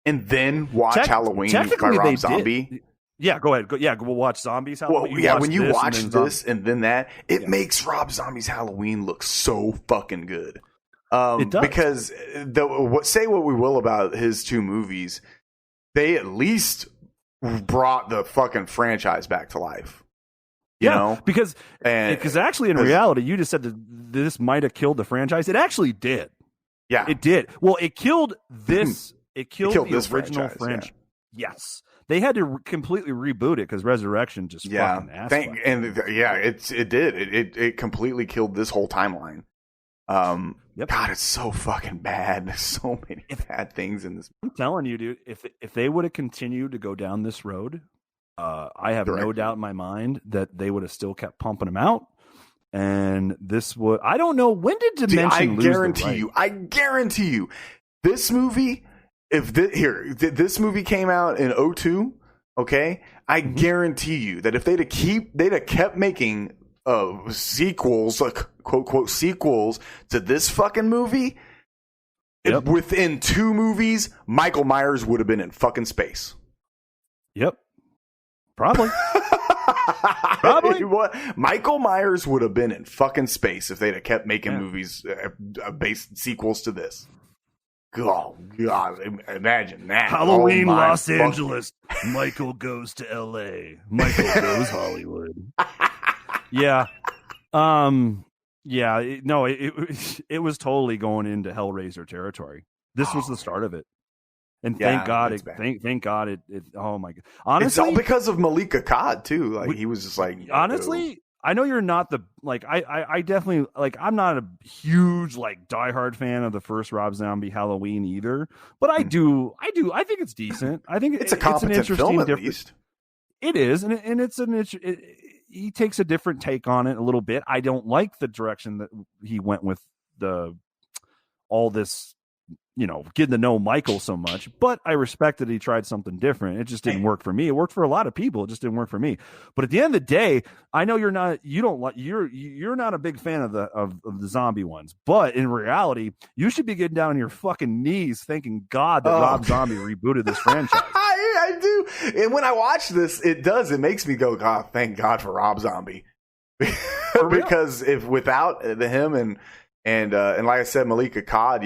and then watch Halloween by Rob Zombie. Yeah, go ahead. We'll watch Zombies Halloween. Well, when you watch this and then that, it makes Rob Zombie's Halloween look so fucking good. It does. Because say what we will about his two movies, they at least brought the fucking franchise back to life. You know? Because actually in reality, you just said that this might have killed the franchise. It actually did. Yeah, it did. Well, it killed this. It killed the this original franchise. Yeah. Yes, they had to completely reboot it because Resurrection just fucking ass. It did. It completely killed this whole timeline. God, it's so fucking bad. There's so many bad things in this. I'm telling you, dude. If they would have continued to go down this road, I have no doubt in my mind that they would have still kept pumping them out. And this would, I don't know, when did Dimension lose the right? I guarantee you, this movie, this movie came out in 2002, okay? I guarantee you that if they'd have kept making sequels, like quote sequels to this fucking movie, within 2 movies, Michael Myers would have been in fucking space. Yep. Probably. Probably. What? Michael Myers would have been in fucking space if they'd have kept making movies based sequels to this. Oh, God. Imagine that. Halloween, Los Angeles. Michael goes to L.A. Michael goes Hollywood. Yeah. It was totally going into Hellraiser territory. This was the start of it. And thank God thank God it oh my God. Honestly, it's all because of Malika Akkad too. Like he was just like, honestly, I know you're not the I definitely I'm not a huge diehard fan of the first Rob Zombie Halloween either, but I think it's decent. I think it's a competent film at least. It is, and he takes a different take on it a little bit. I don't like the direction that he went with all this, getting to know Michael so much, but I respect that he tried something different. It just didn't work for me. It worked for a lot of people. It just didn't work for me. But at the end of the day, I know you're not a big fan of the zombie ones, but in reality, you should be getting down on your fucking knees thanking God that Rob Zombie rebooted this franchise. I do. And when I watch this, it makes me go, God, thank God for Rob Zombie. Because if without him and like I said, Malika Akkad,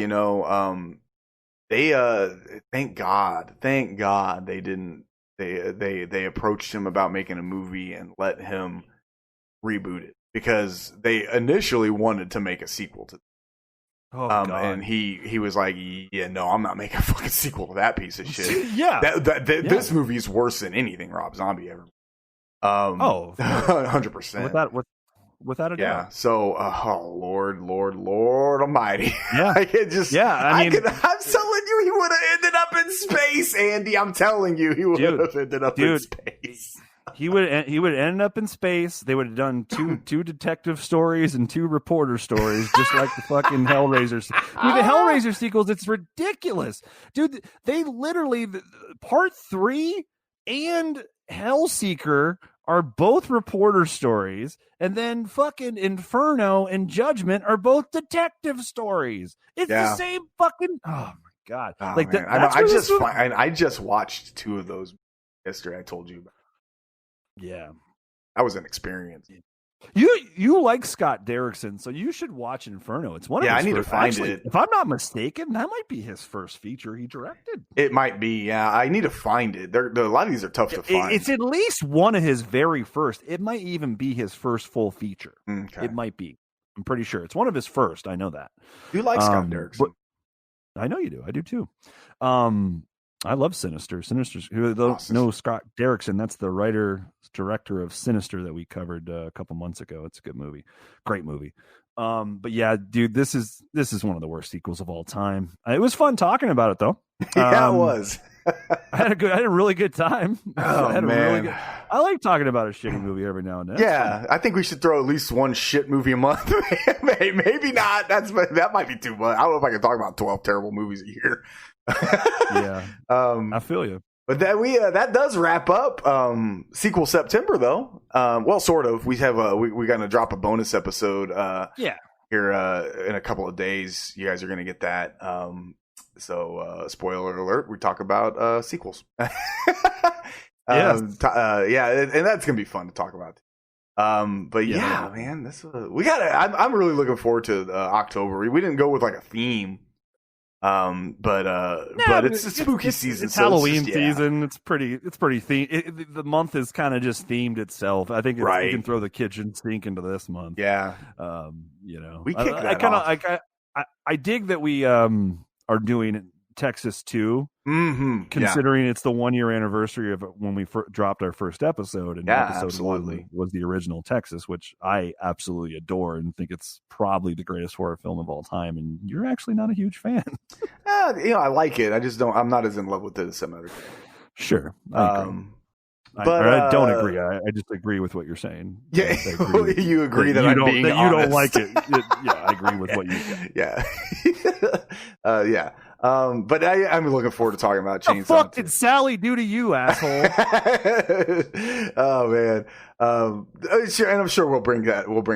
thank God they didn't. They approached him about making a movie and let him reboot it because they initially wanted to make a sequel to. God. And he was like, yeah, no, I'm not making a fucking sequel to that piece of shit. This movie is worse than anything Rob Zombie ever. 100%. Without a doubt. Yeah. So, Lord Almighty. Yeah. I'm telling you, he would have ended up in space, Andy. I'm telling you, he would have ended up in space. He would end up in space. They would have done two detective stories and 2 reporter stories, just like the fucking Hellraiser. Dude, the Hellraiser sequels, it's ridiculous. Dude, they literally, part 3 and Hellseeker are both reporter stories, and then fucking Inferno and Judgment are both detective stories. It's the same fucking. Oh my God! I just watched 2 of those yesterday. I told you about. Yeah, that was an experience. You like Scott Derrickson, so you should watch Inferno. It's one of his I need first, to find actually, it. If I'm not mistaken, that might be his first feature he directed. It might be. Yeah, I need to find it. A lot of these are tough to find. It's at least one of his very first. It might even be his first full feature. Okay. It might be. I'm pretty sure it's one of his first. I know that. You like Scott Derrickson? I know you do. I do too. I love Sinister. Sinister's who know Scott Derrickson. That's the writer director of Sinister that we covered a couple months ago. It's a good movie, great movie. But yeah, dude, this is one of the worst sequels of all time. It was fun talking about it though. Yeah, it was. I had a really good time. Man, I like talking about a shitty movie every now and then. Yeah, I think we should throw at least one shit movie a month. Maybe not. That might be too much. I don't know if I can talk about 12 terrible movies a year. Yeah, I feel you. But that does wrap up sequel September though. Well, sort of. We have we're gonna drop a bonus episode. Here in a couple of days. You guys are gonna get that. So spoiler alert. We talk about sequels. Yes. And that's gonna be fun to talk about. But yeah, man, I'm really looking forward to October. We didn't go with like a theme. But it's spooky season. It's Halloween season. It's pretty themed. The month is kind of just themed itself. I think you can throw the kitchen sink into this month. Yeah. We kick that off. I dig that we are doing Texas 2, considering it's the 1-year anniversary of when we dropped our first episode, and episode 1 was the original Texas, which I absolutely adore and think it's probably the greatest horror film of all time. And you're actually not a huge fan. I like it. I'm not as in love with it as some other. Sure. I don't agree. I just agree with what you're saying. Yeah, you agree that I'm being honest. You don't like it. I agree with what you say. Yeah. But I'm looking forward to talking about Chainsaw. What the fuck did Sally do to you, asshole? Oh man. Sure, and I'm sure we'll bring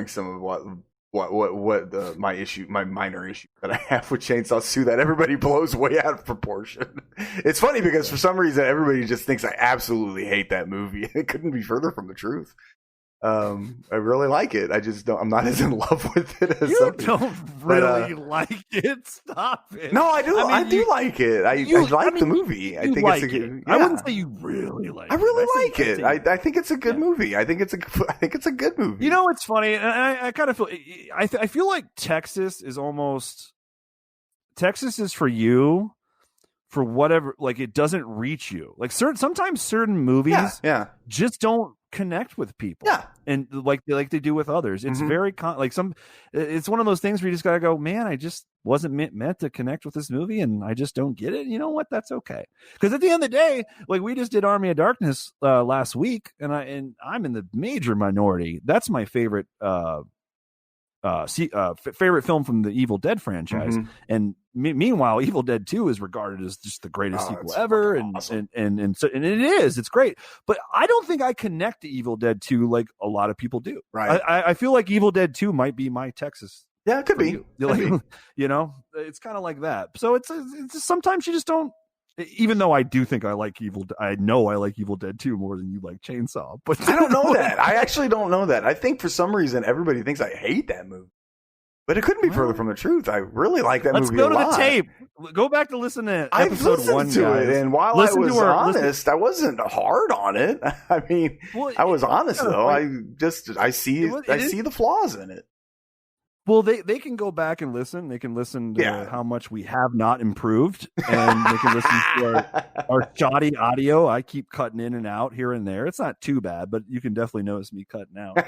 some of what my minor issue that I have with Chainsaw 2 that everybody blows way out of proportion. It's funny because for some reason everybody just thinks I absolutely hate that movie. It couldn't be further from the truth. I really like it. I'm not as in love with it as you don't really like it. Stop it. No, I do. I do like it. I like the movie. I think it's a good. Yeah. I wouldn't say you really like it. I really like it. I think it's a good movie. I think it's a good movie. You know, it's funny. And I kind of feel. I feel like Texas is for you. For whatever, like it doesn't reach you. Like sometimes certain movies, just don't connect with people. Yeah, and like they do with others. It's very it's one of those things where you just gotta go, man. I just wasn't meant to connect with this movie, and I just don't get it. You know what? That's okay. Because at the end of the day, like we just did Army of Darkness last week, and I'm in the major minority. That's my favorite. Favorite film from the Evil Dead franchise, and meanwhile, Evil Dead 2 is regarded as just the greatest sequel ever, and awesome. and it is. It's great, but I don't think I connect to Evil Dead 2 like a lot of people do. Right? I feel like Evil Dead 2 might be my Texas. Yeah, it could be. You know, it's kind of like that. So it's just, sometimes you just don't. Even though I do think I like I know I like Evil Dead 2 more than you like Chainsaw, but I don't know that. I actually don't know that. I think for some reason everybody thinks I hate that movie, but it couldn't be further from the truth. I really like that movie a lot. Let's go to the tape. Go back to listen to episode 1, to guys. It, and while I was honest, I wasn't hard on it. I mean, I was honest though. I see the flaws in it. Well, they can go back and listen. They can listen to how much we have not improved, and they can listen to our shoddy audio. I keep cutting in and out here and there. It's not too bad, but you can definitely notice me cutting out.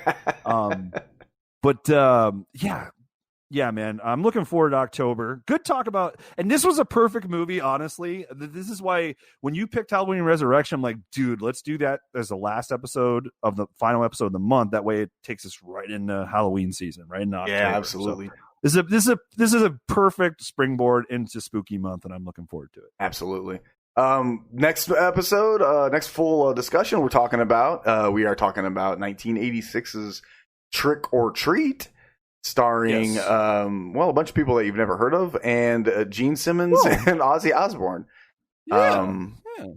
Yeah, man. I'm looking forward to October. Good talk about, and this was a perfect movie, honestly. This is why when you picked Halloween Resurrection, I'm like, dude, let's do that as the last episode of the final episode of the month. That way it takes us right into Halloween season, right into October. Yeah, absolutely. So this is a perfect springboard into spooky month, and I'm looking forward to it. Absolutely. Next episode, next full discussion we are talking about 1986's Trick or Treat. Starring, a bunch of people that you've never heard of, and Gene Simmons and Ozzy Osbourne.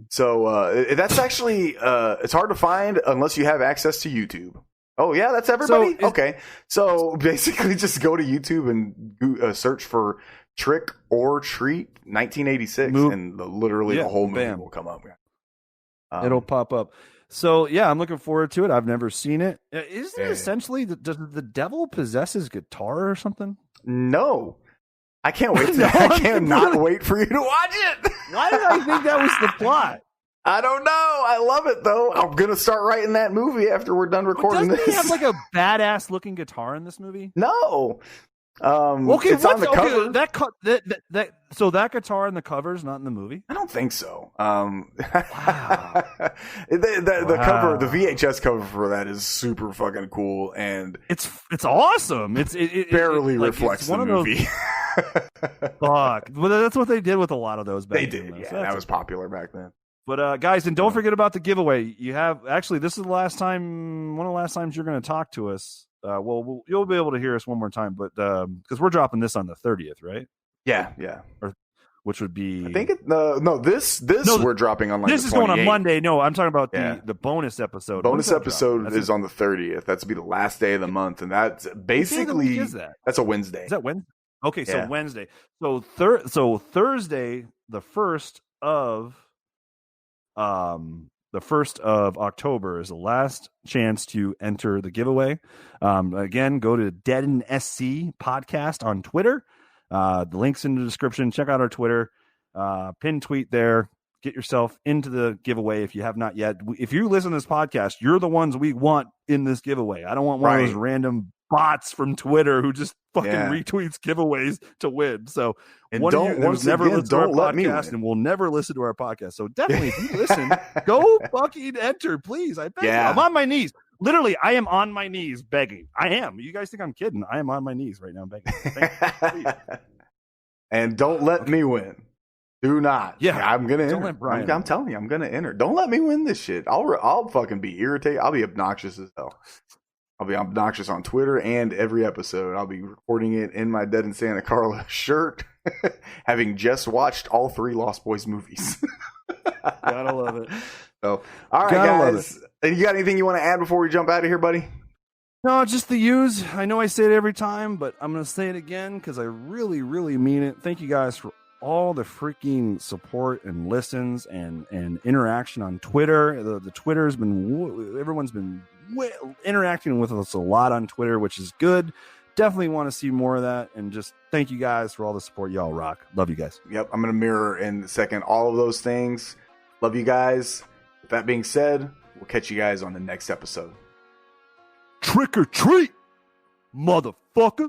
So that's actually it's hard to find unless you have access to YouTube. Oh yeah, that's everybody. Okay, so basically, just go to YouTube and search for Trick or Treat 1986, and literally the whole movie will come up. It'll pop up. So, yeah, I'm looking forward to it. I've never seen it. Isn't it essentially, does the devil possess his guitar or something? No. I can't wait. I cannot wait for you to watch it. Why did I think that was the plot? I don't know. I love it, though. I'm going to start writing that movie after we're done recording this. Doesn't he have like a badass looking guitar in this movie? No. It's on the cover. So that guitar in the cover is not in the movie? I don't think so. Wow. The cover, the VHS cover for that is super fucking cool, and it's awesome. It barely reflects the movie. Fuck. Well, that's what they did with a lot of those back then. They did, yeah. That was popular back then. But guys, and don't forget about the giveaway. You have this is the last time, one of the last times you're going to talk to us. You'll be able to hear us one more time, but because we're dropping this on the 30th, right? Yeah. Which would be, I think we're dropping on this the is 28th. going on Monday. No, I'm talking about the bonus episode. Bonus episode is on the 30th. That's to be the last day of the month, and that's basically is that? That's a Wednesday. Is that Wednesday? Okay, so Wednesday. So Thursday, the 1st of October is the last chance to enter the giveaway. Again, go to Dead and SC podcast on Twitter. The link's in the description. Check out our Twitter. Pin tweet there. Get yourself into the giveaway if you have not yet. If you listen to this podcast, you're the ones we want in this giveaway. I don't want one of those random bots from Twitter who just fucking retweets giveaways to win. So never listen to our podcast and will never listen to our podcast. So definitely, if you listen, go fucking enter, please. I beg you. I'm on my knees. Literally, I am on my knees begging. I am. You guys think I'm kidding? I am on my knees right now begging. And don't let me win. Do not. Yeah, I'm gonna enter. Don't let Bryan. I'm telling you, I'm gonna enter. Don't let me win this shit. I'll fucking be irritated. I'll be obnoxious as hell. I'll be obnoxious on Twitter and every episode. I'll be recording it in my Dead in Santa Carla shirt, having just watched all 3 Lost Boys movies. Gotta love it. So, all right, guys. You got anything you want to add before we jump out of here, buddy? No, just the use. I know I say it every time, but I'm going to say it again because I really, really mean it. Thank you guys for all the freaking support and listens and interaction on Twitter. The Twitter's been, everyone's been interacting with us a lot on Twitter, which is good. Definitely want to see more of that. And just thank you guys for all the support. Y'all rock. Love you guys. Yep. I'm going to mirror in a second all of those things. Love you guys. With that being said, we'll catch you guys on the next episode. Trick or treat, motherfucker.